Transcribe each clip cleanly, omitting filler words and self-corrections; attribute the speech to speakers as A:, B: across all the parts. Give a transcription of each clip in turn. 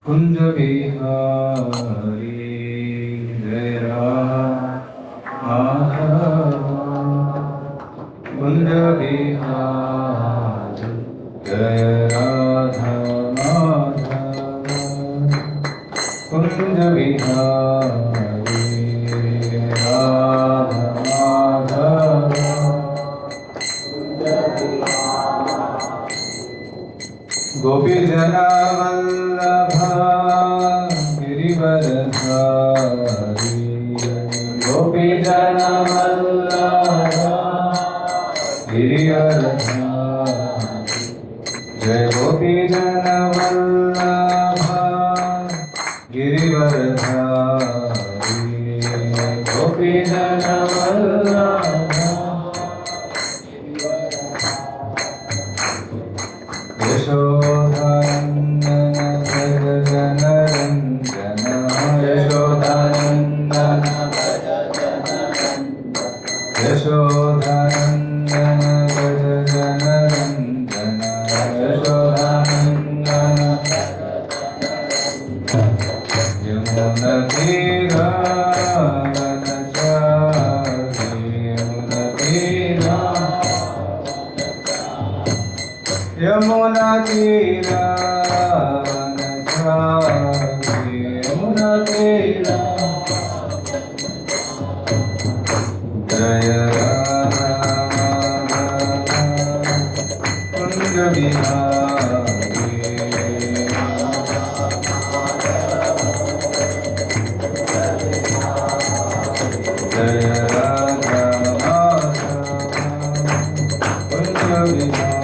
A: कुंज बिहारी जय माधव, कुंज बिहारी जय राधा माधव, कुंज बिहारी राधा माधव। गोपी जना वल्लभा गिरिवरधारी, गोपी जना वल्लभा गिरिवरधारी, जय गोपी जना वल्लभा गिरिवरधारी, गोपी जना वल्लभा। यशोदानन्दन भज जन रञ्जन, यशोदानन्दन भज जन रञ्जन, यशोदानन्दन भज जन रञ्जन, यशोदानन्दन यमुनतीरावनचारि, यमुना तीरा वनचारि, यमुना तीरा। जय राधा कुंज बिहारी, जय राधा कुंज बिहारी।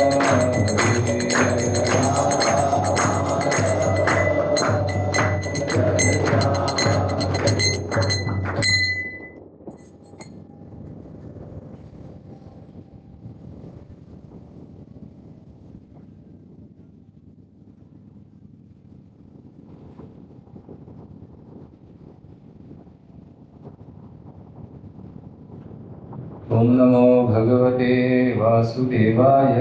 A: ओम नमो भगवते वासुदेवाय,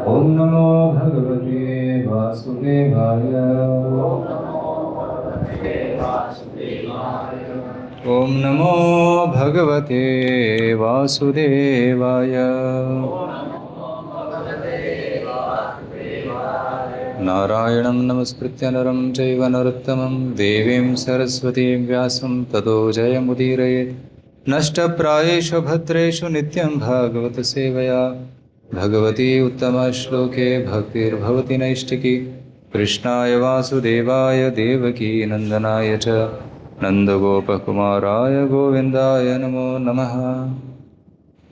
A: ओम नमो भगवते वासुदेवाय, ओम नमो भगवते वासुदेवाय। नारायणं नमस्कृत्य नरं चैव नरोत्तमं देवीं सरस्वतीं व्यासं ततो जयमुदीरयेत्। नष्टप्रायेषु भद्रेषु नित्यं भागवत सेवया भगवती उत्तमश्लोके भक्तिर्भवति नैष्टिकी। कृष्णाय वासुदेवाय देवकी नन्दनाय च नन्दगोपकुमाराय गोविन्दाय नमो नमः।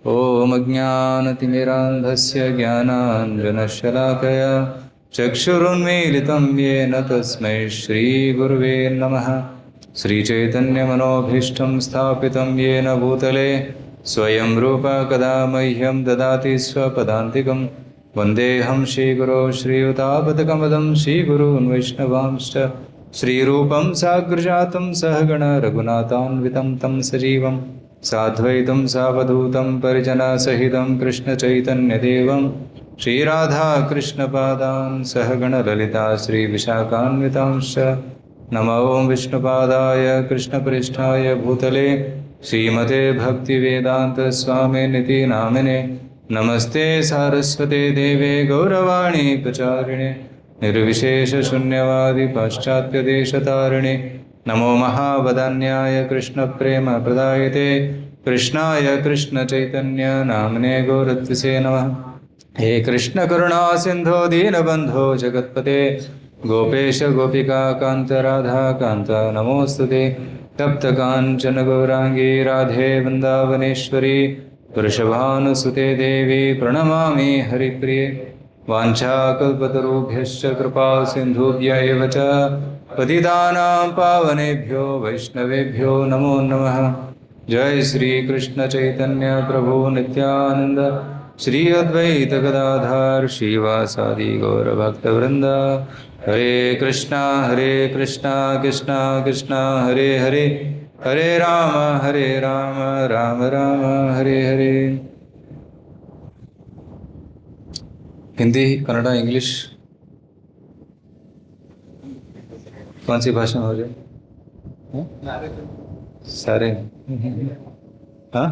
A: ॐ अज्ञानतिमिरान्धस्य ज्ञानाञ्जनशलाकया चक्षुरुन्मीलितं येन तस्मै श्रीगुरुवे नमः। श्रीचैतन्यमनोभीष्टं स्थापितं येन भूतले स्वयं रूप कदा मह्यं ददाति स्वपदान्तिकं। वन्देऽहं श्रीगुरो श्रीयुतापदकमलं श्रीगुरून् वैष्णवांश्च श्रीरूपं साग्रजातं सहगण रघुनाथान्वितं तं सजीवं साद्वैतं सावधूतं परिजनसहितं कृष्णचैतन्यदेवं श्रीराधा कृष्णपादान् सहगण ललिता श्रीविशाखान्वितांश्च। नमो विष्णुपादाय कृष्णप्रेष्ठाय भूतले श्रीमते भक्तिवेदान्तस्वामिनिति नामिने। नमस्ते सारस्वते देवे गौरवाणी प्रचारिणे निर्विशेषशून्यवादी पाश्चात्यदेशतारिणे। नमो महावदान्याय कृष्णप्रेमप्रदायते कृष्णाय कृष्णचैतन्य नाम्ने गौरत्विषे नमः। हे कृष्ण करुणा सिंधो दीनबंधो जगत्पते गोपेश गोपिका कांत राधा कांत नमोस्तुते। तप्त कांचन गौरांगी राधे वृंदावनेश्वरी वृषभानुसुते देवी प्रणमामि हरिप्रिये। वाञ्छाकल्पतरुभ्यश्च कृपा सिन्धुभ्य एव च पतितानां पावनेभ्यो वैष्णवेभ्यो नमो नमः। जय श्री कृष्ण चैतन्य प्रभु नित्यानंद श्री अद्वैत गदाधर श्रीवासादि गौरभक्तवृंद। हरे कृष्णा कृष्णा कृष्णा हरे हरे, हरे राम राम राम हरे हरे। हिंदी, कन्नड़ा, इंग्लिश, कौन सी भाषा में हो जाए? सारे। हाँ,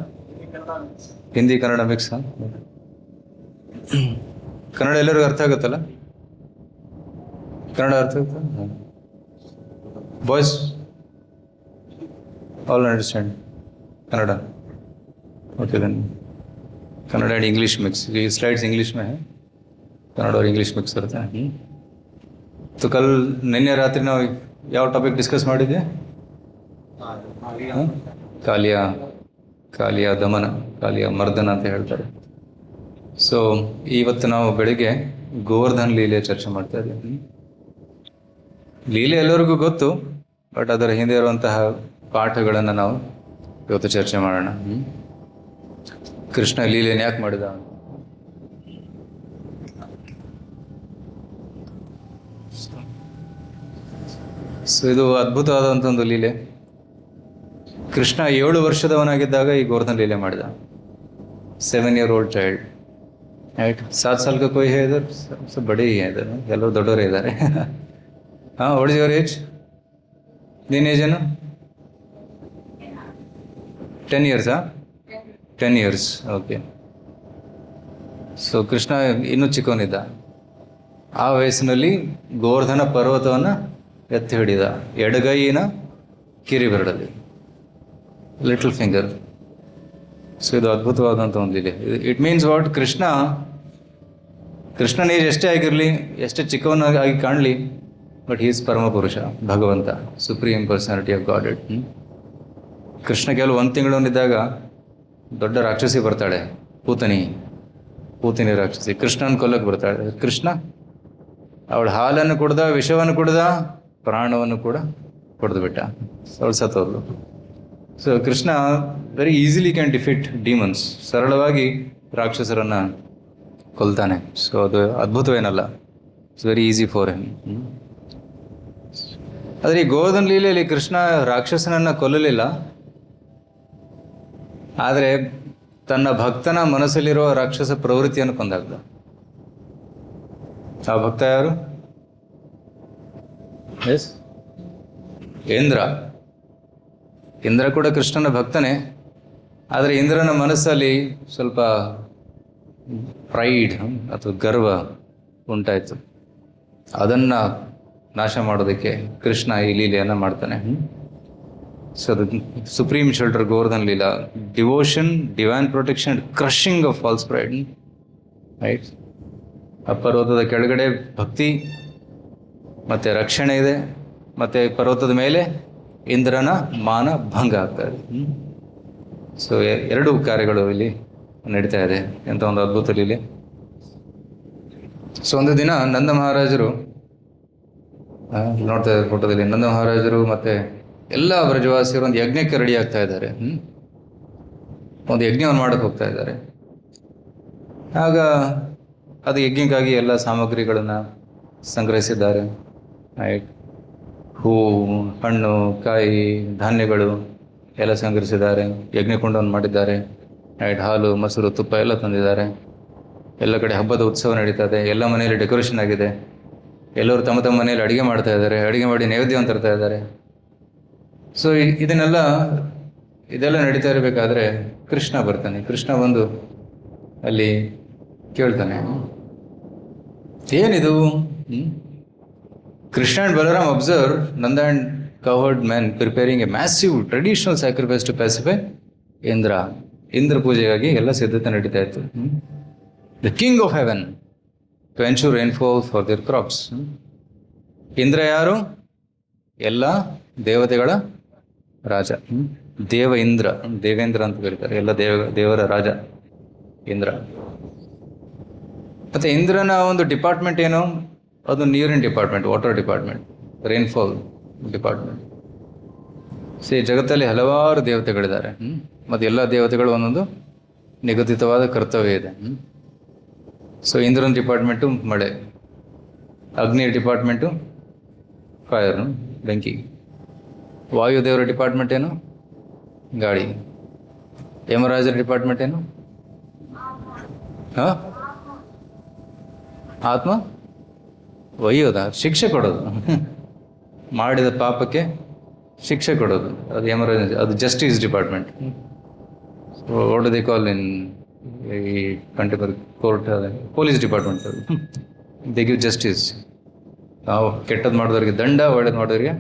A: ಹಿಂದಿ ಕನ್ನಡ ಮಿಕ್ಸ್. ಕನ್ನಡ ಎಲ್ಲರಿಗೂ ಅರ್ಥ ಆಗುತ್ತಲ್ಲ? ಕನ್ನಡ ಅರ್ಥ ಆಗುತ್ತಾ? Boys all understand Kannada? Okay then Kannada and English mix. ये स्लाइड्स इंग्लिश में है, कन्नड़ा और इंग्लिश मिक्स रहता है. तो कल निन्ने रात्रि ನಾವು ಯಾವ ಟಾಪಿಕ್ ಡಿಸ್ಕಸ್ ಮಾಡಿದ್ದೆ? ಕಾಲಿಯ ದಮನ, ಕಾಲಿಯ ಮರ್ದನ ಅಂತ ಹೇಳ್ತಾರೆ. ಸೊ ಇವತ್ತು ನಾವು ಬೆಳಿಗ್ಗೆ ಗೋವರ್ಧನ್ ಲೀಲೆ ಚರ್ಚೆ ಮಾಡ್ತಾ ಇದ್ದೀವಿ. ಲೀಲೆ ಎಲ್ಲರಿಗೂ ಗೊತ್ತು, ಬಟ್ ಅದರ ಹಿಂದೆ ಇರುವಂತಹ ಪಾಠಗಳನ್ನು ನಾವು ಇವತ್ತು ಚರ್ಚೆ ಮಾಡೋಣ. ಕೃಷ್ಣ ಲೀಲೆಯನ್ನು ಯಾಕೆ ಮಾಡಿದ? ಸೊ ಇದು ಅದ್ಭುತವಾದಂಥ ಒಂದು ಲೀಲೆ. ಕೃಷ್ಣ 7 ವರ್ಷದವನಾಗಿದ್ದಾಗ ಈ ಗೋವರ್ಧನ್ ಲೀಲೆ ಮಾಡಿದ. 7 year old ಚೈಲ್ಡ್, ರೈಟ್? 7 साल का कोई है इधर? सब बड़े ही हैं इधर, ಎಲ್ಲರೂ ದೊಡ್ಡವರೇ ಇದ್ದಾರೆ. ಹಾಂ, ವಾಟ್ ಇಸ್ ಯುವರ್ ಏಜ್? ನಿನ್ನ ಏಜ್ ಏನು? 10 years. 10 years, okay. So Krishna ಇನ್ನೂ ಚಿಕ್ಕವನಿದ್ದ. ಆ ವಯಸ್ಸಿನಲ್ಲಿ ಗೋವರ್ಧನ ಪರ್ವತವನ್ನು ಎತ್ತಿ ಹಿಡಿದ, ಎಡಗೈಯಿನ ಕಿರಿಬೆರಳಲ್ಲಿ, ಲಿಟಲ್ ಫಿಂಗರ್. ಸೊ ಇದು ಅದ್ಭುತವಾದಂಥ ಒಂದು ಲೀಲೆ. It means what? ಕೃಷ್ಣನ ಏಜ್ ಎಷ್ಟೇ ಆಗಿರಲಿ, ಎಷ್ಟೇ ಚಿಕ್ಕವನಾಗಿ ಕಾಣಲಿ, ಬಟ್ ಈಸ್ ಪರಮ ಪುರುಷ, ಭಗವಂತ, supreme personality of god. Krishna ಕೆಲವು 1 ತಿಂಗಳವನಿದ್ದಾಗ ದೊಡ್ಡ ರಾಕ್ಷಸಿ ಬರ್ತಾಳೆ, ಪೂತನಿ ರಾಕ್ಷಸಿ. ಕೃಷ್ಣನ ಕೊಲ್ಲಕ್ಕೆ ಬರ್ತಾಳೆ. ಕೃಷ್ಣ ಅವಳು ಹಾಲನ್ನು ಕುಡ್ದ, ವಿಷವನ್ನು ಕುಡ್ದ, ಪ್ರಾಣವನ್ನು ಕೂಡ ಕೊಡ್ದು ಬಿಟ್ಟ. ಅವಳು ಸತ್ತೋದ್ಲು. So Krishna very easily can defeat demons. ಸರಳವಾಗಿ ರಾಕ್ಷಸರನ್ನು ಕೊಲ್ತಾನೆ. ಸೊ ಅದು ಅದ್ಭುತವೇನಲ್ಲ, it's very easy for him. ಆದರೆ ಈ ಗೋವರ್ಧನ್ ಲೀಲೆಯಲ್ಲಿ ಕೃಷ್ಣ ರಾಕ್ಷಸನನ್ನು ಕೊಲ್ಲಲಿಲ್ಲ, ಆದರೆ ತನ್ನ ಭಕ್ತನ ಮನಸ್ಸಲ್ಲಿರುವ ರಾಕ್ಷಸ ಪ್ರವೃತ್ತಿಯನ್ನು ಕೊಂದಾಗ್ದ. ಆ ಭಕ್ತ ಯಾರು? ಎಸ್, ಇಂದ್ರ ಕೂಡ ಕೃಷ್ಣನ ಭಕ್ತನೇ. ಆದರೆ ಇಂದ್ರನ ಮನಸ್ಸಲ್ಲಿ ಸ್ವಲ್ಪ ಪ್ರೈಡ್ ಅಥವಾ ಗರ್ವ ಉಂಟಾಯಿತು. ಅದನ್ನು ನಾಶ ಮಾಡೋದಕ್ಕೆ ಕೃಷ್ಣ ಈ ಲೀಲೆಯನ್ನು ಮಾಡ್ತಾನೆ. So the supreme shelter Govardhan Leela, devotion, divine protection, crushing of false pride, right? ಆ ಪರ್ವತದ ಕೆಳಗಡೆ ಭಕ್ತಿ ಮತ್ತು ರಕ್ಷಣೆ ಇದೆ, ಮತ್ತು ಪರ್ವತದ ಮೇಲೆ ಇಂದ್ರನ ಮಾನ ಭಂಗ ಆಗ್ತಾ ಇದೆ. ಸೊ 2 ಕಾರ್ಯಗಳು ಇಲ್ಲಿ ನಡೀತಾ ಇದೆ. ಎಂಥ ಒಂದು ಅದ್ಭುತ ಲೀಲೆ. ಸೊ ಒಂದು ದಿನ ನಂದ ಮಹಾರಾಜರು, ನೋಡ್ತಾ ಇದ್ದಾರೆ ಫೋಟೋದಲ್ಲಿ, ನಂದ ಮಹಾರಾಜರು ಮತ್ತು ಎಲ್ಲ ಬ್ರಜವಾಸಿಯರು ಒಂದು ಯಜ್ಞಕ್ಕೆ ರೆಡಿ ಆಗ್ತಾ ಇದ್ದಾರೆ. ಒಂದು ಯಜ್ಞವನ್ನು ಮಾಡೋಕ್ಕೆ ಹೋಗ್ತಾ ಇದ್ದಾರೆ. ಆಗ ಅದು ಯಜ್ಞಕ್ಕಾಗಿ ಎಲ್ಲ ಸಾಮಗ್ರಿಗಳನ್ನು ಸಂಗ್ರಹಿಸಿದ್ದಾರೆ. ರೈಟ್? ಹೂವು, ಹಣ್ಣು, ಕಾಯಿ, ಧಾನ್ಯಗಳು ಎಲ್ಲ ಸಂಗ್ರಹಿಸಿದ್ದಾರೆ. ಯಜ್ಞಕುಂಡವನ್ನು ಮಾಡಿದ್ದಾರೆ. ರೈಟ್? ಹಾಲು, ಮೊಸರು, ತುಪ್ಪ ಎಲ್ಲ ತಂದಿದ್ದಾರೆ. ಎಲ್ಲ ಕಡೆ ಹಬ್ಬದ ಉತ್ಸವ ನಡೀತಾ ಇದೆ. ಎಲ್ಲ ಮನೆಯಲ್ಲಿ ಡೆಕೋರೇಷನ್ ಆಗಿದೆ. ಎಲ್ಲರೂ ತಮ್ಮ ತಮ್ಮ ಮನೆಯಲ್ಲಿ ಅಡುಗೆ ಮಾಡ್ತಾ ಇದ್ದಾರೆ. ಅಡುಗೆ ಮಾಡಿ ನೈವೇದ್ಯವನ್ನು ತರ್ತಾ ಇದ್ದಾರೆ. ಸೊ ಇದೆಲ್ಲ ನಡೀತಾ ಇರಬೇಕಾದ್ರೆ ಕೃಷ್ಣ ಬರ್ತಾನೆ. ಕೃಷ್ಣ ಬಂದು ಅಲ್ಲಿ ಕೇಳ್ತಾನೆ, ಏನಿದು? Krishna and Balaram observe Nanda and cowherd men preparing a massive traditional sacrifice to pacify Indra. Indra ಪೂಜೆಗಾಗಿ ಎಲ್ಲ ಸಿದ್ಧತೆ ನಡೀತಾ ಇತ್ತು. The king of heaven to ensure rainfall for their crops. Indra ಯಾರು? ಎಲ್ಲ ದೇವತೆಗಳ ರಾಜ. ದೇವೇಂದ್ರ ಅಂತ ಕರೀತಾರೆ. ಎಲ್ಲ ದೇವರ ರಾಜ ಇಂದ್ರ. ಮತ್ತು ಇಂದ್ರನ ಒಂದು ಡಿಪಾರ್ಟ್ಮೆಂಟ್ ಏನು? ಅದು ನೀರಿನ department, water department, rainfall department. ಜಗತ್ತಲ್ಲಿ ಹಲವಾರು ದೇವತೆಗಳಿದ್ದಾರೆ. ಮತ್ತು ಎಲ್ಲ ದೇವತೆಗಳು ಒಂದೊಂದು ನಿಗದಿತವಾದ ಕರ್ತವ್ಯ ಇದೆ. ಸೊ ಇಂದ್ರನ ಡಿಪಾರ್ಟ್ಮೆಂಟು ಮಳೆ, ಅಗ್ನಿ ಡಿಪಾರ್ಟ್ಮೆಂಟು ಫೈರ್, ಬೆಂಕಿ. ವಾಯುದೇವರ ಡಿಪಾರ್ಟ್ಮೆಂಟ್ ಏನು? ಗಾಳಿ. ಯಮರಾಜರ ಡಿಪಾರ್ಟ್ಮೆಂಟ್ ಏನು? ಆತ್ಮ ಒಯ್ಯೋದ, ಶಿಕ್ಷೆ ಕೊಡೋದು. ಮಾಡಿದ ಪಾಪಕ್ಕೆ ಶಿಕ್ಷೆ ಕೊಡೋದು, ಅದು ಎಮರ್ಜೆನ್ಸಿ, ಅದು justice department. What do they call in ಈ ಕಂಟೆಂಪರರಿ ಕೋರ್ಟ್? Police department. ಅದು ದೇ ಗಿವ್ ಜಸ್ಟಿಸ್. ನಾವು ಕೆಟ್ಟದ್ದು ಮಾಡಿದವ್ರಿಗೆ ದಂಡ, ಒಳ್ಳೇದು ಮಾಡಿದವ್ರಿಗೆ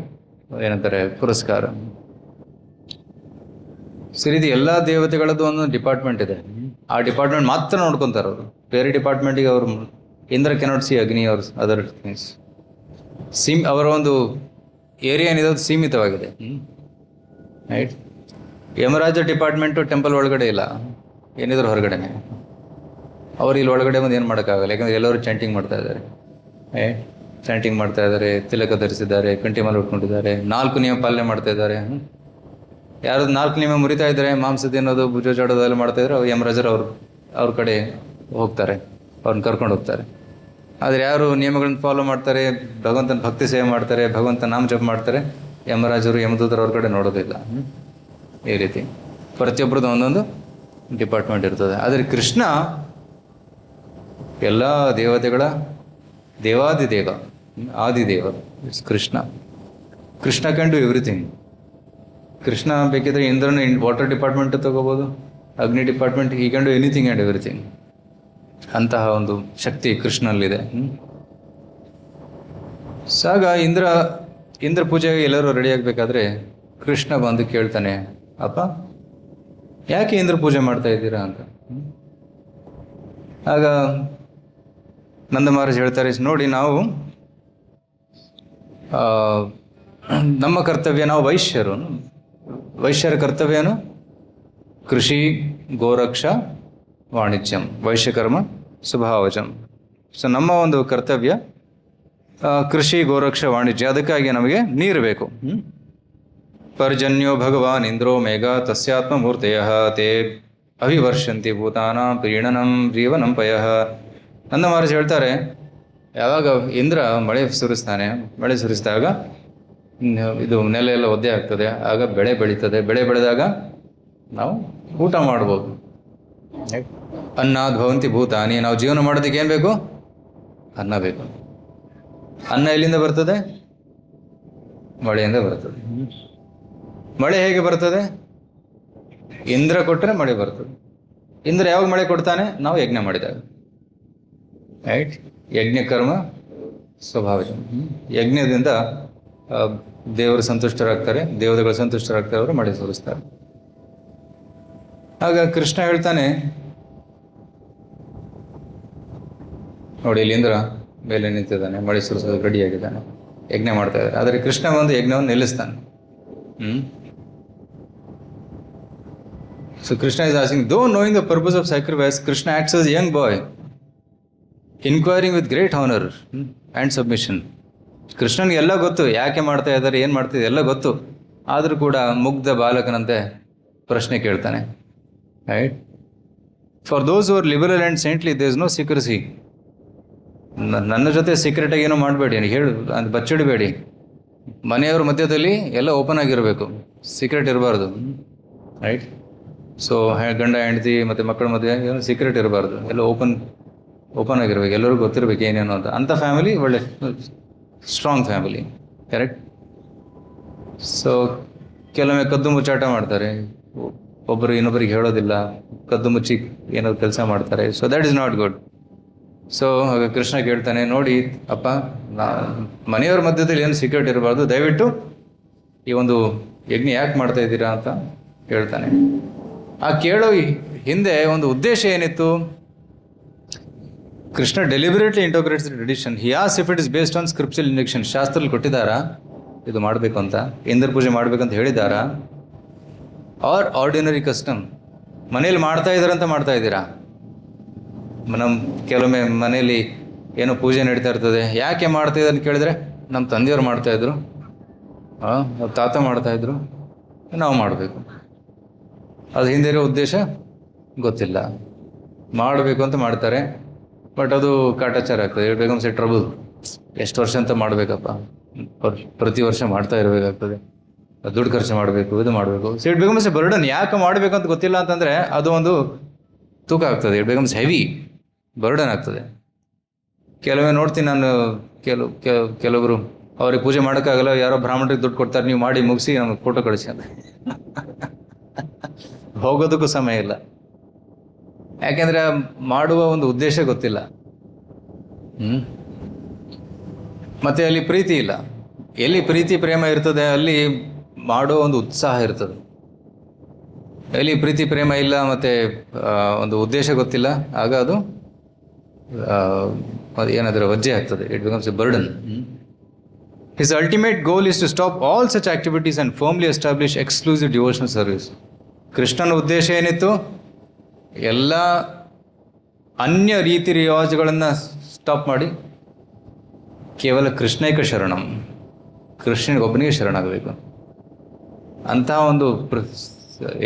A: ಏನಂತಾರೆ ಪುರಸ್ಕಾರ. ಸರಿದು ಎಲ್ಲ ದೇವತೆಗಳದ್ದು ಒಂದು ಡಿಪಾರ್ಟ್ಮೆಂಟ್ ಇದೆ. ಆ ಡಿಪಾರ್ಟ್ಮೆಂಟ್ ಮಾತ್ರ ನೋಡ್ಕೊತಾರೆ ಅವರು. ಬೇರೆ ಡಿಪಾರ್ಟ್ಮೆಂಟಿಗೆ ಅವರು ಇಂದ್ರ ಕೆನಾಟ್ ಸಿ ಅಗ್ನಿ ಅವ್ರ ಅದರ್ ಥಿಂಗ್ಸ್. ಅವರ ಒಂದು ಏರಿಯಾ ಏನಿದೆ ಅದು ಸೀಮಿತವಾಗಿದೆ. ರೈಟ್. ಯಮರಾಜ ಡಿಪಾರ್ಟ್ಮೆಂಟು ಟೆಂಪಲ್ ಒಳಗಡೆ ಇಲ್ಲ, ಏನಿದ್ರು ಹೊರಗಡೆನೆ. ಅವ್ರು ಇಲ್ಲಿ ಒಳಗಡೆ ಬಂದು ಏನು ಮಾಡೋಕ್ಕಾಗಲ್ಲ, ಯಾಕಂದರೆ ಎಲ್ಲರೂ ಚಾಂಟಿಂಗ್ ಮಾಡ್ತಾ ಇದ್ದಾರೆ. ಚಾಂಟಿಂಗ್ ಮಾಡ್ತಾ ಇದ್ದಾರೆ, ತಿಲಕ ಧರಿಸಿದ್ದಾರೆ, ಕಂಠಿಮಾಲೆ ಉಟ್ಕೊಂಡಿದ್ದಾರೆ, 4 ನಿಯಮ ಪಾಲನೆ ಮಾಡ್ತಾ ಇದ್ದಾರೆ. ಯಾರಾದ್ರು 4 ನಿಯಮ ಮುರಿತಾ ಇದ್ದಾರೆ, ಮಾಂಸ ತಿನ್ನೋದು, ಭುಜ ಜಾಡೋದು ಎಲ್ಲ ಮಾಡ್ತಾ ಇದ್ದಾರೆ, ಯಮರಾಜರು ಅವ್ರ ಕಡೆ ಹೋಗ್ತಾರೆ, ಅವ್ರನ್ನ ಕರ್ಕೊಂಡು ಹೋಗ್ತಾರೆ. ಆದರೆ ಯಾರು ನಿಯಮಗಳನ್ನ ಫಾಲೋ ಮಾಡ್ತಾರೆ, ಭಗವಂತನ ಭಕ್ತಿ ಸೇವೆ ಮಾಡ್ತಾರೆ, ಭಗವಂತನ ನಾಮ ಜಪ ಮಾಡ್ತಾರೆ, ಯಮರಾಜರು ಯಮದೂತರು ಅವ್ರ ಕಡೆ ನೋಡೋದಿಲ್ಲ. ಈ ರೀತಿ ಪ್ರತಿಯೊಬ್ಬರದ್ದು ಒಂದೊಂದು ಡಿಪಾರ್ಟ್ಮೆಂಟ್ ಇರ್ತದೆ. ಆದರೆ ಕೃಷ್ಣ ಎಲ್ಲ ದೇವತೆಗಳ ದೇವಾದಿದೇವ, ಆದಿದೇವ. It's Krishna. Krishna can do everything. Krishna ಬೇಕಿದ್ರೆ ಇಂದ್ರನ ವಾಟರ್ ಡಿಪಾರ್ಟ್ಮೆಂಟ್ ತಗೋಬೋದು, Agni department, he can do anything and everything. ಅಂತಹ ಒಂದು ಶಕ್ತಿ ಕೃಷ್ಣನಲ್ಲಿದೆ. ಸಾಗ ಇಂದ್ರ ಪೂಜೆಗೆ ಎಲ್ಲರೂ ರೆಡಿ ಆಗಬೇಕಾದ್ರೆ ಕೃಷ್ಣ ಬಂದು ಕೇಳ್ತಾನೆ, ಅಪ್ಪ ಯಾಕೆ ಇಂದ್ರ ಪೂಜೆ ಮಾಡ್ತಾ ಇದ್ದೀರಾ ಅಂತ. ಆಗ ನಂದ ಮಹಾರಾಜ್ ಹೇಳ್ತಾರೆ, ನೋಡಿ ನಾವು ನಮ್ಮ ಕರ್ತವ್ಯ, ನಾವು ವೈಶ್ಯರ ಕರ್ತವ್ಯ ಏನು? ಕೃಷಿ, ಗೋರಕ್ಷ, ವಾಣಿಜ್ಯಂ, ವೈಶ್ಯಕರ್ಮ ಸ್ವಭಾವಜಂ. ಸೊ ನಮ್ಮ ಒಂದು ಕರ್ತವ್ಯ ಕೃಷಿ, ಗೋರಕ್ಷ, ವಾಣಿಜ್ಯ. ಅದಕ್ಕಾಗಿ ನಮಗೆ ನೀರು ಬೇಕು. ಪರ್ಜನ್ಯೋ ಭಗವಾನ್ ಇಂದ್ರೋ ಮೇಘ ತಸ್ಯಾತ್ಮ ಮೂರ್ತಯ ತೇ ಅವಿವರ್ಷಂತಿ ಭೂತಾನಾಂ ಪ್ರೀಣನಂ ಜೀವನಂ ಪಯಃ. ನಂದ ಮಹಾರಾಜ್ ಹೇಳ್ತಾರೆ, ಯಾವಾಗ ಇಂದ್ರ ಮಳೆ ಸುರಿಸಿದಾಗ ಇದು ನೆಲ ಎಲ್ಲ ಒದ್ದೆ ಆಗ್ತದೆ, ಆಗ ಬೆಳೆ ಬೆಳೀತದೆ. ಬೆಳೆ ಬೆಳೆದಾಗ ನಾವು ಊಟ ಮಾಡ್ಬೋದು. ಅನ್ನಾದ್ ಭವಂತಿ ಭೂತಾನಿ. ನಾವು ಜೀವನ ಮಾಡೋದಕ್ಕೆ ಏನು ಬೇಕು? ಅನ್ನ ಬೇಕು. ಅನ್ನ ಎಲ್ಲಿಂದ ಬರ್ತದೆ? ಮಳೆಯಿಂದ ಬರ್ತದೆ. ಮಳೆ ಹೇಗೆ ಬರ್ತದೆ? ಇಂದ್ರ ಕೊಟ್ಟರೆ ಮಳೆ ಬರ್ತದೆ. ಇಂದ್ರ ಯಾವಾಗ ಮಳೆ ಕೊಡ್ತಾನೆ? ನಾವು ಯಜ್ಞ ಮಾಡಿದಾಗ. ರೈಟ್. ಯಜ್ಞ ಕರ್ಮ ಸ್ವಭಾವ. ಯಜ್ಞದಿಂದ ದೇವರು ಸಂತುಷ್ಟರಾಗ್ತಾರೆ, ದೇವತೆಗಳು ಸಂತುಷ್ಟರಾಗ್ತಾರೆ, ಅವರು ಮಳೆ ಸುರಿಸ್ತಾರೆ. ಆಗ ಕೃಷ್ಣ ಹೇಳ್ತಾನೆ, ನೋಡಿ ಇಲ್ಲಿ ಇಂದ್ರ ಮೇಲೆ ನಿಂತಿದ್ದಾನೆ, ಮಳೆ ಸುರಿಸೋದು ರೆಡಿಯಾಗಿದ್ದಾನೆ, ಯಜ್ಞ ಮಾಡ್ತಾ ಇದ್ದಾರೆ. ಆದರೆ ಕೃಷ್ಣ ಬಂದು ಯಜ್ಞವನ್ನು ನಿಲ್ಲಿಸ್ತಾನೆ. ಸೊ ಕೃಷ್ಣ ಇಸ್ ಆಸ್ಕಿಂಗ್, ದೋ knowing the purpose of sacrifice, Krishna acts as young boy, inquiring with great honour and submission. ಕೃಷ್ಣನಿಗೆ ಎಲ್ಲ ಗೊತ್ತು, ಯಾಕೆ ಮಾಡ್ತಾ ಇದ್ದಾರೆ, ಏನು ಮಾಡ್ತಿದೆ ಎಲ್ಲ ಗೊತ್ತು. ಆದರೂ ಕೂಡ ಮುಗ್ಧ ಬಾಲಕನಂತೆ ಪ್ರಶ್ನೆ ಕೇಳ್ತಾನೆ. Right. For those who are liberal and saintly there is no secrecy. ನನ್ನ ಜೊತೆ ಸೀಕ್ರೆಟಾಗಿ ಏನೋ ಮಾಡಬೇಡಿ, ಹೇಳು ಅಂತ ಬಚ್ಚಿಡಬೇಡಿ. ಮನೆಯವ್ರ ಮಧ್ಯದಲ್ಲಿ ಎಲ್ಲ ಓಪನ್ ಆಗಿರಬೇಕು, ಸೀಕ್ರೆಟ್ ಇರಬಾರ್ದು. ರೈಟ್. ಸೊ ಗಂಡ ಹೆಂಡತಿ ಮತ್ತು ಮಕ್ಕಳ ಮಧ್ಯೆ ಏನೋ ಸೀಕ್ರೆಟ್ ಇರಬಾರ್ದು, ಎಲ್ಲ ಓಪನ್ ಆಗಿರ್ಬೇಕು, ಎಲ್ಲರಿಗೂ ಗೊತ್ತಿರಬೇಕು ಏನೇನು ಅಂತ. ಅಂಥ ಫ್ಯಾಮಿಲಿ ಒಳ್ಳೆ ಸ್ಟ್ರಾಂಗ್ ಫ್ಯಾಮಿಲಿ. ಕರೆಕ್ಟ್. ಸೊ ಕೆಲವೊಮ್ಮೆ ಕದ್ದು ಮುಚ್ಚಾಟ ಮಾಡ್ತಾರೆ, ಒಬ್ಬರು ಇನ್ನೊಬ್ಬರಿಗೆ ಹೇಳೋದಿಲ್ಲ, ಕದ್ದು ಮುಚ್ಚಿ ಏನಾದ್ರು ಕೆಲಸ ಮಾಡ್ತಾರೆ. So that is not good. So Krishna ಕೇಳ್ತಾನೆ, ನೋಡಿ ಅಪ್ಪ, ಮನೆಯವ್ರ ಮಧ್ಯದಲ್ಲಿ ಏನು ಸೀಕ್ರೆಟ್ ಇರಬಾರ್ದು, ದಯವಿಟ್ಟು ಈ ಒಂದು ಯಜ್ಞ ಯಾಕೆ ಮಾಡ್ತಾ ಇದ್ದೀರಾ ಅಂತ ಹೇಳ್ತಾನೆ. ಆ ಕೇಳೋ ಹಿಂದೆ ಒಂದು ಉದ್ದೇಶ ಏನಿತ್ತು? Krishna deliberately interrogates the tradition. He ಆಸ್ if it is based on scriptural injunction. ಶಾಸ್ತ್ರದಲ್ಲಿ ಕೊಟ್ಟಿದ್ದಾರಾ ಇದು ಮಾಡಬೇಕು ಅಂತ, ಇಂದ್ರ ಪೂಜೆ ಮಾಡಬೇಕಂತ ಹೇಳಿದ್ದಾರಾ? ಆರ್ ಆರ್ಡಿನರಿ ಕಸ್ಟಮ್, ಮನೇಲಿ ಮಾಡ್ತಾ ಇದ್ದಾರಂತ ಮಾಡ್ತಾ ಇದ್ದೀರಾ? ನಮ್ಮ ಕೆಲವೊಮ್ಮೆ ಮನೇಲಿ ಏನೋ ಪೂಜೆ ನಡೀತಾ ಇರ್ತದೆ, ಯಾಕೆ ಮಾಡ್ತಾಯಿದ್ದಾರೆ ಅಂತ ಕೇಳಿದ್ರೆ, ನಮ್ಮ ತಂದೆಯವ್ರು ಮಾಡ್ತಾಯಿದ್ರು, ತಾತ ಮಾಡ್ತಾಯಿದ್ರು, ನಾವು ಮಾಡಬೇಕು. ಅದು ಹಿಂದೆ ಇರೋ ಉದ್ದೇಶ ಗೊತ್ತಿಲ್ಲ, ಮಾಡಬೇಕು ಅಂತ ಮಾಡ್ತಾರೆ. ಬಟ್ ಅದು ಕಾಟಾಚಾರ ಆಗ್ತದೆ. ಹೇಳ್ಬೇಕಂದ್ರೆ ಟ್ರಬಲ್. ಎಷ್ಟು ವರ್ಷ ಅಂತ ಮಾಡಬೇಕಪ್ಪ, ಪ್ರತಿ ವರ್ಷ ಮಾಡ್ತಾ ಇರಬೇಕಾಗ್ತದೆ, ದುಡ್ಡು ಖರ್ಚು ಮಾಡಬೇಕು, ಇದು ಮಾಡಬೇಕು. So it becomes a burden. ಯಾಕೆ ಮಾಡಬೇಕು ಅಂತ ಗೊತ್ತಿಲ್ಲ ಅಂತಂದರೆ ಅದು ಒಂದು ತೂಕ ಆಗ್ತದೆ. ಇಟ್ ಬಿಕಮ್ಸ್ ಹೆವಿ ಬರ್ಡನ್ ಆಗ್ತದೆ. ಕೆಲವೇ ನೋಡ್ತೀನಿ ನಾನು, ಕೆಲವೊಬ್ರು ಅವ್ರಿಗೆ ಪೂಜೆ ಮಾಡೋಕ್ಕಾಗಲ್ಲ, ಯಾರೋ ಬ್ರಾಹ್ಮಣರಿಗೆ ದುಡ್ಡು ಕೊಡ್ತಾರೆ, ನೀವು ಮಾಡಿ ಮುಗಿಸಿ ನಮಗೆ ಫೋಟೋ ಕಳಿಸಿ ಅಂತ. ಹೋಗೋದಕ್ಕೂ ಸಮಯ ಇಲ್ಲ, ಯಾಕೆಂದ್ರೆ ಮಾಡುವ ಒಂದು ಉದ್ದೇಶ ಗೊತ್ತಿಲ್ಲ. ಮತ್ತೆ ಅಲ್ಲಿ ಪ್ರೀತಿ ಇಲ್ಲ. ಎಲ್ಲಿ ಪ್ರೀತಿ ಪ್ರೇಮ ಇರ್ತದೆ ಅಲ್ಲಿ ಮಾಡೋ ಒಂದು ಉತ್ಸಾಹ ಇರ್ತದೆ. ಎಲ್ಲಿ ಪ್ರೀತಿ ಪ್ರೇಮ ಇಲ್ಲ ಮತ್ತು ಒಂದು ಉದ್ದೇಶ ಗೊತ್ತಿಲ್ಲ, ಆಗ ಅದು ಏನಾದರೂ ವಜ್ಜೆ ಆಗ್ತದೆ. It becomes a burden. His ultimate goal is to stop all such activities and firmly establish exclusive devotional service. ಕೃಷ್ಣನ ಉದ್ದೇಶ ಏನಿತ್ತು? ಎಲ್ಲ ಅನ್ಯ ರೀತಿ ರಿವಾಜುಗಳನ್ನು ಸ್ಟಾಪ್ ಮಾಡಿ ಕೇವಲ ಕೃಷ್ಣೈಕ ಶರಣಂ, ಕೃಷ್ಣನಿಗೊಬ್ಬನಿಗೆ ಶರಣಾಗಬೇಕು ಅಂತಹ ಒಂದು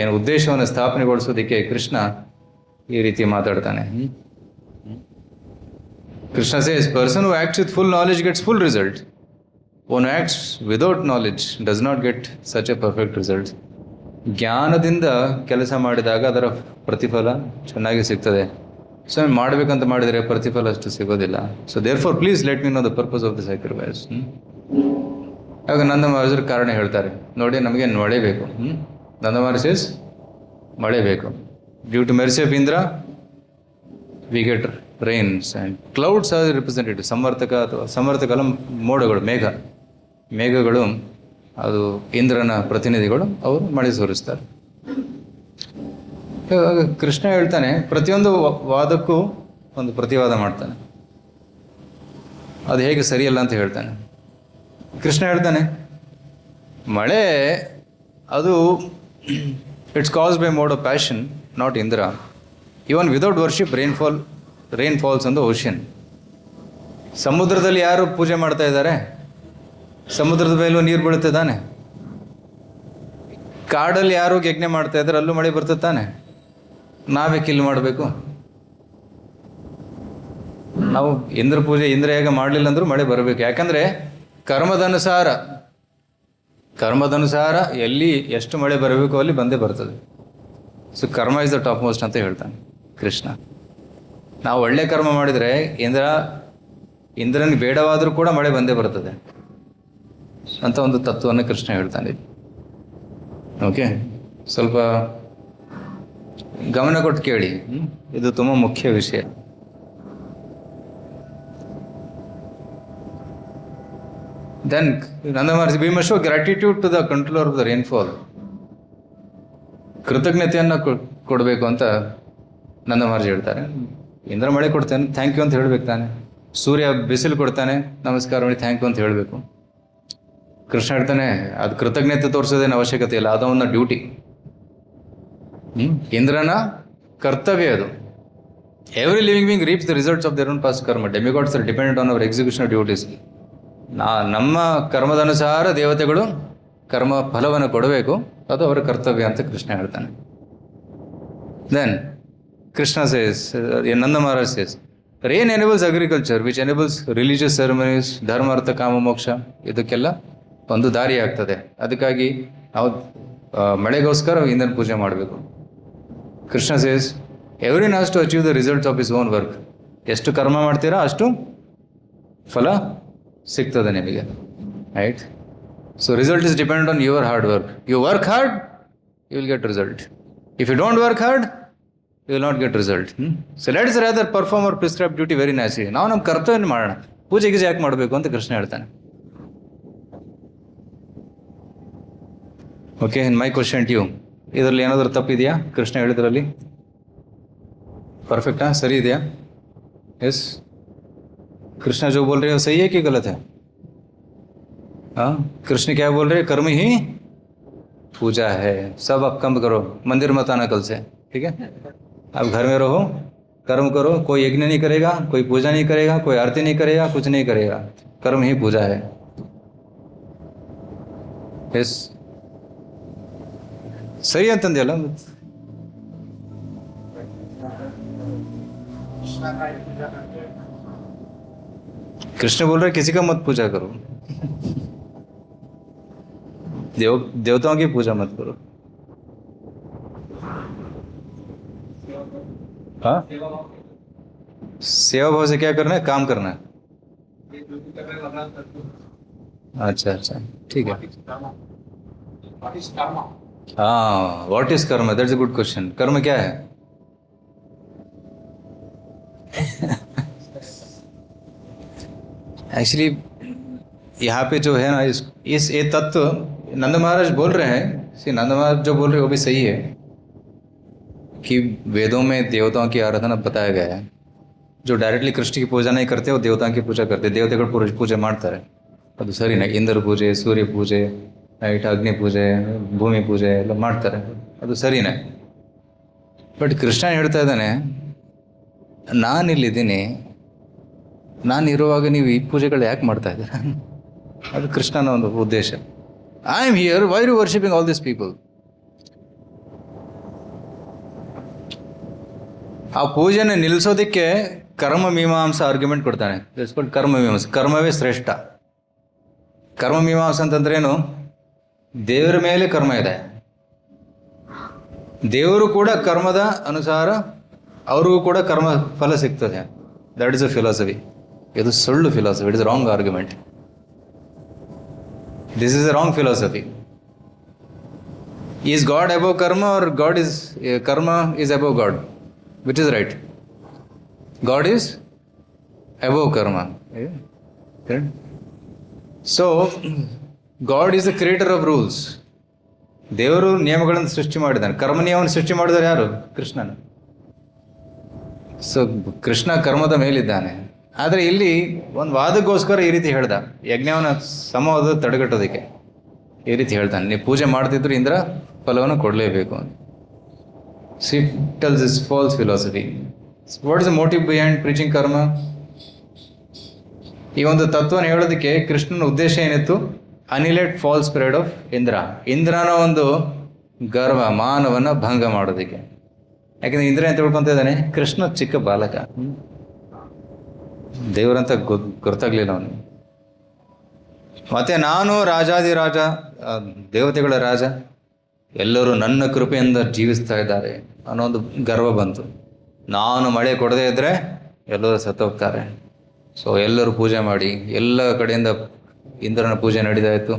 A: ಏನು ಉದ್ದೇಶವನ್ನು ಸ್ಥಾಪನೆಗೊಳಿಸೋದಕ್ಕೆ ಕೃಷ್ಣ ಈ ರೀತಿ ಮಾತಾಡ್ತಾನೆ. Krishna says, person who acts with full knowledge gets full result. One acts without knowledge does not get such A perfect result. ಜ್ಞಾನದಿಂದ ಕೆಲಸ ಮಾಡಿದಾಗ ಅದರ ಪ್ರತಿಫಲ ಚೆನ್ನಾಗಿ ಸಿಗ್ತದೆ. ಸೊ ಮಾಡಬೇಕಂತ ಮಾಡಿದರೆ ಪ್ರತಿಫಲ ಅಷ್ಟು ಸಿಗೋದಿಲ್ಲ. So therefore please let me know the purpose of the sacrifice. ಆಗ ನಂದ ಮಹಾರಾಜರು ಕಾರಣ ಹೇಳ್ತಾರೆ, ನೋಡಿ ನಮಗೆ ಮಳೆ ಬೇಕು. ನಂದ ಮಹಾರಾಜ್ ಸೇಸ್, ಮಳೆ ಬೇಕು. Due to mercy of Indra we get rains and clouds are representative. ಸಮರ್ಥಕ ಅಲ್ಲ, ಮೋಡಗಳು, ಮೇಘಗಳು ಅದು ಇಂದ್ರನ ಪ್ರತಿನಿಧಿಗಳು, ಅವರು ಮಳೆ ಸುರಿಸ್ತಾರೆ. ಕೃಷ್ಣ ಹೇಳ್ತಾನೆ, ಪ್ರತಿಯೊಂದು ವಾದಕ್ಕೂ ಒಂದು ಪ್ರತಿವಾದ ಮಾಡ್ತಾನೆ, ಅದು ಹೇಗೆ ಸರಿಯಲ್ಲ ಅಂತ ಹೇಳ್ತಾನೆ. ಕೃಷ್ಣ ಹೇಳ್ತಾನೆ, ಮಳೆ ಅದು it's caused by mode of passion, not Indra. Even without worship rain falls on the ocean. ಸಮುದ್ರದಲ್ಲಿ ಯಾರು ಪೂಜೆ ಮಾಡ್ತಾ ಇದ್ದಾರೆ? ಸಮುದ್ರದ ಮೇಲೂ ನೀರು ಬೀಳುತ್ತೆ ತಾನೆ. ಕಾಡಲ್ಲಿ ಯಾರು ಯಜ್ಞ ಮಾಡ್ತಾ ಇದ್ದಾರೆ, ಅಲ್ಲೂ ಮಳೆ ಬರ್ತದೆ ತಾನೆ. ನಾವೇ ಕಿಲ್ ಮಾಡಬೇಕು? ನಾವು ಇಂದ್ರ ಯಾಗ ಮಾಡಲಿಲ್ಲ ಅಂದ್ರೂ ಮಳೆ ಬರಬೇಕು. ಯಾಕಂದರೆ ಕರ್ಮದನುಸಾರ ಎಲ್ಲಿ ಎಷ್ಟು ಮಳೆ ಬರಬೇಕು ಅಲ್ಲಿ ಬಂದೇ ಬರ್ತದೆ. ಸೊ ಕರ್ಮ ಇಸ್ ದ ಟಾಪ್ ಮೋಸ್ಟ್ ಅಂತ ಹೇಳ್ತಾನೆ ಕೃಷ್ಣ. ನಾವು ಒಳ್ಳೆ ಕರ್ಮ ಮಾಡಿದರೆ ಇಂದ್ರನಿಗೆ ಬೇಡವಾದರೂ ಕೂಡ ಮಳೆ ಬಂದೇ ಬರ್ತದೆ ಅಂತ ಒಂದು ತತ್ವವನ್ನು ಕೃಷ್ಣ ಹೇಳ್ತಾನೆ. ಓಕೆ, ಸ್ವಲ್ಪ ಗಮನ ಕೊಟ್ಟು ಕೇಳಿ, ಇದು ತುಂಬ ಮುಖ್ಯ ವಿಷಯ. Then Nanda Maharshi, we must show gratitude to the controller of the rainfall. ಕೃತಜ್ಞತೆಯನ್ನು ಕೊಡಬೇಕು ಅಂತ ನಂದ ಮಹರ್ಷಿ ಹೇಳ್ತಾರೆ. ಇಂದ್ರ ಮಳೆ ಕೊಡ್ತಾನೆ, ಥ್ಯಾಂಕ್ ಯು ಅಂತ ಹೇಳ್ಬೇಕು ತಾನೆ. ಸೂರ್ಯ ಬಿಸಿಲು ಕೊಡ್ತಾನೆ, ನಮಸ್ಕಾರ ಮಾಡಿ ಥ್ಯಾಂಕ್ ಯು ಅಂತ ಹೇಳಬೇಕು. ಕೃಷ್ಣ ಹೇಳ್ತಾನೆ, ಅದು ಕೃತಜ್ಞತೆ ತೋರಿಸೋದೇನು ಅವಶ್ಯಕತೆ ಇಲ್ಲ, ಅದೊಂದು ಡ್ಯೂಟಿ. ಇಂದ್ರನ ಕರ್ತವ್ಯ ಅದು. Every living being reaps the results of their own past karma. Demigods are dependent on our execution duties. ನಮ್ಮ ಕರ್ಮದನುಸಾರ ದೇವತೆಗಳು ಕರ್ಮ ಫಲವನ್ನು ಕೊಡಬೇಕು, ಅದು ಅವರ ಕರ್ತವ್ಯ ಅಂತ ಕೃಷ್ಣ ಹೇಳ್ತಾನೆ. Then Krishna says, Nanda Maharaj says, rain enables agriculture which enables religious ceremonies, dharma artha ಕಾಮ ಮೋಕ್ಷ, ಇದಕ್ಕೆಲ್ಲ ಒಂದು ದಾರಿ ಆಗ್ತದೆ. ಅದಕ್ಕಾಗಿ ನಾವು ಮಳೆಗೋಸ್ಕರ ಇಂದ್ರನ ಪೂಜೆ ಮಾಡಬೇಕು. Krishna says, everyone has to achieve the results of his own work. ಎಷ್ಟು ಕರ್ಮ ಮಾಡ್ತೀರಾ ಅಷ್ಟು ಫಲ ಸಿಗ್ತದೆ ನಿಮಗೆ, right? So result is depend on your hard work. You work hard, you will get result. If you don't work hard, you will not get result. So let's rather perform our prescribe duty very naturally. ನಾವು ನಮ್ಮ ಕರ್ತವ್ಯ ಮಾಡೋಣ, ಪೂಜೆ ಗೀಜೆ ಯಾಕೆ ಮಾಡಬೇಕು ಅಂತ ಕೃಷ್ಣ ಹೇಳ್ತಾನೆ. Okay, my question to you, ಇದರಲ್ಲಿ ಏನಾದರೂ ತಪ್ಪಿದೆಯಾ ಕೃಷ್ಣ ಹೇಳಿದ್ರಲ್ಲಿ? परफेक्ट है, सही दिया? यस, कृष्णा जो बोल रहे हैं वो सही है कि गलत है? हाँ, कृष्ण क्या बोल रहे हैं? कर्म ही पूजा है. सब आप कम करो, मंदिर मत आना कल से, ठीक है? आप घर में रहो, कर्म करो. कोई यज्ञ नहीं करेगा, कोई पूजा नहीं करेगा, कोई आरती नहीं करेगा, कुछ नहीं करेगा. कर्म ही पूजा है. यस, सही ಅಂತಂದೆಯಲ್ಲ? कृष्ण बोल रहे किसी का मत पूजा करो, देवताओं की पूजा मत करो. हाँ, सेवा भाव से क्या करना है? काम करना है। अच्छा अच्छा, ठीक है। हाँ, व्हाट इज कर्म? That's a good question. कर्म क्या है? एक्चुअली यहाँ पे जो है ना, इस ये तत्व नंद महाराज बोल रहे हैं। नंद महाराज जो बोल रहे हैं वो भी सही है कि वेदों में देवताओं की आराधना बताया गया है। जो डायरेक्टली कृष्ण की पूजा नहीं करते वो देवताओं की पूजा करते, देवತೆಗಳ पूजा ಮಾಡ್ತಾರೆ, ಅದು ಸರಿನೇ. ಇಂದ್ರ ಪೂಜೆ, ಸೂರ್ಯ ಪೂಜೆ, ನೈಟ್ ಅಗ್ನಿ ಪೂಜೆ, ಭೂಮಿ ಪೂಜೆ ಎಲ್ಲ ಮಾಡ್ತಾರೆ, ಅದು ಸರಿನೇ. ಬಟ್ ಕೃಷ್ಣ ಹೇಳ್ತಾ ಇದ್ದಾನೆ, ನಾನಿಲ್ಲಿದ್ದೀನಿ, ನಾನು ಇರುವಾಗ ನೀವು ಈ ಪೂಜೆಗಳು ಯಾಕೆ ಮಾಡ್ತಾ ಇದ್ದೀರಾ? ಅದು ಕೃಷ್ಣನ ಒಂದು ಉದ್ದೇಶ. I am here, why you worshipping all this people? ಆ ಪೂಜೆನ ನಿಲ್ಲಿಸೋದಕ್ಕೆ ಕರ್ಮ ಮೀಮಾಂಸ ಆರ್ಗ್ಯುಮೆಂಟ್ ಕೊಡ್ತಾನೆ. ಕರ್ಮ ಮೀಮಾಂಸ, ಕರ್ಮವೇ ಶ್ರೇಷ್ಠ. ಕರ್ಮ ಮೀಮಾಂಸ ಅಂತಂದ್ರೇನು? ದೇವರ ಮೇಲೆ ಕರ್ಮ ಇದೆ, ದೇವರು ಕೂಡ ಕರ್ಮದ ಅನುಸಾರ ಅವ್ರಿಗೂ ಕೂಡ ಕರ್ಮ ಫಲ ಸಿಗ್ತದೆ. That is a philosophy. ಇದು ಸುಳ್ಳು philosophy. It is wrong argument. This is a wrong philosophy. Is god above ಕರ್ಮ ಆರ್ ಗಾಡ್ ಇಸ್ ಕರ್ಮ is above god? Which is right? God is above karma. Okay? So, God is the creator of rules. ದೇವರು ನಿಯಮಗಳನ್ನು ಸೃಷ್ಟಿ ಮಾಡಿದ್ದಾನೆ. ಕರ್ಮ ನಿಯಮವನ್ನು ಸೃಷ್ಟಿ ಮಾಡಿದರೆ ಯಾರು? ಕೃಷ್ಣನ. ಸೊ ಕೃಷ್ಣ ಕರ್ಮದ ಮೇಲಿದ್ದಾನೆ. ಆದರೆ ಇಲ್ಲಿ ಒಂದು ವಾದಕ್ಕೋಸ್ಕರ ಈ ರೀತಿ ಹೇಳ್ದ, ಯಜ್ಞವನ್ನು ಸಮವಾದ ತಡೆಗಟ್ಟೋದಕ್ಕೆ ಈ ರೀತಿ ಹೇಳ್ತಾನೆ. ನೀವು ಪೂಜೆ ಮಾಡ್ತಿದ್ರು ಇಂದ್ರ ಫಲವನ್ನು ಕೊಡಲೇಬೇಕು ಅಂತ. She tells this false philosophy. So what is the motive behind preaching karma? ಈ ಒಂದು ತತ್ವನ ಹೇಳೋದಕ್ಕೆ ಕೃಷ್ಣನ ಉದ್ದೇಶ ಏನಿತ್ತು? Annihilate false pride of Indra. ಇಂದ್ರನ ಒಂದು ಗರ್ವ, ಮಾನವನ್ನ ಭಂಗ ಮಾಡೋದಕ್ಕೆ. ಯಾಕಂದ್ರೆ ಇಂದ್ರ ಅಂತ ತಿಳ್ಕೊಂತ ಇದ್ದಾನೆ, ಕೃಷ್ಣ ಚಿಕ್ಕ ಬಾಲಕ, ದೇವರಂತ ಗೊತ್ತಾಗ್ಲಿಲ್ಲ ಅವನಿಗೆ. ಮತ್ತೆ ನಾನು ರಾಜಾದಿರಾಜ, ದೇವತೆಗಳ ರಾಜ, ಎಲ್ಲರೂ ನನ್ನ ಕೃಪೆಯಿಂದ ಜೀವಿಸ್ತಾ ಇದ್ದಾರೆ ಅನ್ನೋ ಒಂದು ಗರ್ವ ಬಂತು. ನಾನು ಮಳೆ ಕೊಡದೇ ಇದ್ದರೆ ಎಲ್ಲರೂ ಸತ್ತೋಗ್ತಾರೆ. ಸೊ ಎಲ್ಲರೂ ಪೂಜೆ ಮಾಡಿ, ಎಲ್ಲ ಕಡೆಯಿಂದ ಇಂದ್ರನ ಪೂಜೆ ನಡೀತಾಯಿತು.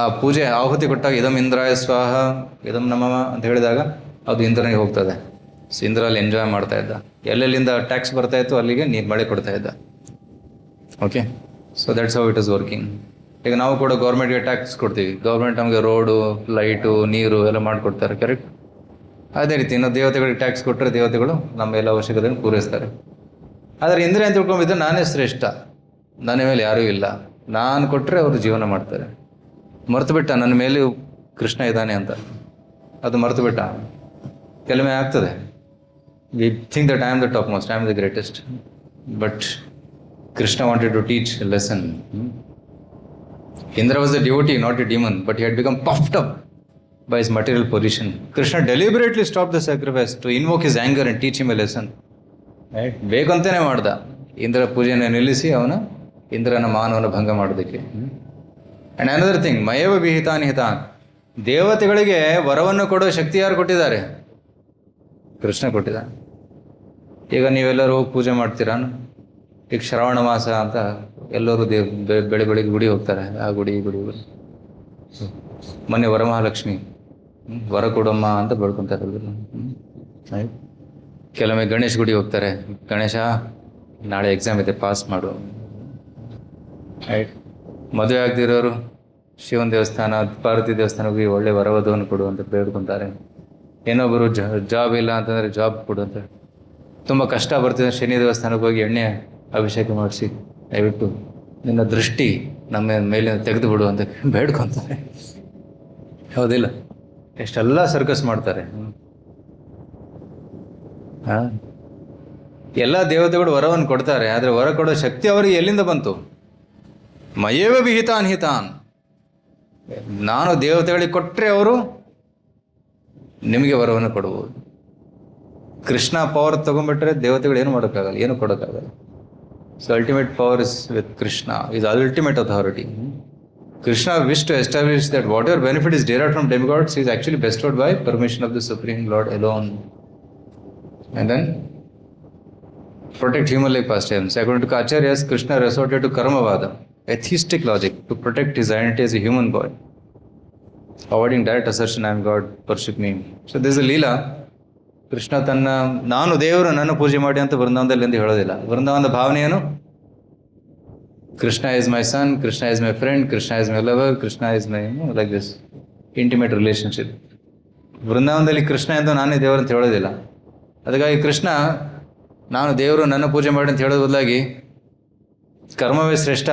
A: ಆ ಪೂಜೆ ಆಹುತಿ ಕೊಟ್ಟಾಗ ಇದಂ ಇಂದ್ರಾಯ ಸ್ವಾಹ ಇದಂ ನಮಃ ಅಂತ ಹೇಳಿದಾಗ ಅದು ಇಂದ್ರನಿಗೆ ಹೋಗ್ತದೆ. ಸೊ ಇಂದ್ರ ಅಲ್ಲಿ ಎಂಜಾಯ್ ಮಾಡ್ತಾ ಇದ್ದ. ಎಲ್ಲೆಲ್ಲಿಂದ ಟ್ಯಾಕ್ಸ್ ಬರ್ತಾ ಇತ್ತು ಅಲ್ಲಿಗೆ ಮಳೆ ಕೊಡ್ತಾ ಇದ್ದ. Okay, so that's how it is working. ಈಗ ನಾವು ಕೂಡ ಗೌರ್ಮೆಂಟ್ಗೆ ಟ್ಯಾಕ್ಸ್ ಕೊಡ್ತೀವಿ. ಗೌರ್ಮೆಂಟ್ ನಮಗೆ ರೋಡು, ಲೈಟು, ನೀರು ಎಲ್ಲ ಮಾಡಿಕೊಡ್ತಾರೆ, ಕರೆಕ್ಟ್? ಅದೇ ರೀತಿ ನಾವು ದೇವತೆಗಳಿಗೆ ಟ್ಯಾಕ್ಸ್ ಕೊಟ್ಟರೆ ದೇವತೆಗಳು ನಮ್ಮ ಎಲ್ಲ ಅವಶ್ಯಕತೆಯನ್ನು ಪೂರೈಸ್ತಾರೆ. ಆದರೆ ಇಂದ್ರ ಅಂತ ತಿಳ್ಕೊಂಡಿದ್ದರೆ ನಾನೇ ಶ್ರೇಷ್ಠ, ನನ್ನ ಮೇಲೆ ಯಾರೂ ಇಲ್ಲ, ನಾನು ಕೊಟ್ಟರೆ ಅವರು ಜೀವನ ಮಾಡ್ತಾರೆ. ಮರೆತು ಬಿಟ್ಟ ನನ್ನ ಮೇಲೆ ಕೃಷ್ಣ ಇದ್ದಾನೆ ಅಂತ. ಅದು ಮರೆತು ಬಿಟ್ಟ. ಕೆಲವೇ ಆಗ್ತದೆ. We think that I am the top most, I am the greatest. But Krishna wanted to teach a lesson. Indra was a devotee, not a demon, but he had become puffed up by his material position. Krishna deliberately stopped the sacrifice to invoke his anger and teach him a lesson. Right? ಬೇಕಂತಾನೆ ಮಾಡ್ದ. ಇಂದ್ರ ಪೂಜೆಯನ್ನು ನಿಲ್ಲಿಸಿ ಅವನ ಇಂದ್ರನ ಮಾನವನ ಭಂಗ ಮಾಡೋದಕ್ಕೆ. And another thing, ಮಯವ ವಿಹಿತಾನ್ ಹಿತಾನ್. ದೇವತೆಗಳಿಗೆ ವರವನ್ನು ಕೊಡೋ ಶಕ್ತಿ ಯಾರು ಕೊಟ್ಟಿದ್ದಾರೆ? ಕೃಷ್ಣ ಕೊಟ್ಟಿದ್ದಾನೆ. ಈಗ ನೀವೆಲ್ಲರೂ ಪೂಜೆ ಮಾಡ್ತೀರಾ? ಈಗ ಶ್ರಾವಣ ಮಾಸ ಅಂತ ಎಲ್ಲರೂ ಬೆಳಿಗ್ಗೆ ಗುಡಿ ಹೋಗ್ತಾರೆ. ಆ ಗುಡಿ ಈ ಗುಡಿ. ಮೊನ್ನೆ ವರಮಹಾಲಕ್ಷ್ಮಿ ವರ ಕೊಡಮ್ಮ ಅಂತ ಬೇಡ್ಕೊತಾರೆ. ಕೆಲವೊಮ್ಮೆ ಗಣೇಶ್ ಗುಡಿ ಹೋಗ್ತಾರೆ. ಗಣೇಶ ನಾಳೆ ಎಕ್ಸಾಮ್ ಇದೆ, ಪಾಸ್ ಮಾಡು. ರೈಟ್. ಮದುವೆ ಆಗದಿರೋರು ಶಿವನ ದೇವಸ್ಥಾನ, ಪಾರ್ವತಿ ದೇವಸ್ಥಾನಕ್ಕೆ ಹೋಗಿ ಒಳ್ಳೆ ವರವಧುವನ್ನು ಕೊಡು ಅಂತ ಬೇಡ್ಕೊತಾರೆ. ಏನೊಬ್ಬರು ಜಾಬ್ ಇಲ್ಲ ಅಂತಂದರೆ ಜಾಬ್ ಕೊಡು ಅಂತ. ತುಂಬ ಕಷ್ಟ ಬರ್ತಿದೆ, ಶನಿ ದೇವಸ್ಥಾನಕ್ಕೆ ಹೋಗಿ ಎಣ್ಣೆ ಅಭಿಷೇಕ ಮಾಡಿಸಿ ದಯವಿಟ್ಟು ನಿನ್ನ ದೃಷ್ಟಿ ನಮ್ಮ ಮೇಲಿನ ತೆಗೆದು ಬಿಡು ಅಂತ ಬೇಡ್ಕೊತಾರೆ. ಹೌದಿಲ್ಲ? ಎಷ್ಟೆಲ್ಲ ಸರ್ಕಸ್ ಮಾಡ್ತಾರೆ. ಎಲ್ಲ ದೇವತೆಗಳು ವರವನ್ನು ಕೊಡ್ತಾರೆ, ಆದರೆ ವರ ಕೊಡೋ ಶಕ್ತಿ ಅವರಿಗೆ ಎಲ್ಲಿಂದ ಬಂತು? ಮಯೇವ ವಿಹಿತಾನ್ ಹಿತಾನ್. ನಾನು ದೇವತೆಗಳಿಗೆ ಕೊಟ್ಟರೆ ಅವರು ನಿಮಗೆ ವರವನ್ನು ಕೊಡ್ಬೋದು. ಕೃಷ್ಣ ಪವರ್ ತಗೊಂಡ್ಬಿಟ್ರೆ ದೇವತೆಗಳು ಏನು ಮಾಡೋಕ್ಕಾಗಲ್ಲ, ಏನು ಕೊಡೋಕ್ಕಾಗಲ್ಲ. So ultimate power is with Krishna, is ultimate authority. Krishna wished to establish that whatever benefit is derived from demigods is actually bestowed by permission of the Supreme Lord alone. And then protect human like pastimes. According to Acharyas, Krishna resorted to Karmavada, atheistic logic, to protect his identity as a human boy. Avoiding direct assertion, I am God, worship me. So this is a Leela. Krishna ತನ್ನ ನಾನು ದೇವರು ನನ್ನ ಪೂಜೆ ಮಾಡಿ ಅಂತ ವೃಂದಾವನದಲ್ಲಿ ಎಂದು ಹೇಳೋದಿಲ್ಲ. ವೃಂದಾವನದ ಭಾವನೆ ಏನು? Krishna is my son, Krishna is my friend, Krishna is my lover, Krishna is my like this intimate relationship. ವೃಂದಾವನದಲ್ಲಿ ಕೃಷ್ಣ ಎಂದು ನಾನೇ ದೇವರು ಅಂತ ಹೇಳೋದಿಲ್ಲ. ಅದಕ್ಕಾಗಿ ಕೃಷ್ಣ ನಾನು ದೇವರು ನನ್ನ ಪೂಜೆ ಮಾಡಿ ಅಂತ ಹೇಳೋದು ಬದಲಾಗಿ ಕರ್ಮವೇ ಶ್ರೇಷ್ಠ,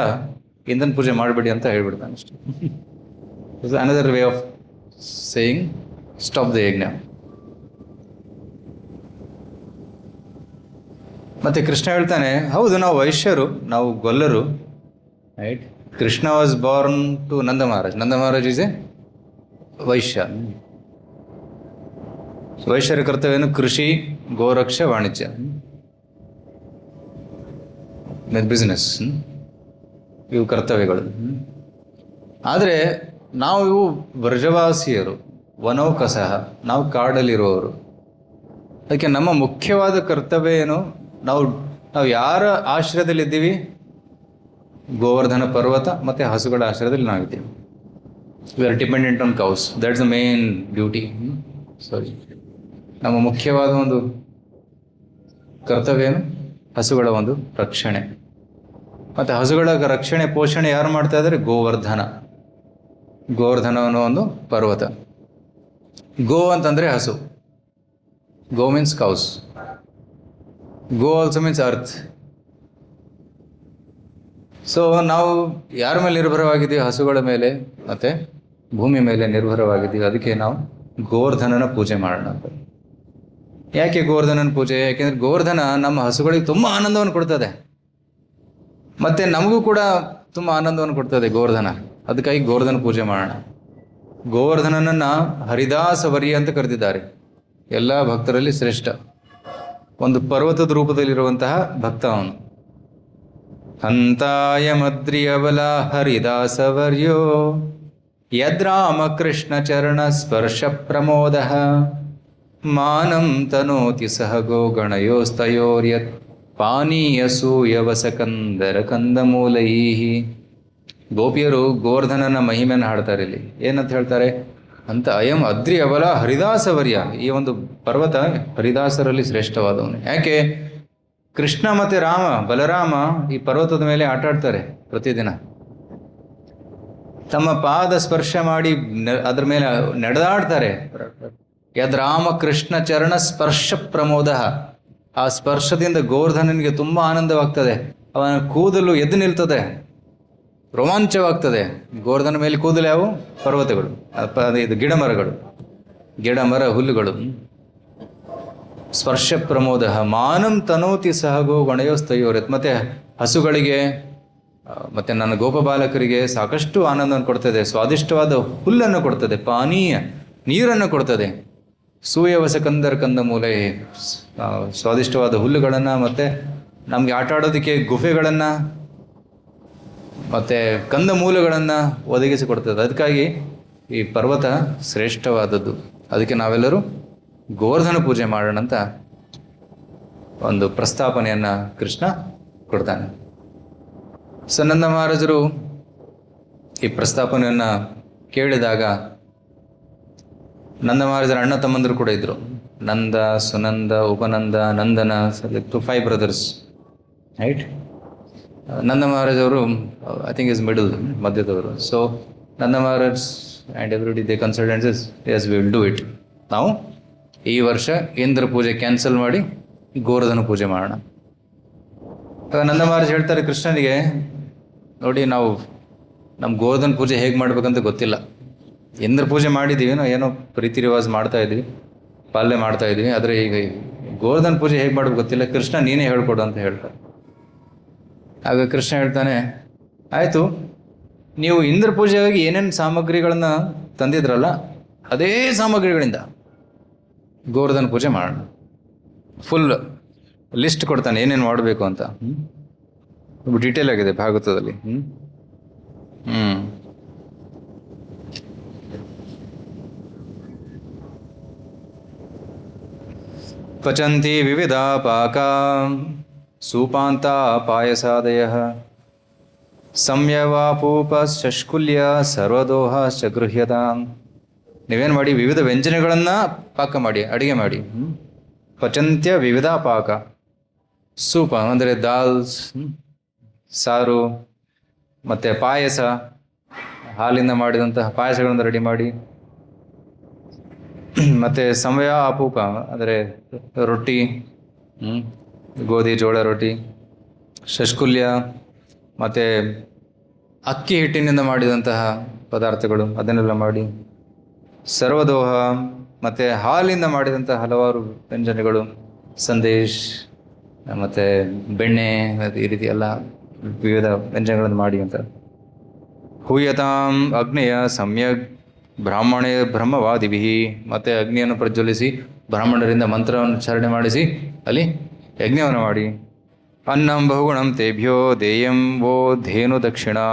A: ಇಂದನ್ ಪೂಜೆ ಮಾಡಬೇಡಿ ಅಂತ ಹೇಳ್ಬಿಡ್ತಾನೆ ಅಷ್ಟೇ. Another way of saying stop the yajna. ಮತ್ತು ಕೃಷ್ಣ ಹೇಳ್ತಾನೆ, ಹೌದು ನಾವು ವೈಶ್ಯರು, ನಾವು ಗೊಲ್ಲರು, right. Krishna was born to Nanda Maharaj. Nanda Maharaj is a Vaishya. ವೈಶ್ಯರ ಕರ್ತವ್ಯನು ಕೃಷಿ, ಗೋರಕ್ಷ, ವಾಣಿಜ್ಯ, ಬಿಸ್ನೆಸ್, ಇವು ಕರ್ತವ್ಯಗಳು. ಆದರೆ ನಾವು ಇವು ವ್ರಜವಾಸಿಯರು, ವನೌಕಸಹ, ನಾವು ಕಾಡಲ್ಲಿರುವವರು. ಅದಕ್ಕೆ ನಮ್ಮ ಮುಖ್ಯವಾದ ಕರ್ತವ್ಯ ಏನು? ನಾವು ಯಾರ ಆಶ್ರಯದಲ್ಲಿದ್ದೀವಿ? ಗೋವರ್ಧನ ಪರ್ವತ ಮತ್ತು ಹಸುಗಳ ಆಶ್ರಯದಲ್ಲಿ ನಾವಿದ್ದೀವಿ. We are dependent on cows. That's the main duty. Sorry, ನಮ್ಮ ಮುಖ್ಯವಾದ ಒಂದು ಕರ್ತವ್ಯ ಏನು? ಹಸುಗಳ ಒಂದು ರಕ್ಷಣೆ. ಮತ್ತು ಹಸುಗಳ ರಕ್ಷಣೆ ಪೋಷಣೆ ಯಾರು ಮಾಡ್ತಾ ಇದ್ದಾರೆ? ಗೋವರ್ಧನ. ಗೋವರ್ಧನ ಅನ್ನೋ ಒಂದು ಪರ್ವತ. ಗೋ ಅಂತಂದರೆ ಹಸು. ಗೋ ಮೀನ್ಸ್ ಕೌಸ್. ಗೋ ಆಲ್ಸೋ ಮೀನ್ಸ್ ಅರ್ತ್. ಸೊ ನಾವು ಯಾರ ಮೇಲೆ ನಿರ್ಭರವಾಗಿದ್ದೀವಿ? ಹಸುಗಳ ಮೇಲೆ ಮತ್ತು ಭೂಮಿ ಮೇಲೆ ನಿರ್ಭರವಾಗಿದ್ದೀವಿ. ಅದಕ್ಕೆ ನಾವು ಗೋವರ್ಧನನ ಪೂಜೆ ಮಾಡೋಣ ಅಂತ. ಯಾಕೆ ಗೋವರ್ಧನನ ಪೂಜೆ? ಯಾಕೆಂದರೆ ಗೋವರ್ಧನ ನಮ್ಮ ಹಸುಗಳಿಗೆ ತುಂಬ ಆನಂದವನ್ನು ಕೊಡ್ತದೆ, ಮತ್ತು ನಮಗೂ ಕೂಡ ತುಂಬ ಆನಂದವನ್ನು ಕೊಡ್ತದೆ ಗೋವರ್ಧನ. ಅದಕ್ಕಾಗಿ ಗೋವರ್ಧನ ಪೂಜೆ ಮಾಡೋಣ. ಗೋವರ್ಧನನನ್ನು ಹರಿದಾಸ ವರ್ಯ ಅಂತ ಕರೆದಿದ್ದಾರೆ. ಎಲ್ಲ ಭಕ್ತರಲ್ಲಿ ಶ್ರೇಷ್ಠ. ಒಂದು ಪರ್ವತದ ರೂಪದಲ್ಲಿರುವಂತಹ ಭಕ್ತ ಅವನು. ಹಂತಾಯ ಮದ್ರಿಯವಲ ಹರಿದಾಸವರ್ಯೋ ಯದ್ರಾಮಕೃಷ್ಣ ಚರಣ ಸ್ಪರ್ಶ ಪ್ರಮೋದ ಮಾನಂ ತನೋತಿ ಸಹ ಗೋ ಗಣಯೋಸ್ತಯೋರ್ಯತ್ ಪಾನೀಯಸೂಯವಸಕಂದರ ಕಂದಮೂಲೈ. ಗೋಪಿಯರು ಗೋವರ್ಧನನ ಮಹಿಮೆಯನ್ನು ಹಾಡ್ತಾರೆ. ಇಲ್ಲಿ ಏನಂತ ಹೇಳ್ತಾರೆ? ಅಂತ ಅಯಂ ಅದ್ರಿ ಅವಲ ಹರಿದಾಸವರ್ಯ. ಈ ಒಂದು ಪರ್ವತ ಹರಿದಾಸರಲ್ಲಿ ಶ್ರೇಷ್ಠವಾದವನು. ಯಾಕೆ? ಕೃಷ್ಣ ಮತ್ತು ಬಲರಾಮ ಈ ಪರ್ವತದ ಮೇಲೆ ಆಟ ಆಡ್ತಾರೆ ಪ್ರತಿದಿನ. ತಮ್ಮ ಪಾದ ಸ್ಪರ್ಶ ಮಾಡಿ ಅದ್ರ ಮೇಲೆ ನಡೆದಾಡ್ತಾರೆ. ಯದ್ರಾಮ ಕೃಷ್ಣ ಚರಣ ಸ್ಪರ್ಶ ಪ್ರಮೋದ. ಆ ಸ್ಪರ್ಶದಿಂದ ಗೋವರ್ಧನನಿಗೆ ತುಂಬ ಆನಂದವಾಗ್ತದೆ. ಅವನ ಕೂದಲು ಎದ್ದು ನಿಲ್ತದೆ, ರೋಮಾಂಚವಾಗ್ತದೆ. ಗೋವರ್ಧನ ಮೇಲೆ ಕೂದಲು ಯಾವುವು? ಪರ್ವತಗಳು, ಇದು ಗಿಡಮರಗಳು, ಗಿಡಮರ ಹುಲ್ಲುಗಳು. ಸ್ಪರ್ಶ ಪ್ರಮೋದ ಮಾನಂ ತನೋತಿ ಸಹ ಗೋ ಗಣಯೋಸ್ತಯೋರತ್. ಮತ್ತು ಹಸುಗಳಿಗೆ ಮತ್ತು ನನ್ನ ಗೋಪಬಾಲಕರಿಗೆ ಸಾಕಷ್ಟು ಆನಂದವನ್ನು ಕೊಡ್ತದೆ. ಸ್ವಾದಿಷ್ಟವಾದ ಹುಲ್ಲನ್ನು ಕೊಡ್ತದೆ, ಪಾನೀಯ ನೀರನ್ನು ಕೊಡ್ತದೆ. ಸೂಯವಸ ಕಂದ ಮೂಲೆ, ಸ್ವಾದಿಷ್ಟವಾದ ಹುಲ್ಲುಗಳನ್ನು, ಮತ್ತು ನಮಗೆ ಆಟ ಆಡೋದಕ್ಕೆ ಗುಫೆಗಳನ್ನು ಮತ್ತು ಕಂದ ಮೂಲಗಳನ್ನು ಒದಗಿಸಿಕೊಡ್ತದೆ. ಅದಕ್ಕಾಗಿ ಈ ಪರ್ವತ ಶ್ರೇಷ್ಠವಾದದ್ದು. ಅದಕ್ಕೆ ನಾವೆಲ್ಲರೂ ಗೋವರ್ಧನ ಪೂಜೆ ಮಾಡೋಣ ಅಂತ ಒಂದು ಪ್ರಸ್ತಾಪನೆಯನ್ನು ಕೃಷ್ಣ ಕೊಡ್ತಾನೆ. ನಂದ ಮಹಾರಾಜರು ಈ ಪ್ರಸ್ತಾಪನೆಯನ್ನು ಕೇಳಿದಾಗ, ನಂದ ಮಹಾರಾಜರ ಅಣ್ಣ ತಮ್ಮಂದರು ಕೂಡ ಇದ್ದರು. Nanda, Sunanda, Upananda, Nandana, 5 brothers, right. ನಂದ ಮಹಾರಾಜ್ ಅವರು ಐ ಥಿಂಕ್ ಇಸ್ ಮಧ್ಯದವರು. So Nanda Maharaj and everybody they consultancies, yes we will do it. ನಾವು ಈ ವರ್ಷ ಇಂದ್ರ ಪೂಜೆ ಕ್ಯಾನ್ಸಲ್ ಮಾಡಿ ಗೋವರ್ಧನ ಪೂಜೆ ಮಾಡೋಣ. ನಂದ ಮಹಾರಾಜ್ ಹೇಳ್ತಾರೆ ಕೃಷ್ಣನಿಗೆ, ನೋಡಿ ನಾವು ನಮ್ಮ ಗೋವರ್ಧನ ಪೂಜೆ ಹೇಗೆ ಮಾಡ್ಬೇಕಂತ ಗೊತ್ತಿಲ್ಲ. ಇಂದ್ರ ಪೂಜೆ ಮಾಡಿದ್ದೀವಿ, ನಾವು ಏನೋ ಪ್ರೀತಿ ರಿವಾಜ್ ಮಾಡ್ತಾಯಿದ್ವಿ, ಪಾಲನೆ ಮಾಡ್ತಾಯಿದ್ವಿ. ಆದರೆ ಈಗ ಗೋವರ್ಧನ ಪೂಜೆ ಹೇಗೆ ಮಾಡ್ಬೇಕು ಗೊತ್ತಿಲ್ಲ, ಕೃಷ್ಣ ನೀನೇ ಹೇಳ್ಕೊಡು ಅಂತ ಹೇಳ್ತಾರೆ. ಆಗ ಕೃಷ್ಣ ಹೇಳ್ತಾನೆ, ಆಯಿತು, ನೀವು ಇಂದ್ರ ಪೂಜೆಗಾಗಿ ಏನೇನು ಸಾಮಗ್ರಿಗಳನ್ನು ತಂದಿದ್ರಲ್ಲ, ಅದೇ ಸಾಮಗ್ರಿಗಳಿಂದ ಗೋವರ್ಧನ ಪೂಜೆ ಮಾಡೋಣ. ಫುಲ್ ಲಿಸ್ಟ್ ಕೊಡ್ತಾನೆ ಏನೇನು ಮಾಡಬೇಕು ಅಂತ. ಡೀಟೇಲ್ ಆಗಿದೆ ಭಾಗವತದಲ್ಲಿ. ಪಚಂತಿ ವಿವಿಧ ಪಾಕ ಸೂಪಾಂತ ಪಾಯಸಾದಯ ಸಂಯವಾಪೂಪಶಷ್ಕುಲ್ಯ ಸರ್ವದೋಹಾಶ್ಚ ಗೃಹ್ಯತಾಂ. ನೀವೇನು ಮಾಡಿ, ವಿವಿಧ ವ್ಯಂಜನಗಳನ್ನು ಪಾಕ ಮಾಡಿ, ಅಡುಗೆ ಮಾಡಿ. ಪಚಂತ್ಯ ವಿವಿಧ ಪಾಕ. ಸೂಪ ಅಂದರೆ ದಾಲ್ಸ್, ಸಾರು, ಮತ್ತು ಪಾಯಸ, ಹಾಲಿಂದ ಮಾಡಿದಂತಹ ಪಾಯಸಗಳನ್ನು ರೆಡಿ ಮಾಡಿ. ಮತ್ತು ಸಮಯ ಅಪೂಪ ಅಂದರೆ ರೊಟ್ಟಿ, ಗೋಧಿ ಜೋಳ ರೊಟ್ಟಿ. ಶಷ್ಕುಲ್ಯ ಮತ್ತು ಅಕ್ಕಿ ಹಿಟ್ಟಿನಿಂದ ಮಾಡಿದಂತಹ ಪದಾರ್ಥಗಳು, ಅದನ್ನೆಲ್ಲ ಮಾಡಿ. ಸರ್ವದೋಹ ಮತ್ತು ಹಾಲಿಂದ ಮಾಡಿದಂಥ ಹಲವಾರು ವ್ಯಂಜನಗಳು, ಸಂದೇಶ್ ಮತ್ತು ಬೆಣ್ಣೆ, ಈ ರೀತಿ ಎಲ್ಲ ವಿವಿಧ ವ್ಯಂಜನಗಳನ್ನು ಮಾಡಿ ಅಂತ. ಹೂಯತಾಂ ಅಗ್ನಿಯ ಸಮ್ಯಕ್ ಬ್ರಾಹ್ಮಣೇ ಬ್ರಹ್ಮವಾದಿಭಿ. ಮತ್ತು ಅಗ್ನಿಯನ್ನು ಪ್ರಜ್ವಲಿಸಿ ಬ್ರಾಹ್ಮಣರಿಂದ ಮಂತ್ರವನ್ನು ಉಚ್ಚಾರಣೆ ಮಾಡಿಸಿ ಅಲ್ಲಿ ಯಜ್ಞವನ್ನು ಮಾಡಿ. ಅನ್ನಂ ಬಹುಗುಣಂ ತೇಭ್ಯೋ ದೇಯಂ ವೋ ಧೇನು ದಕ್ಷಿಣಾ.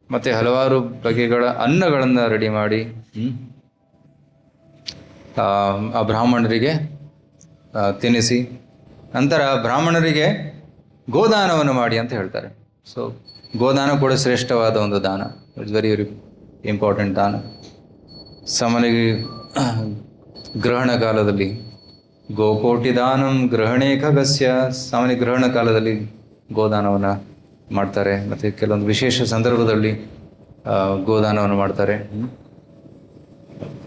A: ಮತ್ತು ಹಲವಾರು ಬಗೆಗಳ ಅನ್ನಗಳನ್ನು ರೆಡಿ ಮಾಡಿ ಆ ಬ್ರಾಹ್ಮಣರಿಗೆ ತಿನ್ನಿಸಿ. ನಂತರ ಬ್ರಾಹ್ಮಣರಿಗೆ ಗೋದಾನವನ್ನು ಮಾಡಿ ಅಂತ ಹೇಳ್ತಾರೆ. ಸೊ ಗೋದಾನ ಕೂಡ ಶ್ರೇಷ್ಠವಾದ ಒಂದು ದಾನ. ಇಟ್ಸ್ ವೆರಿ ವೆರಿ ಇಂಪಾರ್ಟೆಂಟ್ ದಾನ. ಸಾಮಾನ್ಯವಾಗಿ ಗ್ರಹಣ ಕಾಲದಲ್ಲಿ ಗೋಕೋಟಿ ದಾನಂ ಗ್ರಹಣೇ ಖಗಸ್ಯ. ಸಾಮಾನ್ಯ ಗ್ರಹಣ ಕಾಲದಲ್ಲಿ ಗೋದಾನವನ್ನು ಮಾಡ್ತಾರೆ. ಮತ್ತು ಕೆಲವೊಂದು ವಿಶೇಷ ಸಂದರ್ಭದಲ್ಲಿ ಗೋದಾನವನ್ನು ಮಾಡ್ತಾರೆ.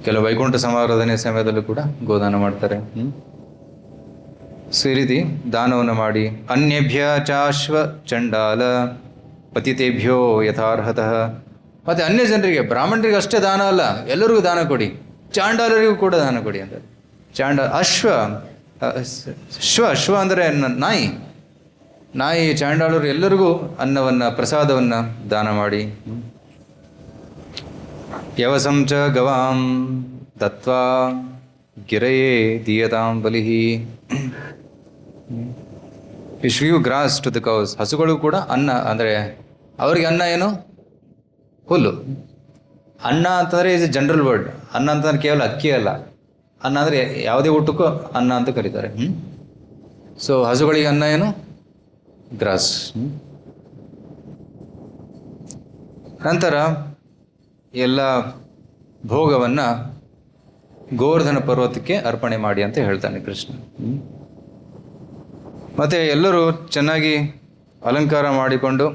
A: ಕೆಲವು ವೈಕುಂಠ ಸಮಾರಾಧನೆ ಸಮಯದಲ್ಲೂ ಕೂಡ ಗೋದಾನ ಮಾಡ್ತಾರೆ. ಸೊ ಈ ರೀತಿ ದಾನವನ್ನು ಮಾಡಿ. ಅನ್ಯಭ್ಯ ಚಾಶ್ವ ಚಂಡಾಲ ಪತಿತೇಭ್ಯೋ ಯಥಾರ್ಹತಃ. ಮತ್ತು ಅನ್ಯ ಜನರಿಗೆ, ಬ್ರಾಹ್ಮಣರಿಗೆ ಅಷ್ಟೇ ದಾನ ಅಲ್ಲ, ಎಲ್ಲರಿಗೂ ದಾನ ಕೊಡಿ. ಚಾಂಡಾಲರಿಗೂ ಕೂಡ ದಾನ ಕೊಡಿ ಅಂತ. ಅಶ್ವ ಅಂದರೆ ನಾಯಿ ಚಾಂಡಾಲರು ಎಲ್ಲರಿಗೂ ಅನ್ನವನ್ನು, ಪ್ರಸಾದವನ್ನು ದಾನ ಮಾಡಿ. ಯವಸಂ ಚ ಗವಾಂ ದತ್ವಾ ಗಿರಯೇ ದೀಯತಾಂ ಬಲಿಹಿ. If you grass to the cows. ಹಸುಗಳು ಕೂಡ ಅನ್ನ, ಅಂದರೆ ಅವರಿಗೆ ಅನ್ನ ಏನು? ಹುಲ್ಲು. ಅನ್ನ ಅಂತಂದರೆ ಇಸ್ ಎ ಜನರಲ್ ವರ್ಡ್. ಅನ್ನ ಅಂತಂದ್ರೆ ಕೇವಲ ಅಕ್ಕಿ ಅಲ್ಲ. ಅನ್ನ ಅಂದರೆ ಯಾವುದೇ ಊಟಕ್ಕೂ ಅನ್ನ ಅಂತ ಕರೀತಾರೆ. ಸೊ ಹಸುಗಳಿಗೆ ಅನ್ನ ಏನು? ಗ್ರಾಸ್. ನಂತರ ಎಲ್ಲ ಭೋಗವನ್ನು ಗೋವರ್ಧನ ಪರ್ವತಕ್ಕೆ ಅರ್ಪಣೆ ಮಾಡಿ ಅಂತ ಹೇಳ್ತಾನೆ ಕೃಷ್ಣ. ಮತ್ತು ಎಲ್ಲರೂ ಚೆನ್ನಾಗಿ ಅಲಂಕಾರ ಮಾಡಿಕೊಂಡು,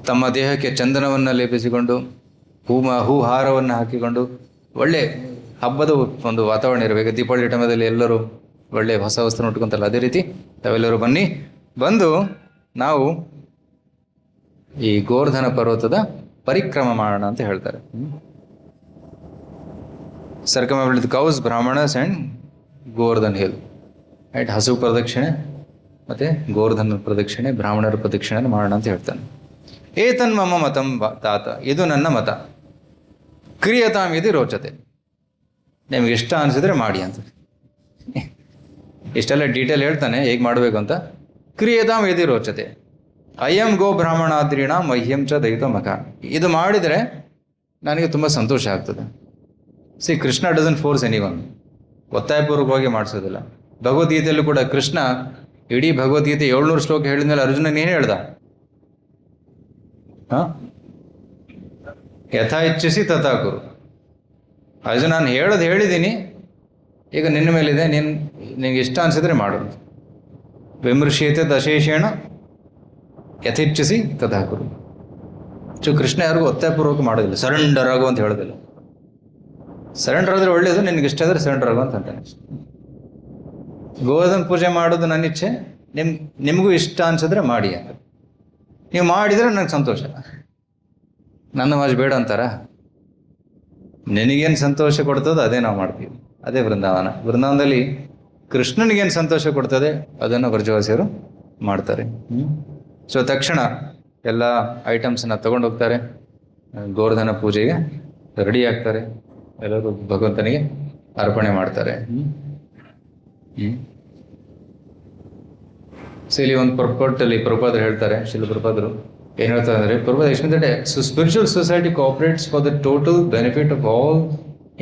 A: ತಮ್ಮ ದೇಹಕ್ಕೆ ಚಂದನವನ್ನು ಲೇಪಿಸಿಕೊಂಡು, ಹೂಹಾರವನ್ನು ಹಾಕಿಕೊಂಡು, ಒಳ್ಳೆ ಹಬ್ಬದ ಒಂದು ವಾತಾವರಣ ಇರಬೇಕು. ದೀಪಾವಳಿ ಟೈಮಲ್ಲಿ ಎಲ್ಲರೂ ಒಳ್ಳೆ ಹೊಸ ವಸ್ತ್ರ ಉಟ್ಕೊಂತಲ್ಲ, ಅದೇ ರೀತಿ ತಾವೆಲ್ಲರೂ ಬಂದು ನಾವು ಈ ಗೋವರ್ಧನ ಪರ್ವತದ ಪರಿಕ್ರಮ ಮಾಡೋಣ ಅಂತ ಹೇಳ್ತಾರೆ. ಸರ್ಕಮಬಿಲಿಟ್ ಕೌಸ್ ಬ್ರಾಹ್ಮಣಸ್ ಆ್ಯಂಡ್ ಗೋವರ್ಧನ್ ಹಿಲ್. ರೈಟ್. ಹಸು ಪ್ರದಕ್ಷಿಣೆ ಮತ್ತು ಗೋವರ್ಧನ ಪ್ರದಕ್ಷಿಣೆ, ಬ್ರಾಹ್ಮಣರ ಪ್ರದಕ್ಷಿಣೆ ಮಾಡೋಣ ಅಂತ ಹೇಳ್ತಾನೆ. ಏತನ್ ಮಮ ಮತಂ ತಾತ. ಇದು ನನ್ನ ಮತ. ಕ್ರಿಯತಾಂ ಇದು ರೋಚತೆ. ನಿಮ್ಗೆ ಇಷ್ಟ ಅನಿಸಿದ್ರೆ ಮಾಡಿ ಅಂತ. ಇಷ್ಟೆಲ್ಲ ಡೀಟೇಲ್ ಹೇಳ್ತಾನೆ ಹೇಗೆ ಮಾಡಬೇಕು ಅಂತ. ಕ್ರಿಯತಾಂ ಯದಿ ರೋಚತೆ ಅಯಂ ಗೋ ಬ್ರಾಹ್ಮಣಾದ್ರಿಣ ಮಹ್ಯಂ ಚ ದಯಿತೋ ಮಖ. ಇದು ಮಾಡಿದರೆ ನನಗೆ ತುಂಬ ಸಂತೋಷ ಆಗ್ತದೆ. Krishna doesn't force anyone. ಒತ್ತಾಯಪೂರ್ವಕವಾಗಿ ಮಾಡಿಸೋದಿಲ್ಲ. ಭಗವದ್ಗೀತೆಯಲ್ಲೂ ಕೂಡ ಕೃಷ್ಣ ಇಡೀ ಭಗವದ್ಗೀತೆ 700 ಶ್ಲೋಕ ಹೇಳಿದ ಮೇಲೆ ಅರ್ಜುನನ್ ಏನು ಹೇಳ್ದ? ಯಥಾ ಇಚ್ಛಿಸಿ ತಥಾ ಕುರು. ಅರ್ಜುನ, ನಾನು ಹೇಳಿದ್ದೀನಿ, ಈಗ ನಿನ್ನ ಮೇಲಿದೆ, ನಿನಗೆ ಇಷ್ಟ ಅನಿಸಿದ್ರೆ ಮಾಡು. ವಿಮೃಶ್ಯತೆ ದಶೇಷೇಣ ಯಥಿಚ್ಛಿಸಿ ತಥಾ ಕುರು. ಕೃಷ್ಣ ಯಾರಿಗೂ ಒತ್ತಾಯಪೂರ್ವಕ ಮಾಡೋದಿಲ್ಲ. ಸರೆಂಡರ್ ಆಗು ಅಂತ ಹೇಳೋದಿಲ್ಲ. ಸರೆಂಡರ್ ಆದರೆ ಒಳ್ಳೆಯದು, ನಿನಗೆ ಇಷ್ಟ ಆದರೆ ಸರೆಂಡರ್ ಆಗು ಅಂತ ಅಂತಾನೆ. ಗೋವರ್ಧನ ಪೂಜೆ ಮಾಡೋದು ನನ್ನ ಇಚ್ಛೆ, ನಿಮಗೂ ಇಷ್ಟ ಅನ್ಸಿದ್ರೆ ಮಾಡಿ ಅಂತ. ನೀವು ಮಾಡಿದರೆ ನನಗೆ ಸಂತೋಷ. ನನ್ನ ಮಾಜು ಬೇಡ ಅಂತಾರ? ನಿನಗೇನು ಸಂತೋಷ ಕೊಡ್ತದೋ ಅದೇ ನಾವು ಮಾಡ್ತೀವಿ. ಅದೇ ವೃಂದಾವನ. ವೃಂದಾವನದಲ್ಲಿ ಕೃಷ್ಣನಿಗೇನು ಸಂತೋಷ ಕೊಡ್ತದೆ ಅದನ್ನು ವ್ರಜವಾಸಿಯರು ಮಾಡ್ತಾರೆ. ಸೊ ತಕ್ಷಣ ಎಲ್ಲ ಐಟಮ್ಸನ್ನು ತಗೊಂಡು ಹೋಗ್ತಾರೆ, ಗೋವರ್ಧನ ಪೂಜೆಗೆ ರೆಡಿ ಆಗ್ತಾರೆ. ಎಲ್ಲರೂ ಭಗವಂತನಿಗೆ ಅರ್ಪಣೆ ಮಾಡ್ತಾರೆ. ಸೊ ಇಲ್ಲಿ ಒಂದು ಪರ್ಪೋರ್ಟಲ್ಲಿ ಪ್ರಭುಪಾದರು ಹೇಳ್ತಾರೆ, ಶಿಲ ಪ್ರಭುಪಾದರು ಏನು ಹೇಳ್ತಾರೆ ಅಂದರೆ, Prabhupada explain so spiritual society cooperates for the total benefit of all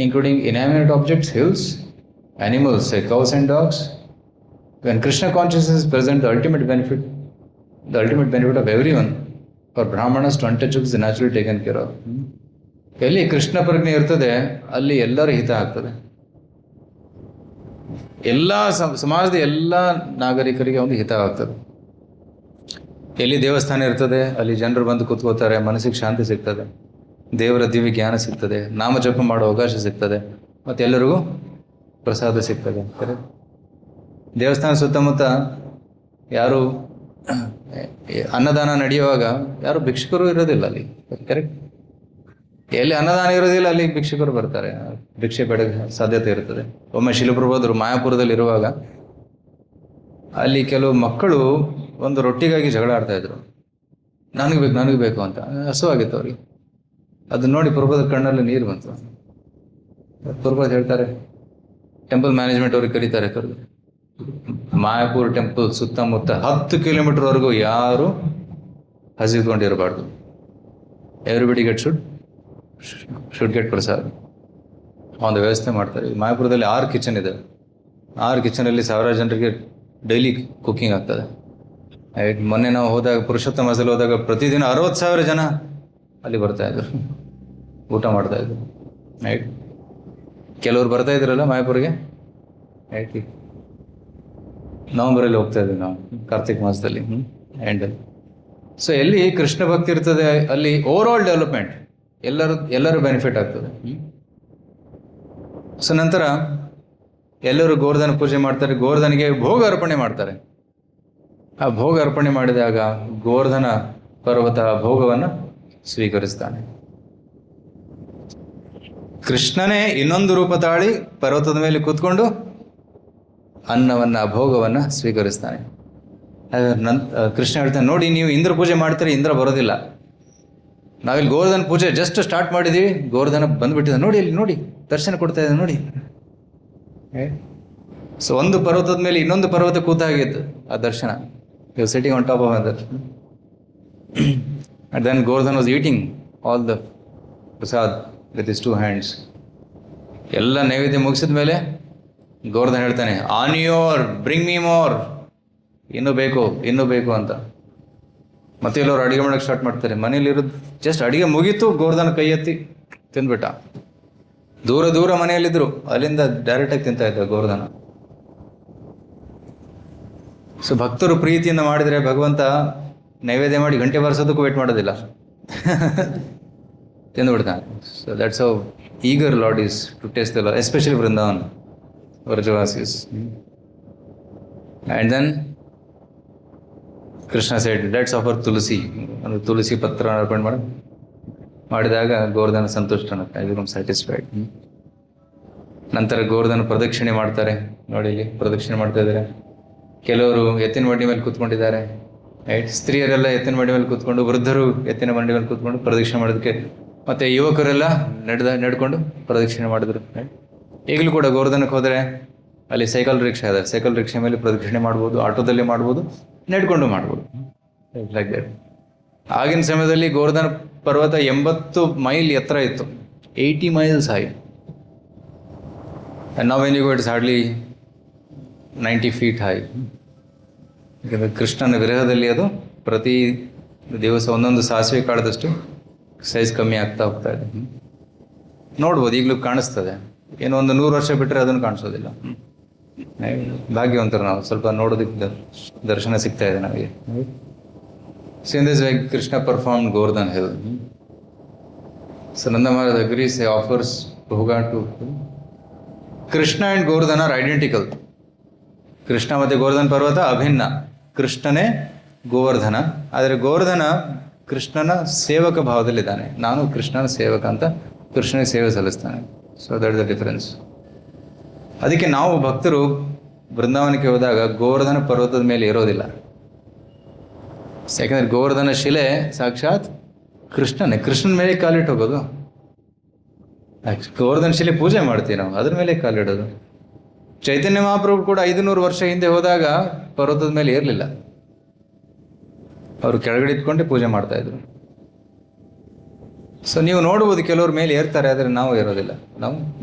A: including inanimate objects, hills, animals, say cows and dogs, when Krishna consciousness is present, the ultimate benefit of every one for brahmanas to untouchables naturally taken care of. ಎಲ್ಲಿ ಕೃಷ್ಣ ಪ್ರಜ್ಞೆ ಇರ್ತದೆ ಅಲ್ಲಿ ಎಲ್ಲರ ಹಿತ ಆಗ್ತದೆ. ಎಲ್ಲ ಸಮಾಜದ ಎಲ್ಲ ನಾಗರಿಕರಿಗೆ ಒಂದು ಹಿತ ಆಗ್ತದೆ. ಎಲ್ಲಿ ದೇವಸ್ಥಾನ ಇರ್ತದೆ ಅಲ್ಲಿ ಜನರು ಬಂದು ಕೂತ್ಕೋತಾರೆ, ಮನಸ್ಸಿಗೆ ಶಾಂತಿ ಸಿಗ್ತದೆ, ದೇವರ ದಿವ್ಯ ಜ್ಞಾನ ಸಿಗ್ತದೆ, ನಾಮಜಪ ಮಾಡೋ ಅವಕಾಶ ಸಿಗ್ತದೆ, ಮತ್ತು ಎಲ್ಲರಿಗೂ ಪ್ರಸಾದ ಸಿಗ್ತದೆ. ಕರೆಕ್ಟ್. ದೇವಸ್ಥಾನ ಸುತ್ತಮುತ್ತ ಯಾರು ಅನ್ನದಾನ ನಡೆಯುವಾಗ ಯಾರು ಭಿಕ್ಷುಕರು ಇರೋದಿಲ್ಲ ಅಲ್ಲಿ. ಕರೆಕ್ಟ್. ಎಲ್ಲಿ ಅನ್ನದಾನ ಇರೋದಿಲ್ಲ ಅಲ್ಲಿ ಭಿಕ್ಷುಕರು ಬರ್ತಾರೆ, ಭಿಕ್ಷೆ ಬೇಡ ಸಾಧ್ಯತೆ ಇರ್ತದೆ. ಒಮ್ಮೆ ಶಿಲಪ್ರಭುದರು ಮಾಯಾಪುರದಲ್ಲಿ ಇರುವಾಗ ಅಲ್ಲಿ ಕೆಲವು ಮಕ್ಕಳು ಒಂದು ರೊಟ್ಟಿಗಾಗಿ ಜಗಳ ಆಡ್ತಾ ಇದ್ರು. ನನಗೆ ಬೇಕು ಅಂತ. ಹಸುವಾಗಿತ್ತು ಅವ್ರಿಗೆ. ಅದನ್ನ ನೋಡಿ ಪ್ರಭುದ ಕಣ್ಣಲ್ಲಿ ನೀರು ಬಂತು. ಪ್ರಭುದ ಹೇಳ್ತಾರೆ, ಟೆಂಪಲ್ ಮ್ಯಾನೇಜ್ಮೆಂಟ್ ಅವ್ರಿಗೆ ಕರೀತಾರೆ, ಕರೆದು ಮಾಯಾಪುರ ಟೆಂಪಲ್ ಸುತ್ತಮುತ್ತ 10 ಕಿಲೋಮೀಟರ್ವರೆಗೂ ಯಾರು ಹಸಿದುಕೊಂಡಿರಬಾರ್ದು. Everybody should get prasad. ಒಂದು ವ್ಯವಸ್ಥೆ ಮಾಡ್ತಾರೆ. ಮಾಯಾಪುರದಲ್ಲಿ 6 ಕಿಚನ್ ಇದೆ. 6 ಕಿಚನಲ್ಲಿ 1000 ಜನರಿಗೆ ಡೈಲಿ ಕುಕ್ಕಿಂಗ್ ಆಗ್ತದೆ. ಮೊನ್ನೆ ನಾವು ಹೋದಾಗ ಪುರುಷೋತ್ತಮ ಮಾಸದಲ್ಲಿ ಹೋದಾಗ ಪ್ರತಿದಿನ 60,000 ಜನ ಅಲ್ಲಿ ಬರ್ತಾ ಇದ್ರು, ಊಟ ಮಾಡ್ತಾ ಇದ್ರು. ರೈಟ್. ಕೆಲವ್ರು ಬರ್ತಾ ಇದ್ರಲ್ಲ ಮಾಯಾಪುರಿಗೆ. ರೈಟ್. ನವಂಬರಲ್ಲಿ ಹೋಗ್ತಾ ಇದ್ವಿ ನಾವು, ಕಾರ್ತಿಕ್ ಮಾಸದಲ್ಲಿ ಎಂಡಲ್ಲಿ. ಸೊ ಎಲ್ಲಿ ಕೃಷ್ಣ ಭಕ್ತಿ ಇರ್ತದೆ ಅಲ್ಲಿ ಓವರ್ ಆಲ್ ಡೆವಲಪ್ಮೆಂಟ್, ಎಲ್ಲರೂ ಬೆನಿಫಿಟ್ ಆಗ್ತದೆ. ಸೊ ನಂತರ ಎಲ್ಲರೂ ಗೋವರ್ಧನ ಪೂಜೆ ಮಾಡ್ತಾರೆ, ಗೋವರ್ಧನಿಗೆ ಭೋಗ ಅರ್ಪಣೆ ಮಾಡ್ತಾರೆ. ಆ ಭೋಗ ಅರ್ಪಣೆ ಮಾಡಿದಾಗ ಗೋವರ್ಧನ ಪರ್ವತ ಭೋಗವನ್ನು ಸ್ವೀಕರಿಸ್ತಾನೆ. ಕೃಷ್ಣನೇ ಇನ್ನೊಂದು ರೂಪ ತಾಳಿ ಪರ್ವತದ ಮೇಲೆ ಕೂತ್ಕೊಂಡು ಅನ್ನವನ್ನು ಭೋಗವನ್ನು ಸ್ವೀಕರಿಸ್ತಾನೆ. ಕೃಷ್ಣ ಹೇಳ್ತಾನೆ, ನೋಡಿ ನೀವು ಇಂದ್ರ ಪೂಜೆ ಮಾಡ್ತೀರಿ, ಇಂದ್ರ ಬರೋದಿಲ್ಲ. ನಾವಿಲ್ಲಿ ಗೋವರ್ಧನ ಪೂಜೆ ಜಸ್ಟ್ ಸ್ಟಾರ್ಟ್ ಮಾಡಿದ್ದೀವಿ, ಗೋವರ್ಧನ ಬಂದ್ಬಿಟ್ಟಿದೆ, ನೋಡಿ ಇಲ್ಲಿ ನೋಡಿ ದರ್ಶನ ಕೊಡ್ತಾ ಇದೆ ನೋಡಿ. ಸೊ ಒಂದು ಪರ್ವತದ ಮೇಲೆ ಇನ್ನೊಂದು ಪರ್ವತ ಕೂತಾಗಿತ್ತು ಆ ದರ್ಶನ. You sitting on top of other. And then Govardhan was eating all the prasad with his 2 hands. ಎಲ್ಲ ನೈವೇದ್ಯ ಮುಗಿಸಿದ ಮೇಲೆ ಗೋವರ್ಧನ್ ಹೇಳ್ತಾನೆ, on your bring me more, ಇನ್ನೂ ಬೇಕು ಅಂತ. ಮತ್ತೆ ಎಲ್ಲವರು ಅಡುಗೆ ಮಾಡೋಕ್ಕೆ ಸ್ಟಾರ್ಟ್ ಮಾಡ್ತಾರೆ. ಮನೇಲಿರೋದು ಜಸ್ಟ್ ಅಡುಗೆ ಮುಗೀತು, ಗೋವರ್ಧನ ಕೈ ಎತ್ತಿ ತಿಂದ್ಬಿಟ್ಟ. ದೂರ ಮನೆಯಲ್ಲಿದ್ದರು, ಅಲ್ಲಿಂದ ಡೈರೆಕ್ಟಾಗಿ ತಿಂತಾ ಇದ್ದ ಗೋವರ್ಧನ. ಸೊ ಭಕ್ತರು ಪ್ರೀತಿಯಿಂದ ಮಾಡಿದರೆ ಭಗವಂತ ನೈವೇದ್ಯ ಮಾಡಿ ಗಂಟೆ ಬಾರಿಸೋದಕ್ಕೂ ವೇಟ್ ಮಾಡೋದಿಲ್ಲ, ತಿಂದುಬಿಡ್ತಾನೆ. So that's how eager lord is to taste the lord, especially Vrindavan Vrajavasis. And then Krishna said let's offer tulsi, ಅಂದರೆ ತುಳಸಿ ಪತ್ರ ಅರ್ಪಣೆ ಮಾಡಿದಾಗ ಗೋವರ್ಧನ ಸಂತುಷ್ಟನಂತೆ, ಐ ಬಿಕಮ್ ಸ್ಯಾಟಿಸ್ಫೈಡ್. ನಂತರ ಗೋವರ್ಧನ ಪ್ರದಕ್ಷಿಣೆ ಮಾಡ್ತಾರೆ. ನೋಡಿ ಇಲ್ಲಿ ಪ್ರದಕ್ಷಿಣೆ ಮಾಡ್ತಾ ಇದ್ದಾರೆ. ಕೆಲವರು ಎತ್ತಿನ ಬಂಡಿ ಮೇಲೆ ಕೂತ್ಕೊಂಡಿದ್ದಾರೆ. ರೈಟ್. ಸ್ತ್ರೀಯರೆಲ್ಲ ಎತ್ತಿನ ಬಂಡಿ ಮೇಲೆ ಕೂತ್ಕೊಂಡು, ವೃದ್ಧರು ಎತ್ತಿನ ಬಂಡಿ ಮೇಲೆ ಕೂತ್ಕೊಂಡು ಪ್ರದಕ್ಷಿಣೆ ಮಾಡೋದಕ್ಕೆ, ಮತ್ತು ಯುವಕರೆಲ್ಲ ನಡ್ಕೊಂಡು ಪ್ರದಕ್ಷಿಣೆ ಮಾಡಿದ್ರು. ಈಗಲೂ ಕೂಡ ಗೋವರ್ಧನಕ್ಕೆ ಹೋದರೆ ಅಲ್ಲಿ ಸೈಕಲ್ ರಿಕ್ಷಾ ಇದೆ, ಸೈಕಲ್ ರಿಕ್ಷಾ ಮೇಲೆ ಪ್ರದಕ್ಷಿಣೆ ಮಾಡ್ಬೋದು, ಆಟೋದಲ್ಲಿ ಮಾಡ್ಬೋದು, ನಡ್ಕೊಂಡು ಮಾಡ್ಬೋದು. Like that. ಆಗಿನ ಸಮಯದಲ್ಲಿ ಗೋವರ್ಧನ ಪರ್ವತ 80 ಮೈಲ್ ಎತ್ತರ ಇತ್ತು, 80 miles high. And now when you go it's hardly 90 feet high. ಯಾಕಂದರೆ ಕೃಷ್ಣನ ವಿರಹದಲ್ಲಿ ಅದು ಪ್ರತಿ ದಿವಸ ಒಂದೊಂದು ಸಾಸಿವೆ ಕಾಳದಷ್ಟು ಸೈಜ್ ಕಮ್ಮಿ ಆಗ್ತಾ ಹೋಗ್ತಾ ಇದೆ. ನೋಡ್ಬೋದು, ಈಗಲೂ ಕಾಣಿಸ್ತದೆ. ಏನೋ ಒಂದು 100 ವರ್ಷ ಬಿಟ್ಟರೆ ಅದನ್ನು ಕಾಣಿಸೋದಿಲ್ಲ. ಭಾಗ್ಯವಂತರು ನಾವು, ಸ್ವಲ್ಪ ನೋಡೋದಕ್ಕೆ ದರ್ಶನ ಸಿಗ್ತಾ ಇದೆ ನಮಗೆ. So in this way Krishna perform Govardhan hill. So Nanda Maharaj agrees, he offers bhoga to Krishna and Govardhan are identical. Krishna ಮತ್ತು ಗೋವರ್ಧನ ಪರ್ವತ ಅಭಿನ್ನ. ಕೃಷ್ಣನೇ ಗೋವರ್ಧನ, ಆದರೆ ಗೋವರ್ಧನ ಕೃಷ್ಣನ ಸೇವಕ ಭಾವದಲ್ಲಿದ್ದಾನೆ. ನಾನು ಕೃಷ್ಣನ ಸೇವಕ ಅಂತ ಕೃಷ್ಣನಿಗೆ ಸೇವೆ ಸಲ್ಲಿಸ್ತಾನೆ. So that the difference. ಅದಕ್ಕೆ ನಾವು ಭಕ್ತರು ಬೃಂದಾವನಕ್ಕೆ ಹೋದಾಗ ಗೋವರ್ಧನ ಪರ್ವತದ ಮೇಲೆ ಇರೋದಿಲ್ಲ. ಯಾಕಂದರೆ ಗೋವರ್ಧನ ಶಿಲೆ ಸಾಕ್ಷಾತ್ ಕೃಷ್ಣನ ಮೇಲೆ ಕಾಲಿಟ್ಟು ಹೋಗೋದು. ಗೋವರ್ಧನ ಶಿಲೆ ಪೂಜೆ ಮಾಡ್ತೀವಿ ನಾವು, ಅದ್ರ ಮೇಲೆ ಕಾಲಿಡೋದು. ಚೈತನ್ಯ ಮಹಾಪ್ರಭು ಕೂಡ 500 ವರ್ಷ ಹಿಂದೆ ಹೋದಾಗ ಪರ್ವತದ ಮೇಲೆ ಇರಲಿಲ್ಲ, ಅವರು ಕೆಳಗಡೆ ಇಟ್ಕೊಂಡೆ ಪೂಜೆ ಮಾಡ್ತಾ ಇದ್ರು. ಸೊ ನೀವು ನೋಡ್ಬೋದು, ಕೆಲವ್ರ ಮೇಲೆ ಏರ್ತಾರೆ, ಆದರೆ ನಾವು ಇರೋದಿಲ್ಲ. ನಾವು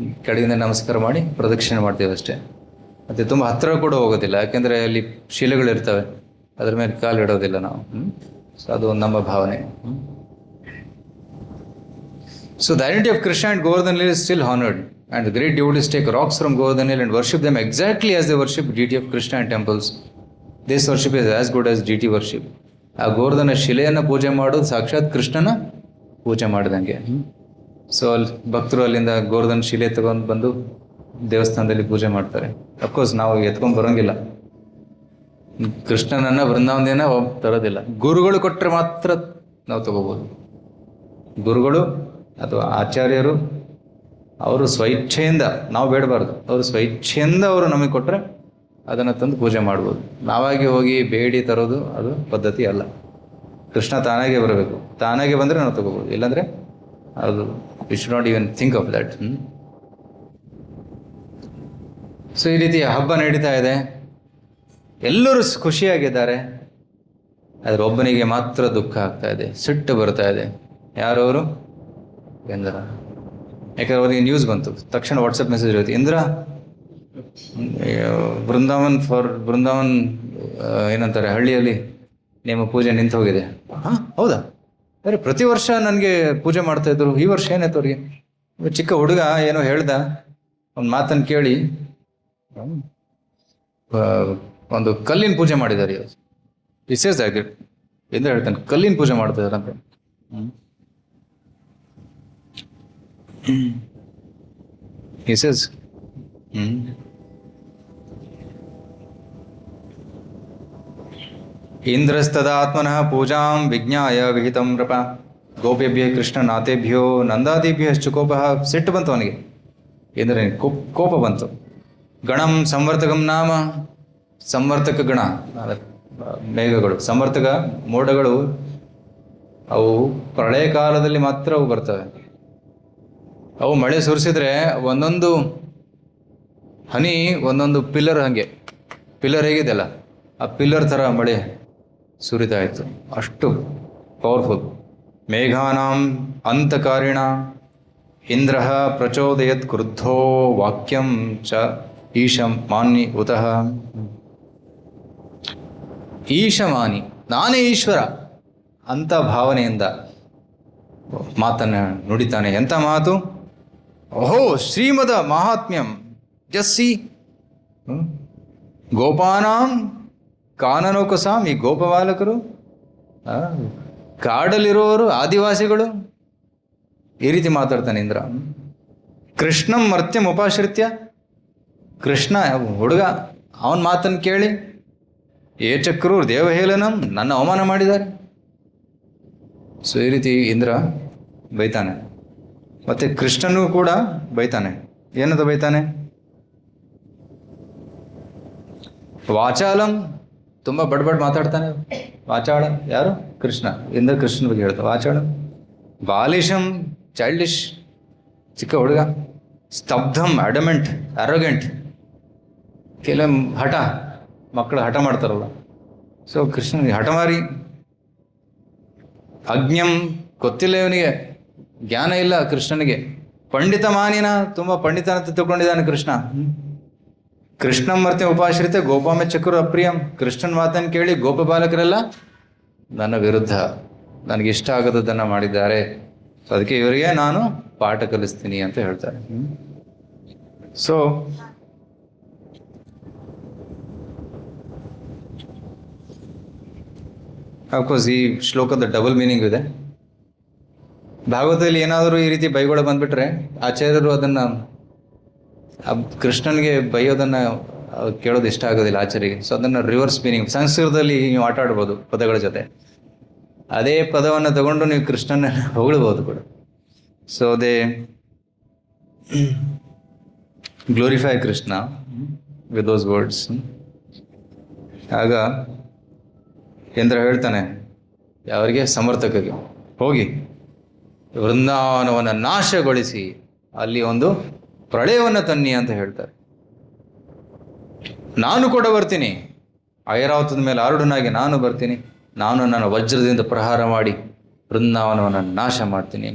A: ಕೆಳಗಿಂದ ನಮಸ್ಕಾರ ಮಾಡಿ ಪ್ರದಕ್ಷಿಣೆ ಮಾಡ್ತೀವಿ ಅಷ್ಟೇ. ಮತ್ತು ತುಂಬ ಹತ್ತಿರ ಕೂಡ ಹೋಗೋದಿಲ್ಲ, ಯಾಕೆಂದರೆ ಅಲ್ಲಿ ಶಿಲೆಗಳಿರ್ತವೆ, ಅದ್ರ ಮೇಲೆ ಕಾಲು ಇಡೋದಿಲ್ಲ ನಾವು. ಸೊ ಅದು ನಮ್ಮ ಭಾವನೆ. So the identity of Krishna and Govardhan Hill is still honored, and the great devotees take rocks from Govardhan Hill and worship them exactly as they worship deity of Krishna in temples. This worship is as good as deity worship. ಆ ಗೋವರ್ಧನ ಶಿಲೆಯನ್ನು ಪೂಜೆ ಮಾಡೋದು ಸಾಕ್ಷಾತ್ ಕೃಷ್ಣನ ಪೂಜೆ ಮಾಡಿದಂಗೆ. So ಅಲ್ಲಿ ಭಕ್ತರು ಅಲ್ಲಿಂದ ಗೋವರ್ಧನ ಶಿಲೆ ತಗೊಂಡು ಬಂದು ದೇವಸ್ಥಾನದಲ್ಲಿ ಪೂಜೆ ಮಾಡ್ತಾರೆ. ಅಫ್ಕೋರ್ಸ್ ನಾವು ಎತ್ಕೊಂಡು ಬರೋಂಗಿಲ್ಲ, ಕೃಷ್ಣನನ್ನು ಬೃಂದಾವನದಿಂದ ತರೋದಿಲ್ಲ. ಗುರುಗಳು ಕೊಟ್ಟರೆ ಮಾತ್ರ ನಾವು ತಗೋಬೋದು. ಗುರುಗಳು ಅಥವಾ ಆಚಾರ್ಯರು ಅವರು ಸ್ವಇಚ್ಛೆಯಿಂದ, ನಾವು ಬೇಡಬಾರ್ದು, ಅವರು ಸ್ವಇಚ್ಛೆಯಿಂದ ಅವರು ನಮಗೆ ಕೊಟ್ಟರೆ ಅದನ್ನು ತಂದು ಪೂಜೆ ಮಾಡ್ಬೋದು. ನಾವಾಗಿ ಹೋಗಿ ಬೇಡಿ ತರೋದು ಅದು ಪದ್ಧತಿ ಅಲ್ಲ. ಕೃಷ್ಣ ತಾನಾಗೆ ಬರಬೇಕು, ತಾನಾಗೆ ಬಂದರೆ ನಾವು ತಗೋಬೋದು, ಇಲ್ಲಾಂದರೆ ಅದು we should not even think of that. So ಈ ರೀತಿ ಹಬ್ಬ ನಡೀತಾ ಇದೆ, ಎಲ್ಲರೂ ಖುಷಿಯಾಗಿದ್ದಾರೆ. ಆದರೆ ಒಬ್ಬನಿಗೆ ಮಾತ್ರ ದುಃಖ ಆಗ್ತಾ ಇದೆ, ಸಿಟ್ಟು ಬರ್ತಾ ಇದೆ. ಯಾರವರು? ಇಂದ್ರ. ಯಾಕಂದ್ರೆ ಅವರಿಗೆ ನ್ಯೂಸ್ ಬಂತು, ತಕ್ಷಣ ವಾಟ್ಸಪ್ ಮೆಸೇಜ್ ಇರುತ್ತೆ, ಇಂದ್ರ ಬೃಂದಾವನ್ ಏನಂತಾರೆ ಹಳ್ಳಿಯಲ್ಲಿ ನಿಮ್ಮ ಪೂಜೆ ನಿಂತು ಹೋಗಿದೆ. ಹಾಂ ಹೌದಾ? ಅರೆ ಪ್ರತಿ ವರ್ಷ ನನಗೆ ಪೂಜೆ ಮಾಡ್ತಾಯಿದ್ರು, ಈ ವರ್ಷ ಏನಾಯ್ತು ಅವ್ರಿಗೆ? ಚಿಕ್ಕ ಹುಡುಗ ಏನೋ ಹೇಳ್ದ, ಒಂದು ಮಾತನ್ನು ಕೇಳಿ ಒಂದು ಕಲ್ಲಿನ ಪೂಜೆ ಮಾಡಿದ್ದಾರೆ. ವಿಶೇಷ ಆಗಿ ಎಂದು ಹೇಳ್ತಾನೆ, ಕಲ್ಲಿನ ಪೂಜೆ ಮಾಡ್ತಿದ್ದಾರೆ ಅಂತ. He says, ಇಂದ್ರಸ್ತದಾತ್ಮನಃ ಪೂಜಾಂ ವಿಜ್ಞಾಯ ವಿಹಿತಂ ನೃಪ ಗೋಪ್ಯಭ್ಯ Krishna ನಾಥೇಭ್ಯೋ ನಂದಾದಿಭ್ಯಶ್ಚ ಕೋಪಃ. ಸಿಟ್ಟು ಬಂತು ಅವನಿಗೆ, ಎಂದರೆ ಕೋಪ ಬಂತು. ಗಣಂ ಸಂವರ್ತಕಂ ನಾಮ, ಸಂವರ್ತಕ ಗಣ ಮೇಘಗಳು, ಸಂವರ್ತಕ ಮೋಡಗಳು, ಅವು ಪ್ರಳಯ ಕಾಲದಲ್ಲಿ ಮಾತ್ರ ಅವು ಬರ್ತವೆ. ಅವು ಮಳೆ ಸುರಿಸಿದ್ರೆ ಒಂದೊಂದು ಹನಿ ಒಂದೊಂದು ಪಿಲ್ಲರ್, ಹಾಗೆ ಪಿಲ್ಲರ್ ಹೇಗಿದೆಯಲ್ಲ ಆ ಪಿಲ್ಲರ್ ಥರ ಮಳೆ ಸುರಿತಾ ಇತ್ತು, ಅಷ್ಟು ಪವರ್ಫುಲ್. ಮೇಘಾನಾಂ ಅಂತಕಾರಿಣ ಇಂದ್ರ ಪ್ರಚೋದಯತ್ ಕ್ರುದ್ಧೋ ವಾಕ್ಯಂ ಚ ಈಶಂ ಮಾನ್ಯ ಉತಃ. ಈಶಮಾನಿ, ನಾನೇ ಈಶ್ವರ ಅಂತ ಭಾವನೆಯಿಂದ ಮಾತನ್ನು ನುಡಿತಾನೆ. ಎಂಥ ಮಾತು? ಓಹೋ ಶ್ರೀಮದ ಮಹಾತ್ಮ್ಯಂ ಜಸ್ಸಿ ಗೋಪಾನಾಂ ಕಾನನೋಕಸಾಂ. ಈ ಗೋಪಬಾಲಕರು, ಕಾಡಲ್ಲಿರುವವರು, ಆದಿವಾಸಿಗಳು, ಈ ರೀತಿ ಮಾತಾಡ್ತಾನೆ ಇಂದ್ರ. ಕೃಷ್ಣಂ ಮರ್ತ್ಯಂ ಉಪಾಶ್ರಿತ್ಯ, ಕೃಷ್ಣ ಹುಡುಗ, ಅವನ ಮಾತನ್ನು ಕೇಳಿ ಏಚಕ್ರು ದೇವಹೇಳನಂ, ನನ್ನ ಅವಮಾನ ಮಾಡಿದ್ದಾರೆ. ಸೊ ಈ ರೀತಿ ಇಂದ್ರ ಬೈತಾನೆ. ಮತ್ತು ಕೃಷ್ಣನೂ ಕೂಡ ಬೈತಾನೆ. ಏನಂತ ಬೈತಾನೆ? ವಾಚಾಲಂ, ತುಂಬ ಬಡ್ಬಡ್ ಮಾತಾಡ್ತಾನೆ. ವಾಚಾಳ ಯಾರು? ಕೃಷ್ಣ. ಇಂದ್ರ ಕೃಷ್ಣನ ಬಗ್ಗೆ ಹೇಳ್ತಾ ವಾಚಾಳ. ಬಾಲಿಶಂ, ಚೈಲ್ಡಿಶ್, ಚಿಕ್ಕ ಹುಡುಗ. ಸ್ತಬ್ಧಂ, ಅಡಮೆಂಟ್, ಅರೋಗೆಂಟ್, ಕೆಲವು ಹಠ, ಮಕ್ಕಳು ಹಠ ಮಾಡ್ತಾರಲ್ಲ, ಸೊ ಕೃಷ್ಣನಿಗೆ ಹಠಮಾರಿ. ಅಜ್ಞಂ, ಗೊತ್ತಿಲ್ಲ ಇವನಿಗೆ, ಜ್ಞಾನ ಇಲ್ಲ ಕೃಷ್ಣನಿಗೆ. ಪಂಡಿತ ಮಾನಿನ, ತುಂಬ ಪಂಡಿತ ಅಂತ ತಿಳ್ಕೊಂಡಿದ್ದಾನೆ ಕೃಷ್ಣ. ಕೃಷ್ಣಂ ಮರ್ತ್ಯ ಉಪಾಶ್ರಿತ ಗೋಪಾಮ ಚಕ್ರು ಅಪ್ರಿಯಂ. ಕೃಷ್ಣನ ಮಾತನ್ನು ಕೇಳಿ ಗೋಪಬಾಲಕರೆಲ್ಲ ನನ್ನ ವಿರುದ್ಧ, ನನಗೆ ಇಷ್ಟ ಆಗದದನ್ನು ಮಾಡಿದ್ದಾರೆ, ಅದಕ್ಕೆ ಇವರಿಗೆ ನಾನು ಪಾಠ ಕಲಿಸ್ತೀನಿ ಅಂತ ಹೇಳ್ತಾರೆ. ಸೊ ಅಫ್ಕೋರ್ಸ್ ಈ ಶ್ಲೋಕದ ಡಬಲ್ ಮೀನಿಂಗ್ ಇದೆ. ಭಾಗವತದಲ್ಲಿ ಏನಾದರೂ ಈ ರೀತಿ ಬೈಗಳು ಬಂದ್ಬಿಟ್ರೆ ಆಚಾರ್ಯರು ಅದನ್ನು ಕೃಷ್ಣನಿಗೆ ಬೈಯೋದನ್ನು ಕೇಳೋದು ಇಷ್ಟ ಆಗೋದಿಲ್ಲ ಆಚಾರ್ಯರಿಗೆ. ಸೊ ಅದನ್ನು ರಿವರ್ಸ್ ಮೀನಿಂಗ್, ಸಂಸ್ಕೃತದಲ್ಲಿ ನೀವು ಆಟ ಆಡ್ಬೋದು ಪದಗಳ ಜೊತೆ. ಅದೇ ಪದವನ್ನು ತಗೊಂಡು ನೀವು ಕೃಷ್ಣನ ಹೊಗಳ್ಬೋದು ಕೂಡ. So they glorify Krishna with those words. ಆಗ ಇಂದ್ರ ಹೇಳ್ತಾನೆ ಅವರಿಗೆ, ಸಮರ್ಥಕಗೆ, ಹೋಗಿ ವೃಂದಾವನವನ್ನು ನಾಶಗೊಳಿಸಿ ಅಲ್ಲಿ ಒಂದು ಪ್ರಳಯವನ್ನು ತನ್ನಿ ಅಂತ ಹೇಳ್ತಾರೆ. ನಾನು ಕೂಡ ಬರ್ತೀನಿ, ಐರಾವತದ ಮೇಲೆ ಆರುಡನಾಗಿ ನಾನು ಬರ್ತೀನಿ, ನಾನು ನನ್ನ ವಜ್ರದಿಂದ ಪ್ರಹಾರ ಮಾಡಿ ವೃಂದಾವನವನ್ನು ನಾಶ ಮಾಡ್ತೀನಿ.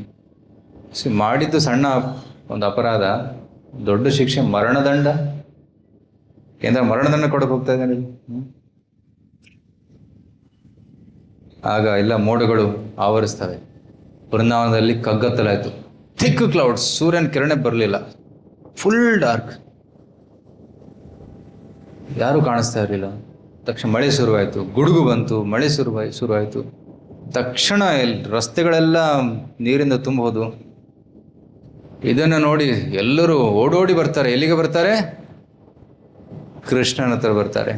A: ಮಾಡಿದ್ದು ಸಣ್ಣ ಒಂದು ಅಪರಾಧ, ದೊಡ್ಡ ಶಿಕ್ಷೆ ಮರಣದಂಡ. ಕೇಂದ್ರ ಮರಣದಂಡ ಕೊಡಕ್ಕೆ ಹೋಗ್ತಾ ಇದ್ದಾನೆ. ಆಗ ಎಲ್ಲ ಮೋಡಗಳು ಆವರಿಸ್ತವೆ. ಬೃಂದಾವನದಲ್ಲಿ ಕಗ್ಗತ್ತಲಾಯಿತು. ಥಿಕ್ ಕ್ಲೌಡ್ಸ್, ಸೂರ್ಯನ ಕಿರಣ ಬರಲಿಲ್ಲ, ಫುಲ್ ಡಾರ್ಕ್, ಯಾರೂ ಕಾಣಿಸ್ತಾ ಇರಲಿಲ್ಲ. ತಕ್ಷಣ ಮಳೆ ಶುರುವಾಯಿತು, ಗುಡುಗು ಬಂತು, ಮಳೆ ಶುರುವಾಯಿತು. ತಕ್ಷಣ ರಸ್ತೆಗಳೆಲ್ಲ ನೀರಿಂದ ತುಂಬೋದು. ಇದನ್ನು ನೋಡಿ ಎಲ್ಲರೂ ಓಡೋಡಿ ಬರ್ತಾರೆ. ಎಲ್ಲಿಗೆ ಬರ್ತಾರೆ? ಕೃಷ್ಣನ ಹತ್ರ ಬರ್ತಾರೆ.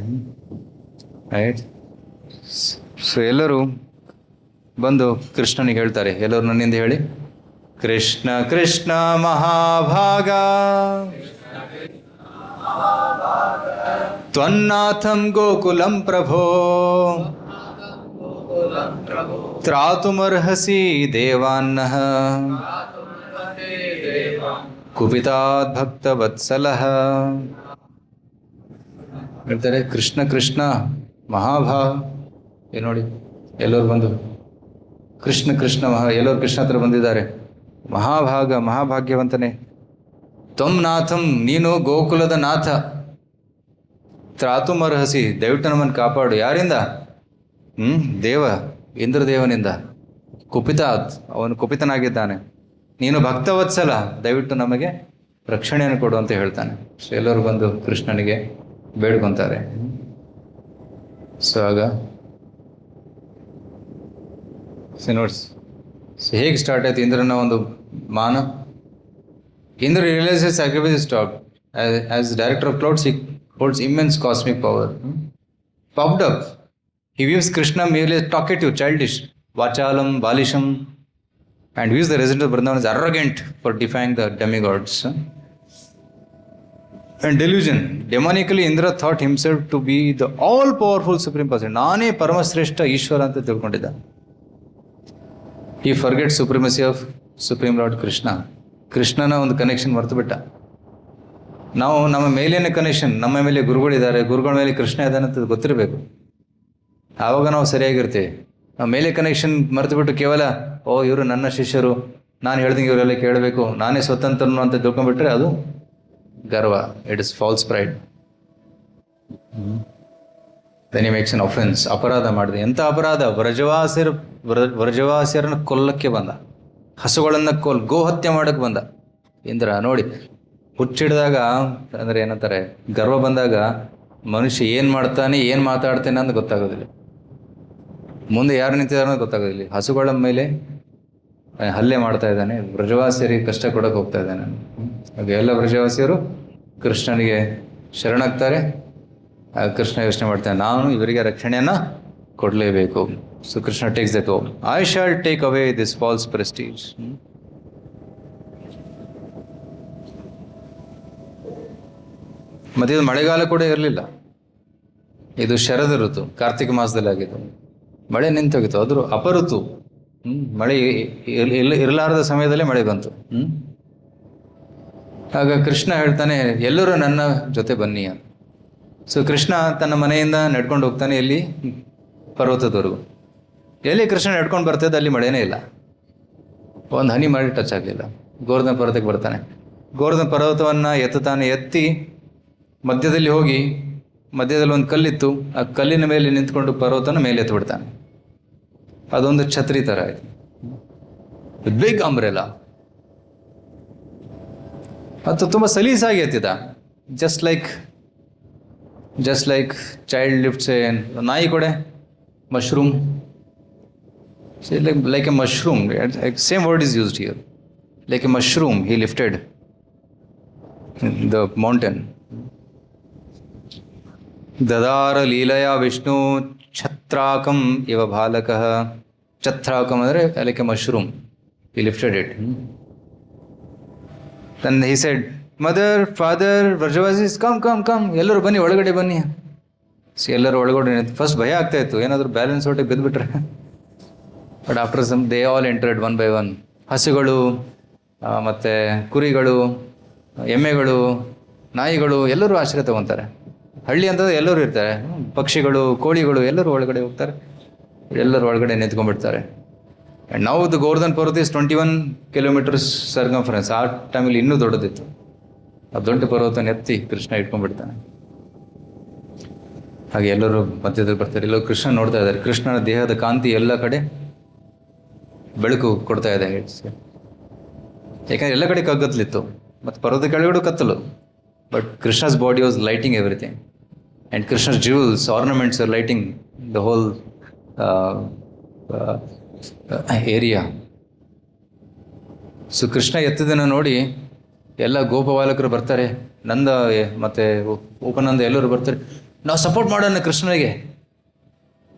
A: ರೈಟ್. ಸೊ ಎಲ್ಲರೂ ಬಂದು ಕೃಷ್ಣನಿಗೆ ಹೇಳ್ತಾರೆ. ಎಲ್ಲರೂ ನನ್ನಿಂದ ಹೇಳಿ, ಕೃಷ್ಣ ಕೃಷ್ಣ ಮಹಾಭಾಗ ತ್ವನ್ನಾಥಂ ಗೋಕುಲಂ ಪ್ರಭೋ ತ್ರಾತುಮರ್ಹಸಿ ದೇವಾನ್ನಃ ಕುಪಿತಾದ್ ಭಕ್ತವತ್ಸಲಃ. ಹೇಳ್ತಾರೆ ಕೃಷ್ಣ ಕೃಷ್ಣ ಮಹಾಭಾಗ. ಏನು ನೋಡಿ, ಎಲ್ಲರೂ ಬಂದು ಕೃಷ್ಣ ಕೃಷ್ಣ ಎಲ್ಲರೂ ಕೃಷ್ಣ ಹತ್ರ ಬಂದಿದ್ದಾರೆ. ಮಹಾಭಾಗ, ಮಹಾಭಾಗ್ಯವಂತನೇ. ತ್ವಂ ನಾಥಂ, ನೀನು ಗೋಕುಲದ ನಾಥ. ತ್ರಾತುಮರ್ಹಸಿ, ದಯವಿಟ್ಟು ನಮ್ಮನ್ನು ಕಾಪಾಡು. ಯಾರಿಂದ? ದೇವ, ಇಂದ್ರದೇವನಿಂದ. ಕುಪಿತಾತ್, ಅವನು ಕುಪಿತನಾಗಿದ್ದಾನೆ. ನೀನು ಭಕ್ತವತ್ಸಲ, ದಯವಿಟ್ಟು ನಮಗೆ ರಕ್ಷಣೆಯನ್ನು ಕೊಡು ಅಂತ ಹೇಳ್ತಾನೆ. ಸೊ ಎಲ್ಲರೂ ಬಂದು ಕೃಷ್ಣನಿಗೆ ಬೇಡ್ಕೊತಾರೆ. ಸೊ ಆಗ ನೋಡ್ಸ್ ಹೇಗೆ ಸ್ಟಾರ್ಟ್ ಆಯ್ತು ಇಂದ್ರನ ಒಂದು ಮಾನ. Indra realises sacrifice is stopped. As director of clouds, he holds immense cosmic power. Popped up. He views Krishna merely as talkative, childish, vachalam, balisham, and views the resident of Vrindavan as arrogant for defying the demigods. And delusion. Demonically, Indra thought himself to be the all-powerful supreme person. ನಾನೇ ಪರಮಶ್ರೇಷ್ಠ ಈಶ್ವರ ಅಂತ ತಿಳ್ಕೊಂಡಿದ್ದ. He forgets supremacy of Supreme Lord Krishna. ಕೃಷ್ಣನ ಒಂದು connection ಮರೆತು ಬಿಟ್ಟ. ನಾವು ನಮ್ಮ ಮೇಲೇನೇ connection, ನಮ್ಮ ಮೇಲೆ ಗುರುಗಳಿದ್ದಾರೆ, ಗುರುಗಳ ಮೇಲೆ ಕೃಷ್ಣ ಇದ್ದಾನೆ ಅಂತ ಗೊತ್ತಿರಬೇಕು. ಆವಾಗ ನಾವು ಸರಿಯಾಗಿರ್ತೀವಿ. ನಾವು ಮೇಲೆ ಕನೆಕ್ಷನ್ ಮರೆತು ಬಿಟ್ಟು ಕೇವಲ ಇವರು ನನ್ನ ಶಿಷ್ಯರು, ನಾನು ಹೇಳ್ದಂಗೆ ಇವರೆಲ್ಲ ಕೇಳಬೇಕು, ನಾನೇ ಸ್ವತಂತ್ರನು ಅಂತ ತಿಳ್ಕೊಂಡ್ಬಿಟ್ರೆ ಅದು ಗರ್ವ. It is false pride. Then he makes an offence. ಅಪರಾಧ ಮಾಡಿದೆ. ಎಂಥ ಅಪರಾಧ? ವ್ರಜವಾಸಿಯರನ್ನು ಕೊಲ್ಲಕ್ಕೆ ಬಂದ, ಹಸುಗಳನ್ನು ಗೋಹತ್ಯೆ ಮಾಡೋಕ್ಕೆ ಬಂದ ಇಂದ್ರ. ನೋಡಿ, ಹುಚ್ಚಿಡಿದಾಗ ಅಂದರೆ ಏನಂತಾರೆ, ಗರ್ವ ಬಂದಾಗ ಮನುಷ್ಯ ಏನು ಮಾಡ್ತಾನೆ, ಏನು ಮಾತಾಡ್ತಾನೆ ಅಂತ ಗೊತ್ತಾಗೋದಿಲ್ಲ. ಮುಂದೆ ಯಾರು ನಿಂತಿದ್ದಾರೋ ಗೊತ್ತಾಗೋದಿಲ್ಲ. ಹಸುಗಳ ಮೇಲೆ ಹಲ್ಲೆ ಮಾಡ್ತಾ ಇದ್ದಾನೆ, ವ್ರಜವಾಸಿಯರಿಗೆ ಕಷ್ಟ ಕೊಡೋಕೆ ಹೋಗ್ತಾ ಇದ್ದಾನೆ. ಹಾಗೆ ಎಲ್ಲ ವ್ರಜವಾಸಿಯರು ಕೃಷ್ಣನಿಗೆ ಶರಣಾಗ್ತಾರೆ. ಕೃಷ್ಣ ಯೋಚನೆ ಮಾಡ್ತಾನೆ, ನಾನು ಇವರಿಗೆ ರಕ್ಷಣೆಯನ್ನು ಕೊಡಲೇಬೇಕು. So Krishna takes that home. I shall take away this false prestige. ಮತ್ತು ಇದು ಮಳೆಗಾಲ ಕೂಡ ಇರಲಿಲ್ಲ. ಇದು ಶರದ ಋತು, ಕಾರ್ತಿಕ ಮಾಸದಲ್ಲಿ ಆಗಿತ್ತು. ಮಳೆ ನಿಂತೋಗಿತ್ತು. ಅದ್ರ ಅಪಋತು. ಮಳೆ ಇರಲಾರದ ಸಮಯದಲ್ಲೇ ಮಳೆ ಬಂತು. ಆಗ ಕೃಷ್ಣ ಹೇಳ್ತಾನೆ, ಎಲ್ಲರೂ ನನ್ನ ಜೊತೆ ಬನ್ನಿ ಅಂತ. ಸೊ ಕೃಷ್ಣ ತನ್ನ ಮನೆಯಿಂದ ನಡ್ಕೊಂಡು ಹೋಗ್ತಾನೆ. ಎಲ್ಲಿ? ಪರ್ವತದವರೆಗೂ. ಎಲ್ಲಿ ಕೃಷ್ಣ ನಡ್ಕೊಂಡು ಬರ್ತಿದ್ದ ಅಲ್ಲಿ ಮಳೆನೇ ಇಲ್ಲ. ಒಂದು ಹನಿ ಮಳೆ ಟಚ್ ಆಗಲಿಲ್ಲ. ಗೋವರ್ಧನ ಪರ್ವತಕ್ಕೆ ಬರ್ತಾನೆ. ಗೋವರ್ಧನ ಪರ್ವತವನ್ನು ಎತ್ತುತ್ತಾನೆ. ಎತ್ತಿ ಮಧ್ಯದಲ್ಲಿ ಹೋಗಿ, ಮಧ್ಯದಲ್ಲಿ ಒಂದು ಕಲ್ಲಿತ್ತು, ಆ ಕಲ್ಲಿನ ಮೇಲೆ ನಿಂತ್ಕೊಂಡು ಪರ್ವತನ ಮೇಲೆ ಎತ್ತು ಬಿಡ್ತಾನೆ. ಅದೊಂದು ಛತ್ರಿ ಥರ ಆಯಿತು, ಬಿಗ್ ಅಂಬ್ರೆಲಾ. ಅದು ತುಂಬ ಸಲೀಸಾಗಿ ಎತ್ತಿದ. ಜಸ್ಟ್ ಲೈಕ್ ಚೈಲ್ಡ್ ಲಿಫ್ಟ್ಸ್ ನಾಯಿ ಕೊಡೆ mushroom. like a mushroom, same word is used here. Like a mushroom, he lifted the mountain. Dadara leelaya Vishnu ಛತ್ರಾಕಂ ಇವ ಬಾಲಕಃ. ಛತ್ರಾಕಂ ಅಂದರೆ like a mushroom, he lifted it. Then he said, mother, father, Vrajavasis, come, ಎಲ್ಲರೂ ಬನ್ನಿ, ಒಳಗಡೆ ಬನ್ನಿ. ಎಲ್ಲರೂ ಒಳಗಡೆ first ಭಯ ಆಗ್ತಾ ಇತ್ತು, ಏನಾದರೂ ಬ್ಯಾಲೆನ್ಸ್ ಹೊಟ್ಟೆ ಬಿದ್ದುಬಿಟ್ರೆ. But after some they all entered one by one. ಹಸುಗಳು, ಮತ್ತು ಕುರಿಗಳು, ಎಮ್ಮೆಗಳು, ನಾಯಿಗಳು ಎಲ್ಲರೂ ಆಶ್ರಯ ತಗೊತಾರೆ. ಹಳ್ಳಿ ಅಂತಂದ್ರೆ ಎಲ್ಲರೂ ಇರ್ತಾರೆ. ಪಕ್ಷಿಗಳು, ಕೋಳಿಗಳು ಎಲ್ಲರೂ ಒಳಗಡೆ ಹೋಗ್ತಾರೆ. ಎಲ್ಲರೂ ಒಳಗಡೆ ನಿಂತ್ಕೊಂಡ್ಬಿಡ್ತಾರೆ. ಆ್ಯಂಡ್ ನಾವು ದ ಗೋವರ್ಧನ್ ಪರ್ವತ ಇಸ್ 21 kilometers ಸರ್ಕಂಫರೆನ್ಸ್. ಆ ಟೈಮಲ್ಲಿ ಇನ್ನೂ ದೊಡ್ಡದಿತ್ತು. ಆ ದೊಡ್ಡ ಪರ್ವತನ ಎತ್ತಿ ಕೃಷ್ಣ ಇಟ್ಕೊಂಡ್ಬಿಡ್ತಾನೆ. ಹಾಗೆ ಎಲ್ಲರೂ ಮಧ್ಯದಲ್ಲಿ ಬರ್ತಾರೆ. ಎಲ್ಲರೂ ಕೃಷ್ಣ ನೋಡ್ತಾ ಇದ್ದಾರೆ. ಕೃಷ್ಣನ ದೇಹದ ಕಾಂತಿ ಎಲ್ಲ ಕಡೆ ಬೆಳಕು ಕೊಡ್ತಾ ಇದೆ. ಯಾಕಂದರೆ ಎಲ್ಲ ಕಡೆ ಕಗ್ಗತ್ತಲಿತ್ತು ಮತ್ತು ಪರ್ವತ ಕೆಳಗಡೆ ಕತ್ತಲು. But Krishna's body was lighting everything. And Krishna's jewels ornaments are lighting the whole area. So Krishna ಎತ್ತದನ್ನು ನೋಡಿ ಎಲ್ಲ ಗೋಪಬಾಲಕರು ಬರ್ತಾರೆ. ನಂದ ಮತ್ತು ಉಪನಂದ ಎಲ್ಲರೂ ಬರ್ತಾರೆ. ನಾವು ಸಪೋರ್ಟ್ ಮಾಡೋಣ ಕೃಷ್ಣನಿಗೆ.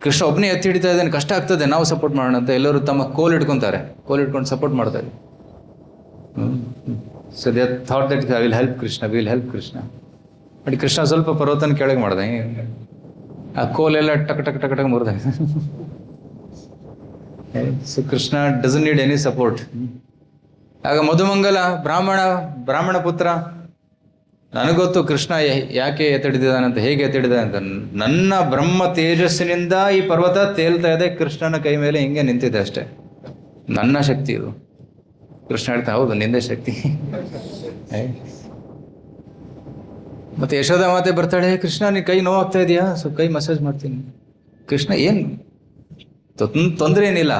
A: ಕೃಷ್ಣ ಒಬ್ಬನೇ ಎತ್ತಿ ಹಿಡಿತಾ ಇದ್ದಾನೆ, ಕಷ್ಟ ಆಗ್ತದೆ, ನಾವು ಸಪೋರ್ಟ್ ಮಾಡೋಣ ಅಂತ ಎಲ್ಲರೂ ತಮ್ಮ ಕೋಲ್ ಇಟ್ಕೊತಾರೆ. ಕೋಲ್ ಇಟ್ಕೊಂಡು ಸಪೋರ್ಟ್ ಮಾಡ್ತಾರೆ. So they thought that I will help Krishna, will help Krishna. But Krishna ಸ್ವಲ್ಪ ಪರ್ವತನ ಕೆಳಗೆ ಮಾಡ್ದೆ. ಆ ಕೋಲೆಲ್ಲ ಟಕ್ ಟಕ್ ಟಕ್ ಟಕ್ ಮುರಿದ. So Krishna doesn't need any support. ಆಗ ಮಧುಮಂಗಲ ಬ್ರಾಹ್ಮಣ ಪುತ್ರ, ನನಗೊತ್ತು ಕೃಷ್ಣ ಯಾಕೆ ಎತ್ತಿಡಿದಾನಂತ, ಹೇಗೆ ಎತ್ತಿಡಿದಾನೆ ಅಂತ. ನನ್ನ ಬ್ರಹ್ಮ ತೇಜಸ್ಸಿನಿಂದ ಈ ಪರ್ವತ ತೇಲ್ತಾ ಇದೆ, ಕೃಷ್ಣನ ಕೈ ಮೇಲೆ ಹಿಂಗೆ ನಿಂತಿದೆ ಅಷ್ಟೇ. ನನ್ನ ಶಕ್ತಿ ಇದು. ಕೃಷ್ಣ ಹೇಳ್ತಾ, ಹೌದು ನಿಂದೇ ಶಕ್ತಿ. ಮತ್ತೆ ಯಶೋಧ ಮಾತೆ ಬರ್ತಾಳೆ, ಕೃಷ್ಣ ನೀ ಕೈ ನೋವಾಗ್ತಾ ಇದೆಯಾ, ಸೊ ಕೈ ಮಸಾಜ್ ಮಾಡ್ತೀನಿ. ಕೃಷ್ಣ ಏನು ತೊಂದರೆ ಏನಿಲ್ಲ,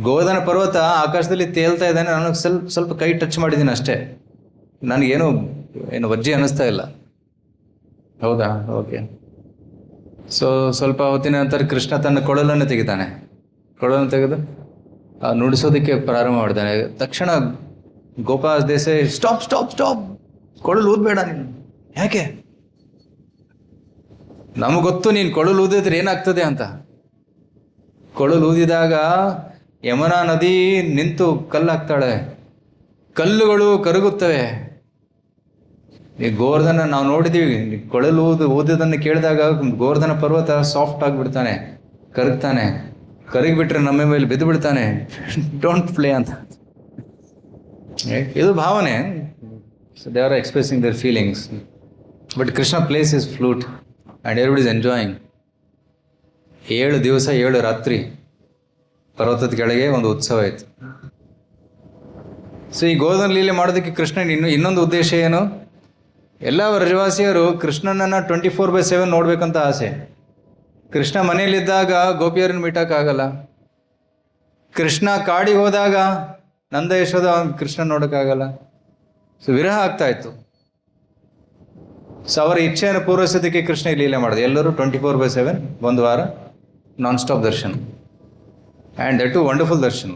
A: ಗೋವರ್ಧನ ಪರ್ವತ ಆಕಾಶದಲ್ಲಿ ತೇಲ್ತಾ ಇದ್ದಾನೆ, ನನಗೆ ಸ್ವಲ್ಪ ಕೈ ಟಚ್ ಮಾಡಿದ್ದೀನಿ ಅಷ್ಟೇ, ನನಗೇನು ವಜ್ಜೆ ಅನ್ನಿಸ್ತಾ ಇಲ್ಲ. ಹೌದಾ, ಓಕೆ. ಸೊ ಸ್ವಲ್ಪ ಹೊತ್ತಿನ ನಂತರ ಕೃಷ್ಣ ತನ್ನ ಕೊಳಲನ್ನು ತೆಗಿತಾನೆ. ಕೊಳಲನ್ನು ತೆಗೆದು ನುಡಿಸೋದಕ್ಕೆ ಪ್ರಾರಂಭ ಮಾಡ್ತಾನೆ. ತಕ್ಷಣ Gopal Desai, stop stop stop, ಕೊಳಲು ಊದಬೇಡ ನೀನು. ಯಾಕೆ? ನಮಗೊತ್ತು ನೀನು ಕೊಳಲು ಊದಿದ್ರೆ ಏನಾಗ್ತದೆ ಅಂತ. ಕೊಳಲು ಊದಿದಾಗ ಯಮುನಾ ನದಿ ನಿಂತು ಕಲ್ಲಾಗ್ತಾಳೆ, ಕಲ್ಲುಗಳು ಕರಗುತ್ತವೆ. ಈ ಗೋವರ್ಧನ ನಾವು ನೋಡಿದ್ದೀವಿ, ಕೊಳಲು ಊದೋದನ್ನು ಕೇಳಿದಾಗ ಗೋವರ್ಧನ ಪರ್ವತ ಸಾಫ್ಟ್ ಆಗಿಬಿಡ್ತಾನೆ, ಕರಗ್ತಾನೆ. ಕರಗಿಬಿಟ್ರೆ ನಮ್ಮ ಮೇಲೆ ಬಿದ್ದು ಬಿಡ್ತಾನೆ. ಡೋಂಟ್ ಪ್ಲೇ ಅಂತ. ಇದು ಭಾವನೆ. So they are expressing their feelings. But Krishna plays his flute and everybody is enjoying. 7 ದಿವಸ 7 ರಾತ್ರಿ ಪರ್ವತದ ಕೆಳಗೆ ಒಂದು ಉತ್ಸವ ಆಯಿತು. ಸೊ ಈ ಗೋವರ್ಧನ ಲೀಲೆ ಮಾಡೋದಕ್ಕೆ ಕೃಷ್ಣನ ಇನ್ನೊಂದು ಉದ್ದೇಶ ಏನು? ಎಲ್ಲ ವ್ರಜವಾಸಿಯರು ಕೃಷ್ಣನನ್ನು 24/7 ನೋಡ್ಬೇಕಂತ ಆಸೆ. ಕೃಷ್ಣ ಮನೆಯಲ್ಲಿದ್ದಾಗ ಗೋಪಿಯರನ್ನು ಮೀಟಕ್ಕಾಗಲ್ಲ. ಕೃಷ್ಣ ಕಾಡಿಗೆ ಹೋದಾಗ ನಂದ ಯಶೋಧ ಕೃಷ್ಣ ನೋಡೋಕ್ಕಾಗಲ್ಲ. ಸೊ ವಿರಹ ಆಗ್ತಾ ಇತ್ತು. ಸೊ ಅವರ ಇಚ್ಛೆಯನ್ನು ಪೂರೈಸೋದಕ್ಕೆ ಕೃಷ್ಣ ಈ ಲೀಲೆ ಮಾಡಿದೆ. ಎಲ್ಲರೂ 24/7 ಒಂದು ವಾರ ನಾನ್ ಸ್ಟಾಪ್ ದರ್ಶನ. ಆ್ಯಂಡ್ ದಟ್ ಟು ವಂಡರ್ಫುಲ್ ದರ್ಶನ,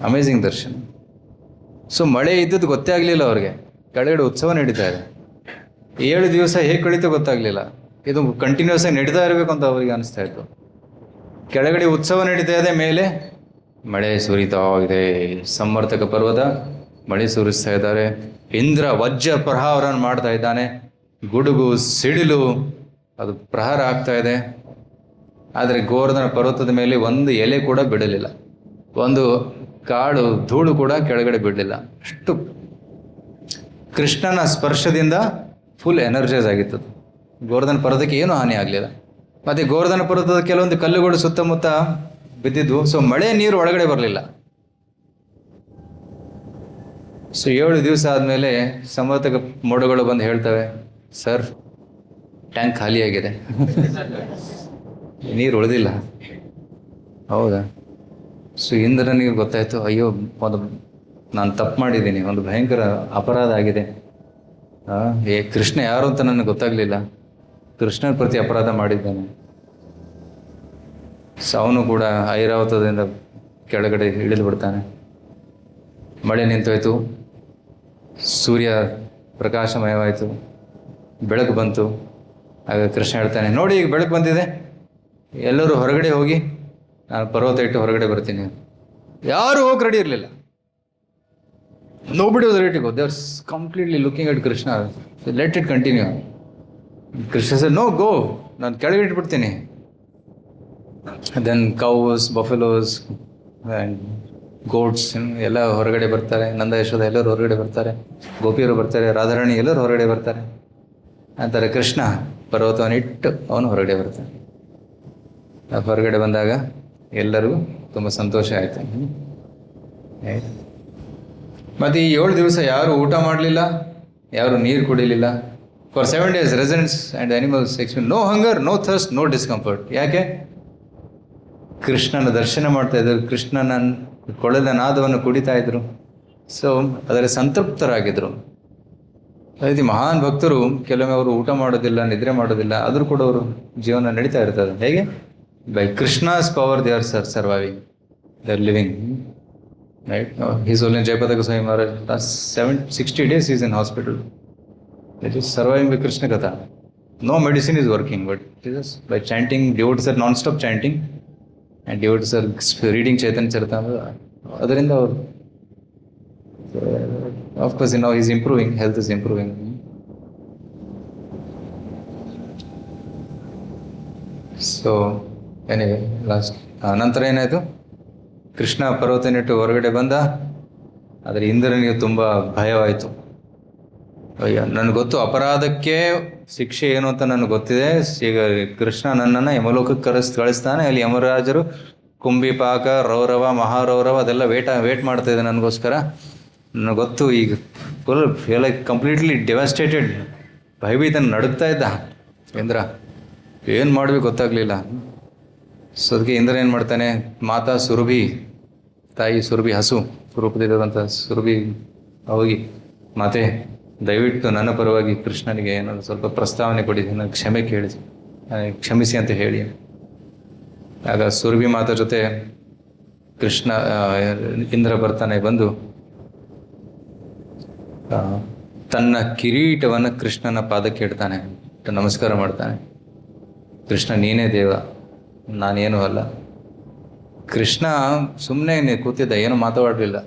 A: ಅಮೇಝಿಂಗ್ ದರ್ಶನ. ಸೊ ಮಳೆ ಇದ್ದದ್ದು ಗೊತ್ತೇ ಆಗಲಿಲ್ಲ ಅವ್ರಿಗೆ. ಕೆಳಗಡೆ ಉತ್ಸವ ನಡೀತಾ ಇದೆ. 7 ದಿವಸ ಹೇಗೆ ಕಳೀತೋ ಗೊತ್ತಾಗಲಿಲ್ಲ. ಇದು ಕಂಟಿನ್ಯೂಸ್ ಆಗಿ ನಡೀತಾ ಇರಬೇಕು ಅಂತ ಅವರಿಗೆ ಅನಿಸ್ತಾ ಇತ್ತು. ಕೆಳಗಡೆ ಉತ್ಸವ ನಡೀತಾ ಇದೆ, ಮೇಲೆ ಮಳೆ ಸುರಿತಾ ಇದೆ. ಸಮರ್ಥಕ ಪರ್ವತ ಮಳೆ ಸುರಿಸ್ತಾ ಇದ್ದಾರೆ. ಇಂದ್ರ ವಜ್ರ ಪ್ರಹಾರವನ್ನು ಮಾಡ್ತಾ ಇದ್ದಾನೆ. ಗುಡುಗು ಸಿಡಿಲು ಅದು ಪ್ರಹಾರ ಆಗ್ತಾ ಇದೆ. ಆದರೆ ಗೋವರ್ಧನ ಪರ್ವತದ ಮೇಲೆ ಒಂದು ಎಲೆ ಕೂಡ ಬಿಡಲಿಲ್ಲ, ಒಂದು ಕಾಡು ಧೂಳು ಕೂಡ ಕೆಳಗಡೆ ಬಿಡಲಿಲ್ಲ. ಅಷ್ಟು ಕೃಷ್ಣನ ಸ್ಪರ್ಶದಿಂದ ಫುಲ್ ಎನರ್ಜೈಸ್ ಆಗಿತ್ತು. ಗೋವರ್ಧನ ಪರ್ವತಕ್ಕೆ ಏನೂ ಹಾನಿ ಆಗಲಿಲ್ಲ. ಮತ್ತು ಗೋವರ್ಧನ ಪರ್ವತದ ಕೆಲವೊಂದು ಕಲ್ಲುಗಳು ಸುತ್ತಮುತ್ತ ಬಿದ್ದಿದ್ವು. ಸೊ ಮಳೆ ನೀರು ಒಳಗಡೆ ಬರಲಿಲ್ಲ. ಸೊ 7 ದಿವಸ ಆದಮೇಲೆ ಸಮರ್ಥಕ ಮೋಡಗಳು ಬಂದು ಹೇಳ್ತವೆ, ಸರ್ ಟ್ಯಾಂಕ್ ಖಾಲಿಯಾಗಿದೆ, ನೀರು ಉಳಿದಿಲ್ಲ. ಹೌದಾ? ಸೊ ಇಂದ್ರನಿಗೆ ಗೊತ್ತಾಯಿತು, ಅಯ್ಯೋ ನಾನು ತಪ್ಪು ಮಾಡಿದ್ದೀನಿ, ಒಂದು ಭಯಂಕರ ಅಪರಾಧ ಆಗಿದೆ. ಕೃಷ್ಣ ಯಾರು ಅಂತ ನನಗೆ ಗೊತ್ತಾಗಲಿಲ್ಲ, ಕೃಷ್ಣನ ಪ್ರತಿ ಅಪರಾಧ ಮಾಡಿದ್ದಾನೆ. ಸೊ ಅವನು ಕೂಡ ಐರಾವತದಿಂದ ಕೆಳಗಡೆ ಇಳಿದು ಬಿಡ್ತಾನೆ. ಮಳೆ ನಿಂತೋಯ್ತು, ಸೂರ್ಯ ಪ್ರಕಾಶಮಯವಾಯಿತು, ಬೆಳಕು ಬಂತು. ಆಗ ಕೃಷ್ಣ ಹೇಳ್ತಾನೆ, ನೋಡಿ ಈಗ ಬೆಳಕು ಬಂದಿದೆ, ಎಲ್ಲರೂ ಹೊರಗಡೆ ಹೋಗಿ, ನಾನು ಪರ್ವತ ಇಟ್ಟು ಹೊರಗಡೆ ಬರ್ತೀನಿ. ಯಾರು ಹೋಗಿ ರೆಡಿ ಇರಲಿಲ್ಲ. Nobody was ready to go. They were completely looking at Krishna. So let it continue. Krishna said, no, go. ನಾನು ಕೆಳಗೆ ಇಟ್ಬಿಡ್ತೀನಿ. ದೆನ್ ಕೌಸ್, ಬಫೆಲೋಸ್ ಆ್ಯಂಡ್ ಗೋಟ್ಸ್ ಎಲ್ಲ ಹೊರಗಡೆ ಬರ್ತಾರೆ. ನಂದ ಯಶೋಧ ಎಲ್ಲರೂ ಹೊರಗಡೆ ಬರ್ತಾರೆ. ಗೋಪಿಯರು ಬರ್ತಾರೆ, ರಾಧಾರಾಣಿ ಎಲ್ಲರೂ ಹೊರಗಡೆ ಬರ್ತಾರೆ. ಅಂತಾರೆ ಕೃಷ್ಣ ಪರ್ವತವನ್ನು ಇಟ್ಟು ಅವನು ಹೊರಗಡೆ ಬರ್ತಾನೆ. ಹೊರಗಡೆ ಬಂದಾಗ ಎಲ್ಲರಿಗೂ ತುಂಬ ಸಂತೋಷ ಆಯಿತು. ಮತ್ತು ಈ 7 ದಿವಸ ಯಾರು ಊಟ ಮಾಡಲಿಲ್ಲ, ಯಾರು ನೀರು ಕುಡಿಲಿಲ್ಲ. For 7 days residents and the animals experience no hunger, no thirst, no discomfort. ಯಾಕೆ? ಕೃಷ್ಣನ ದರ್ಶನ ಮಾಡ್ತಾ ಇದ್ರು, ಕೃಷ್ಣನ ಕೊಳಲ ನಾದವನ್ನು ಕುಡಿತಾ ಇದ್ರು. ಸೊ ಅದರ ಸಂತೃಪ್ತರಾಗಿದ್ರು. ಅದೇ ಮಹಾನ್ ಭಕ್ತರು ಕೆಲವೊಮ್ಮೆ ಅವರು ಊಟ ಮಾಡೋದಿಲ್ಲ, ನಿದ್ರೆ ಮಾಡೋದಿಲ್ಲ, ಆದರೂ ಕೂಡ ಅವರು ಜೀವನ ನಡೀತಾ ಇರ್ತದೆ. ಹೇಗೆ? By Krishna's power they are surviving, they are living. Right? He's only Jayapada Goswami Maharaj 60 days is in hospital. It is surviving by Krishna katha. No medicine is working, but it is by chanting. Devotees are non stop chanting and devotees are reading Chaitanya Charitamrita. ಅದರಿಂದ ಅವರು of course now he is improving, health is improving. So anyway, last ನಂತರ ಏನಾಯಿತು? ಕೃಷ್ಣ ಪರ್ವತನಿಟ್ಟು ಹೊರಗಡೆ ಬಂದ. ಆದರೆ ಇಂದ್ರನಿಗೆ ತುಂಬ ಭಯವಾಯಿತು. ಅಯ್ಯ, ನನಗೆ ಗೊತ್ತು ಅಪರಾಧಕ್ಕೆ ಶಿಕ್ಷೆ ಏನು ಅಂತ ನನಗೆ ಗೊತ್ತಿದೆ. ಈಗ ಕೃಷ್ಣ ನನ್ನನ್ನು ಯಮಲೋಕಕ್ಕೆ ಕಳಿಸ್ತಾನೆ. ಅಲ್ಲಿ ಯಮರಾಜರು ಕುಂಭಿಪಾಕ, ರೌರವ, ಮಹಾರೌರವ ಅದೆಲ್ಲ ವೇಟ್ ಮಾಡ್ತಾ ಇದೆ ನನಗೋಸ್ಕರ. ನನಗೆ ಗೊತ್ತು. ಈಗ ಫುಲ್ ಕಂಪ್ಲೀಟ್ಲಿ ಡೆವಾಸ್ಟೇಟೆಡ್, ಭಯಭೀತನ ನಡುಗ್ತಾ ಇದ್ದ ಇಂದ್ರ. ಏನು ಮಾಡಬೇಕು ಗೊತ್ತಾಗಲಿಲ್ಲ. ಸೊ ಅದಕ್ಕೆ ಇಂದ್ರ ಏನು ಮಾಡ್ತಾನೆ, ಮಾತಾ ಸುರಭಿ, ತಾಯಿ ಸುರಭಿ, ಹಸು ರೂಪದಿರೋದಂಥ ಸುರಭಿ ಹೋಗಿ, ಮಾತೆ ದಯವಿಟ್ಟು ನನ್ನ ಪರವಾಗಿ ಕೃಷ್ಣನಿಗೆ ಏನಾದ್ರು ಸ್ವಲ್ಪ ಪ್ರಸ್ತಾವನೆ ಕೊಡಿ, ನನಗೆ ಕ್ಷಮೆ ಕೇಳಿ, ಕ್ಷಮಿಸಿ ಅಂತ ಹೇಳಿ. ಆಗ ಸುರಭಿ ಮಾತಾ ಜೊತೆ ಕೃಷ್ಣ ಇಂದ್ರ ಬರ್ತಾನೆ. ಬಂದು ತನ್ನ ಕಿರೀಟವನ್ನು ಕೃಷ್ಣನ ಪಾದಕ್ಕೆ ಇಡ್ತಾನೆ, ನಮಸ್ಕಾರ ಮಾಡ್ತಾನೆ. ಕೃಷ್ಣ ನೀನೇ ದೇವ, ನಾನೇನೂ ಅಲ್ಲ. ಕೃಷ್ಣ ಸುಮ್ಮನೆ ಕೂತಿದ್ದ, ಏನೂ ಮಾತಾಡಲಿಲ್ಲ.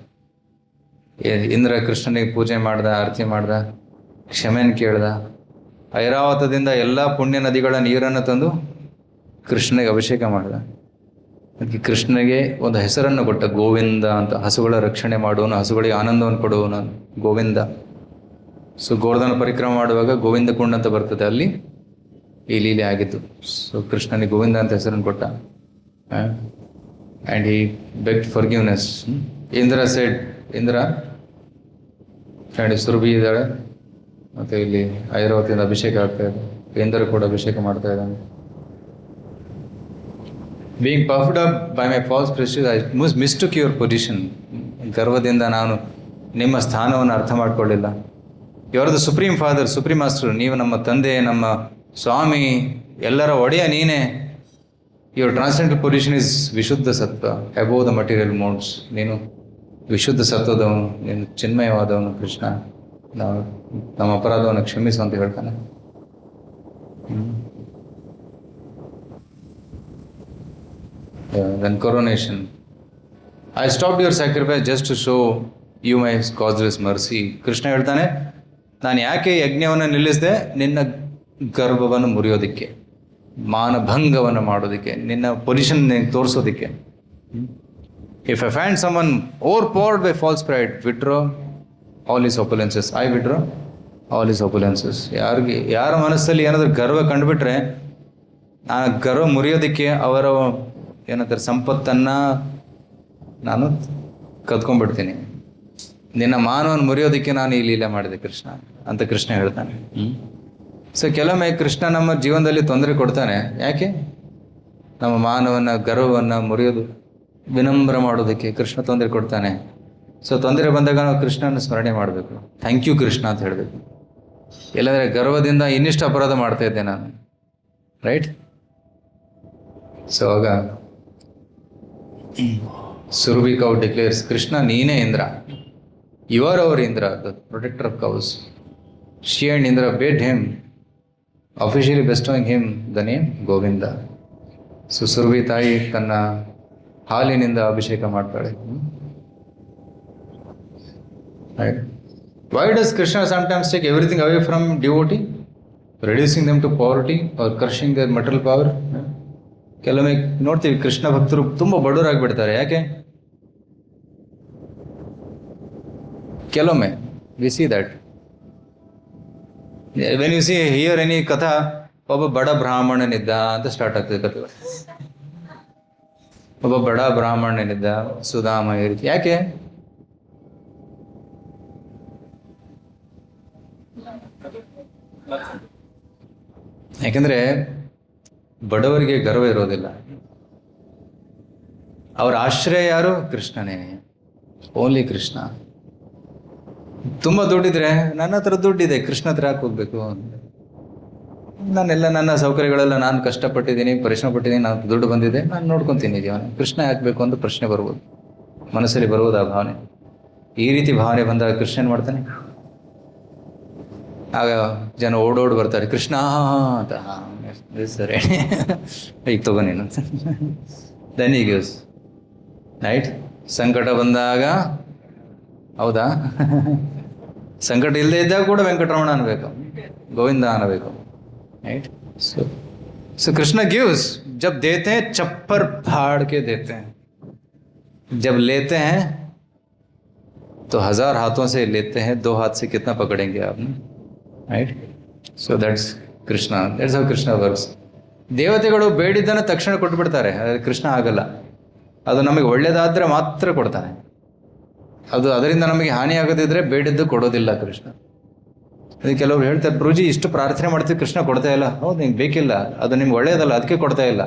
A: ಇಂದ್ರ ಕೃಷ್ಣನಿಗೆ ಪೂಜೆ ಮಾಡ್ದ, ಆರತಿ ಮಾಡ್ದ, ಕ್ಷಮೆನ ಕೇಳ್ದ. ಐರಾವತದಿಂದ ಎಲ್ಲ ಪುಣ್ಯ ನದಿಗಳ ನೀರನ್ನು ತಂದು ಕೃಷ್ಣನಿಗೆ ಅಭಿಷೇಕ ಮಾಡ್ದ. ಅದಕ್ಕೆ ಕೃಷ್ಣನಿಗೆ ಒಂದು ಹೆಸರನ್ನು ಕೊಟ್ಟ, ಗೋವಿಂದ ಅಂತ. ಹಸುಗಳ ರಕ್ಷಣೆ ಮಾಡುವನು, ಹಸುಗಳಿಗೆ ಆನಂದವನ್ನು ಕೊಡುವನು ಗೋವಿಂದ. ಸೊ ಗೋವರ್ಧನ ಪರಿಕ್ರಮ ಮಾಡುವಾಗ ಗೋವಿಂದ ಕುಂಡ ಅಂತ ಬರ್ತದೆ, ಅಲ್ಲಿ ಈ ಲೀಲೆ ಆಗಿತ್ತು. ಸೊ ಕೃಷ್ಣನಿಗೆ ಗೋವಿಂದ ಅಂತ ಹೆಸರನ್ನು ಕೊಟ್ಟ. And he begged forgiveness. Indra said, Indra and Surabhi ಇದ್ದಾಳೆ, ಮತ್ತು ಇಲ್ಲಿ ಐರಾವತಿಯಿಂದ ಅಭಿಷೇಕ ಆಗ್ತಾ ಇದೆ. ಇಂದ್ರ ಕೂಡ ಅಭಿಷೇಕ ಮಾಡ್ತಾ ಇದ್ದಾನೆ. Being puffed up by my false prestige, I mistook your position. ಗರ್ವದಿಂದ ನಾನು ನಿಮ್ಮ ಸ್ಥಾನವನ್ನು ಅರ್ಥ ಮಾಡ್ಕೊಳ್ಳಿಲ್ಲ. You are the supreme father, supreme master. ನೀವು ನಮ್ಮ ತಂದೆ, ನಮ್ಮ ಸ್ವಾಮಿ, ಎಲ್ಲರ ಒಡೆಯ ನೀನೇ. Your transcendental position is vishuddha sattva, above the material modes. ನೀನು ವಿಶುದ್ಧ ಸತ್ವದವನು, ನೀನು ಚಿನ್ಮಯವಾದವನು. ಕೃಷ್ಣ ನಾವು ನಮ್ಮ ಅಪರಾಧವನ್ನು ಕ್ಷಮಿಸು ಅಂತ ಹೇಳ್ತಾನೆ. Then coronation. I stopped your sacrifice just to show you my causeless mercy. Krishna ಹೇಳ್ತಾನೆ, ನಾನು ಯಾಕೆ ಯಜ್ಞವನ್ನು ನಿಲ್ಲಿಸಿದೆ? ನಿನ್ನ ಗರ್ಭವನ್ನು ಮುರಿಯೋದಕ್ಕೆ, ಮಾನಭಂಗವನ್ನು ಮಾಡೋದಕ್ಕೆ, ನಿನ್ನ position ತೋರಿಸೋದಕ್ಕೆ. If I find someone overpowered by false pride, withdraw all his opulences. I withdraw all his opulences. ಯಾರ ಮನಸ್ಸಲ್ಲಿ ಏನಾದರೂ ಗರ್ವ ಕಂಡುಬಿಟ್ರೆ, ಆ ಗರ್ವ ಮುರಿಯೋದಕ್ಕೆ, ಅವರ ಏನಂತಾರೆ ಸಂಪತ್ತನ್ನು ನಾನು ಕದ್ಕೊಂಡ್ಬಿಡ್ತೀನಿ. ನಿನ್ನ ಮಾನವನ್ನು ಮುರಿಯೋದಕ್ಕೆ ನಾನು ಈ ಲೀಲೆ ಮಾಡಿದೆ ಕೃಷ್ಣ ಅಂತ ಕೃಷ್ಣ ಹೇಳ್ತಾನೆ. ಸೊ ಕೆಲವೊಮ್ಮೆ ಕೃಷ್ಣ ನಮ್ಮ ಜೀವನದಲ್ಲಿ ತೊಂದರೆ ಕೊಡ್ತಾನೆ. ಯಾಕೆ? ನಮ್ಮ ಮಾನವನ್ನು, ಗರ್ವವನ್ನು ಮುರಿಯೋದು, ವಿನಮ್ರ ಮಾಡೋದಕ್ಕೆ ಕೃಷ್ಣ ತೊಂದರೆ ಕೊಡ್ತಾನೆ. ಸೊ ತೊಂದರೆ ಬಂದಾಗ ನಾವು ಕೃಷ್ಣನ ಸ್ಮರಣೆ ಮಾಡಬೇಕು. ಥ್ಯಾಂಕ್ ಯು ಕೃಷ್ಣ ಅಂತ ಹೇಳಬೇಕು. ಇಲ್ಲಾಂದರೆ ಗರ್ವದಿಂದ ಇನ್ನಿಷ್ಟು ಅಪರಾಧ ಮಾಡ್ತಾ ಇದ್ದೆ ನಾನು. ರೈಟ್? ಸೊ ಆಗ ಸುರಭಿ ಕೌ ಡಿಕ್ಲೇರ್ಸ್, ಕೃಷ್ಣ ನೀನೇ Indra. You are our Indra, the protector of cows. She and Indra bade him, officially bestowing him the name Govinda. So Surabhi ತಾಯಿ ತನ್ನ ಹಾಲಿನಿಂದ ಅಭಿಷೇಕ ಮಾಡ್ತಾಳೆ. Right? Why does Krishna sometimes take everything away from devotee, reducing them to poverty or crushing their material power? ಕೆಲವೊಮ್ಮೆ ನೋಡ್ತೀವಿ ಕೃಷ್ಣ ಭಕ್ತರು ತುಂಬ ಬಡವರಾಗಿಬಿಡ್ತಾರೆ. ಯಾಕೆ? ಕೆಲವೊಮ್ಮೆ we see that when you see hear any ಕಥಾ, ಒಬ್ಬ ಬಡ ಬ್ರಾಹ್ಮಣನಿದ್ದ ಅಂತ ಸ್ಟಾರ್ಟ್ ಆಗ್ತದೆ ಕಥೆ. ಒಬ್ಬ ಬಡ ಬ್ರಾಹ್ಮಣನಿದ್ದ, ಸುಧಾಮ, ಈ ರೀತಿ. ಯಾಕೆ? ಯಾಕೆಂದರೆ ಬಡವರಿಗೆ ಗರ್ವ ಇರೋದಿಲ್ಲ. ಅವರ ಆಶ್ರಯ ಯಾರು? ಕೃಷ್ಣನೇ, ಓನ್ಲಿ ಕೃಷ್ಣ. ತುಂಬ ದುಡ್ಡಿದ್ರೆ, ನನ್ನ ಹತ್ರ ದುಡ್ಡಿದೆ, ಕೃಷ್ಣ ಹತ್ರ ಯಾಕೆ ಹೋಗ್ಬೇಕು? ನನ್ನ ಸೌಕರ್ಯಗಳೆಲ್ಲ ನಾನು ಕಷ್ಟಪಟ್ಟಿದ್ದೀನಿ, ಪರಿಶ್ರಮ ಪಟ್ಟಿದ್ದೀನಿ, ನಾನು ದುಡ್ಡು ಬಂದಿದೆ, ನಾನು ನೋಡ್ಕೊತೀನಿ ಜೀವನ, ಕೃಷ್ಣ ಯಾಕಬೇಕು ಅಂತ ಪ್ರಶ್ನೆ ಬರ್ಬೋದು, ಮನಸ್ಸಲ್ಲಿ ಬರ್ಬೋದು ಆ ಭಾವನೆ. ಈ ರೀತಿ ಭಾವನೆ ಬಂದಾಗ ಕೃಷ್ಣ ಏನು ಮಾಡ್ತಾನೆ? ಆಗ ಜನ ಓಡೋಡಿ ಬರ್ತಾರೆ, ಕೃಷ್ಣ ಅಂತ. ಸರಿ ಈಗ ತಗೋ ನೀನು. Then he gives, right. ಸಂಕಟ ಬಂದಾಗ, ಹೌದಾ, ಸಂಕಟ ಇಲ್ಲದೆ ಇದ್ದಾಗ ಕೂಡ ವೆಂಕಟರಮಣ ಅನ್ಬೇಕು, ಗೋವಿಂದ ಅನ್ನಬೇಕು, ರೈಟ್. ಸೊ कृष्ण गिव्स, जब देते हैं चप्पर फाड़ के देते हैं, जब लेते हैं तो 1000 हाथों से लेते हैं, 2 हाथ से कितना पकड़ेंगे आप, right. So that's Krishna, that's how Krishna works. ದೇವತೆಗಳು ಬೇಡಿದ್ದನ್ನು ತಕ್ಷಣ ಕೊಟ್ಬಿಡ್ತಾರೆ, ಕೃಷ್ಣ ಆಗಲ್ಲ. ಅದು ನಮಗೆ ಒಳ್ಳೇದಾದರೆ ಮಾತ್ರ ಕೊಡ್ತಾನೆ. ಅದು ಅದರಿಂದ ನಮಗೆ ಹಾನಿ ಆಗದಿದ್ದರೆ ಬೇಡಿದ್ದು ಕೊಡೋದಿಲ್ಲ ಕೃಷ್ಣ. ಅದಕ್ಕೆ ಕೆಲವರು ಹೇಳ್ತಾರೆ, ಪ್ರಭುಜಿ ಇಷ್ಟು ಪ್ರಾರ್ಥನೆ ಮಾಡ್ತೀವಿ, ಕೃಷ್ಣ ಕೊಡ್ತಾ ಇಲ್ಲ. ಹೌದು, ನಿಮ್ಗೆ ಬೇಕಿಲ್ಲ, ಅದು ನಿಮ್ಗೆ ಒಳ್ಳೇದಲ್ಲ, ಅದಕ್ಕೆ ಕೊಡ್ತಾ ಇಲ್ಲ.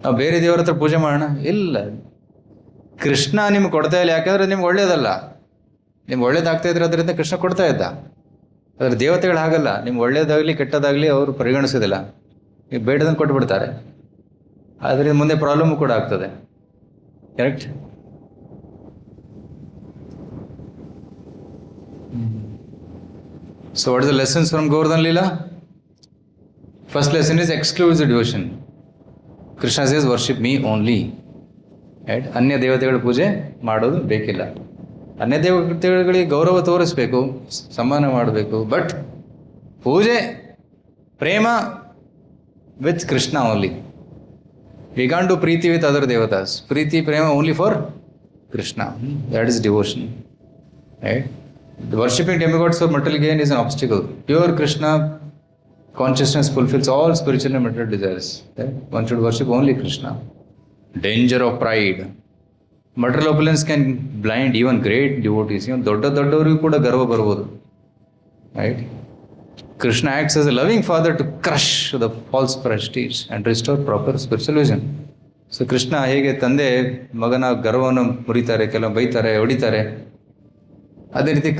A: ನಾವು ಬೇರೆ ದೇವರ ಹತ್ರ ಪೂಜೆ ಮಾಡೋಣ, ಇಲ್ಲ, ಕೃಷ್ಣ ನಿಮ್ಗೆ ಕೊಡ್ತಾ ಇಲ್ಲ, ಯಾಕಂದ್ರೆ ನಿಮ್ಗೆ ಒಳ್ಳೇದಲ್ಲ. ನಿಮ್ಗೆ ಒಳ್ಳೇದಾಗ್ತಾ ಇದ್ರೆ ಅದರಿಂದ ಕೃಷ್ಣ ಕೊಡ್ತಾ ಇದ್ದ. ಅದ್ರ ದೇವತೆಗಳು ಹಾಗಲ್ಲ, ನಿಮ್ಗೆ ಒಳ್ಳೇದಾಗಲಿ ಕೆಟ್ಟದಾಗಲಿ ಅವರು ಪರಿಗಣಿಸೋದಿಲ್ಲ, ನೀವು ಬೇಡದನ್ನು ಕೊಟ್ಬಿಡ್ತಾರೆ. ಅದರಿಂದ ಮುಂದೆ ಪ್ರಾಬ್ಲಮ್ ಕೂಡ ಆಗ್ತದೆ, correct. So what is the lessons from Govardhan Leela? First lesson is exclusive devotion. Krishna says worship me only. Right? ಅನ್ಯ ದೇವತೆಗಳ ಪೂಜೆ ಮಾಡೋದು ಬೇಕಿಲ್ಲ. ಅನ್ಯ ದೇವತೆಗಳಿಗೆ ಗೌರವ ತೋರಿಸ್ಬೇಕು, ಸನ್ಮಾನ ಮಾಡಬೇಕು, but puja prema with Krishna only. We can't do preeti with other devatas. Preeti prema only for Krishna. That is devotion. Right? The worshipping demigods for material gain is an obstacle. Pure Krishna consciousness fulfills all spiritual and material desires. Right? One should worship only Krishna. Danger of pride. Material opulence can blind even great devotees. ದೊಡ್ಡವರಿಗೂ ಕೂಡ ಗರ್ವ ಬರ್ಬೋದು. Right? Krishna acts as a loving father to crush the false prestige and restore proper spiritual vision. So Krishna ಹೇಗೆ ತಂದೆ ಮಗನ ಗರ್ವವನ್ನು ಮುರಿತಾರೆ, ಕೆಲವು ಬೈತಾರೆ, ಹೊಡಿತಾರೆ, ಅದೇ ರೀತಿ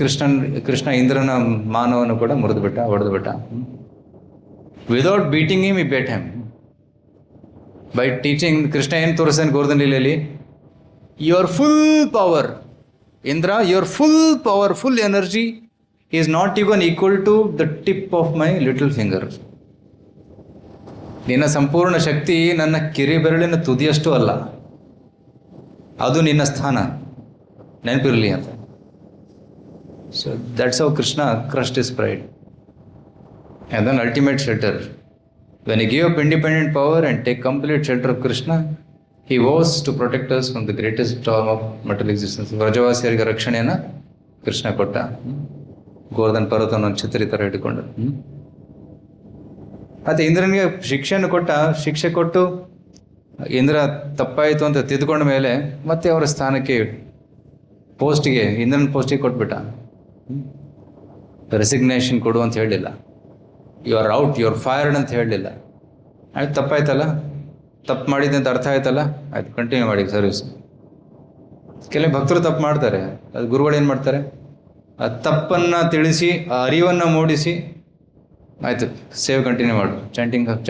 A: ಕೃಷ್ಣ ಇಂದ್ರನ ಮಾನವನ್ನು ಕೂಡ ಹೊಡೆದ್ಬಿಟ್ಟ. Without beating him, he beat him by teaching. Krishna ಏನು ತೋರಿಸ್ತಾನೆ ಗೋವರ್ಧನ ಲೀಲೆಯಲ್ಲಿ? Your full power Indra, your full power, full energy is not even equal to the tip of my little finger. ನಿನ್ನ ಸಂಪೂರ್ಣ ಶಕ್ತಿ ನನ್ನ ಕಿರಿಬೆರಳಿನ ತುದಿಯಷ್ಟು ಅಲ್ಲ, ಅದು ನಿನ್ನ ಸ್ಥಾನ, ನೆನಪಿರಲಿ ಅಂತ. So that's how Krishna crushed his pride. And then ultimate shelter. When he gave up independent power and take complete shelter of Krishna, he was to protect us from the greatest storm of material existence. ವ್ರಜವಾಸಿಯರಿಗೆ ರಕ್ಷಣೆಯನ್ನು ಕೃಷ್ಣ ಕೊಟ್ಟ. ಗೋವರ್ಧನ ಪರ್ವತವನ್ನು ಛತ್ರಿ ಥರ ಹಿಡ್ಕೊಂಡು. ಮತ್ತು ಇಂದ್ರನಿಗೆ ಶಿಕ್ಷೆ ಕೊಟ್ಟು ಇಂದ್ರ ತಪ್ಪಾಯಿತು ಅಂತ ತಿದ್ದುಕೊಂಡ ಮೇಲೆ ಮತ್ತೆ ಅವರ ಸ್ಥಾನಕ್ಕೆ ಇಂದ್ರನ ಪೋಸ್ಟಿಗೆ ಕೊಟ್ಬಿಟ್ಟ. ರೆಸಿಗ್ನೇಷನ್ ಕೊಡು ಅಂತ ಹೇಳಲಿಲ್ಲ, you are out, you are fired ಅಂತ ಹೇಳಲಿಲ್ಲ. ಆಯ್ತು, ತಪ್ಪಾಯ್ತಲ್ಲ, ತಪ್ಪು ಮಾಡಿದ್ದೆ ಅಂತ ಅರ್ಥ ಆಯ್ತಲ್ಲ, ಆಯ್ತು ಕಂಟಿನ್ಯೂ ಮಾಡಿ ಸರ್ವಿಸ್. ಕೆಲವು ಭಕ್ತರು ತಪ್ಪು ಮಾಡ್ತಾರೆ, ಅದು ಗುರುಗಳು ಏನು ಮಾಡ್ತಾರೆ, ಆ ತಪ್ಪನ್ನು ತಿಳಿಸಿ, ಆ ಅರಿವನ್ನು ಮೂಡಿಸಿ, ಆಯಿತು ಸೇವೆ ಕಂಟಿನ್ಯೂ ಮಾಡು,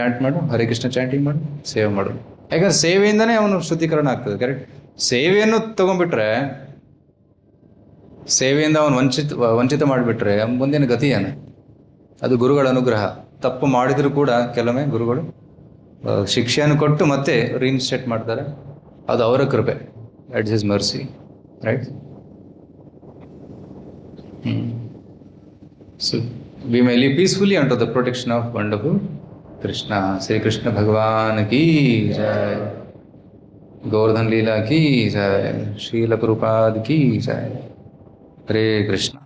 A: ಚಾಂಟ್ ಮಾಡು, ಹರೇ ಕೃಷ್ಣ ಚಾಂಟಿಂಗ್ ಮಾಡು, ಸೇವೆ ಮಾಡು. ಯಾಕಂದ್ರೆ ಸೇವೆಯಿಂದನೇ ಅವನು ಶುದ್ಧೀಕರಣ ಆಗ್ತದೆ, ಕರೆಕ್ಟ್. ಸೇವೆಯನ್ನು ತೊಗೊಂಡ್ಬಿಟ್ರೆ, ಸೇವೆಯಿಂದ ಅವನು ವಂಚಿತ ಮಾಡಿಬಿಟ್ರೆ ಮುಂದಿನ ಗತಿ ಏನು? ಅದು ಗುರುಗಳ ಅನುಗ್ರಹ. ತಪ್ಪು ಮಾಡಿದರೂ ಕೂಡ ಕೆಲವೊಮ್ಮೆ ಗುರುಗಳು ಶಿಕ್ಷೆಯನ್ನು ಕೊಟ್ಟು ಮತ್ತೆ ರೀಇನ್ಸ್ಟೇಟ್ ಮಾಡ್ತಾರೆ, ಅದು ಅವರ ಕೃಪೆ. That is his mercy, right. So we may live peacefully under the protection of wonderful Krishna. Shri Krishna Bhagwan ಕೀ ಜಯ, ಗೋವರ್ಧನ್ ಲೀಲಾ ಕೀ ಜಯ, ಶ್ರೀಲ ಪ್ರಭುಪಾದ್ ಕೀ ಜಯ. ಹರೇ ಕೃಷ್ಣ.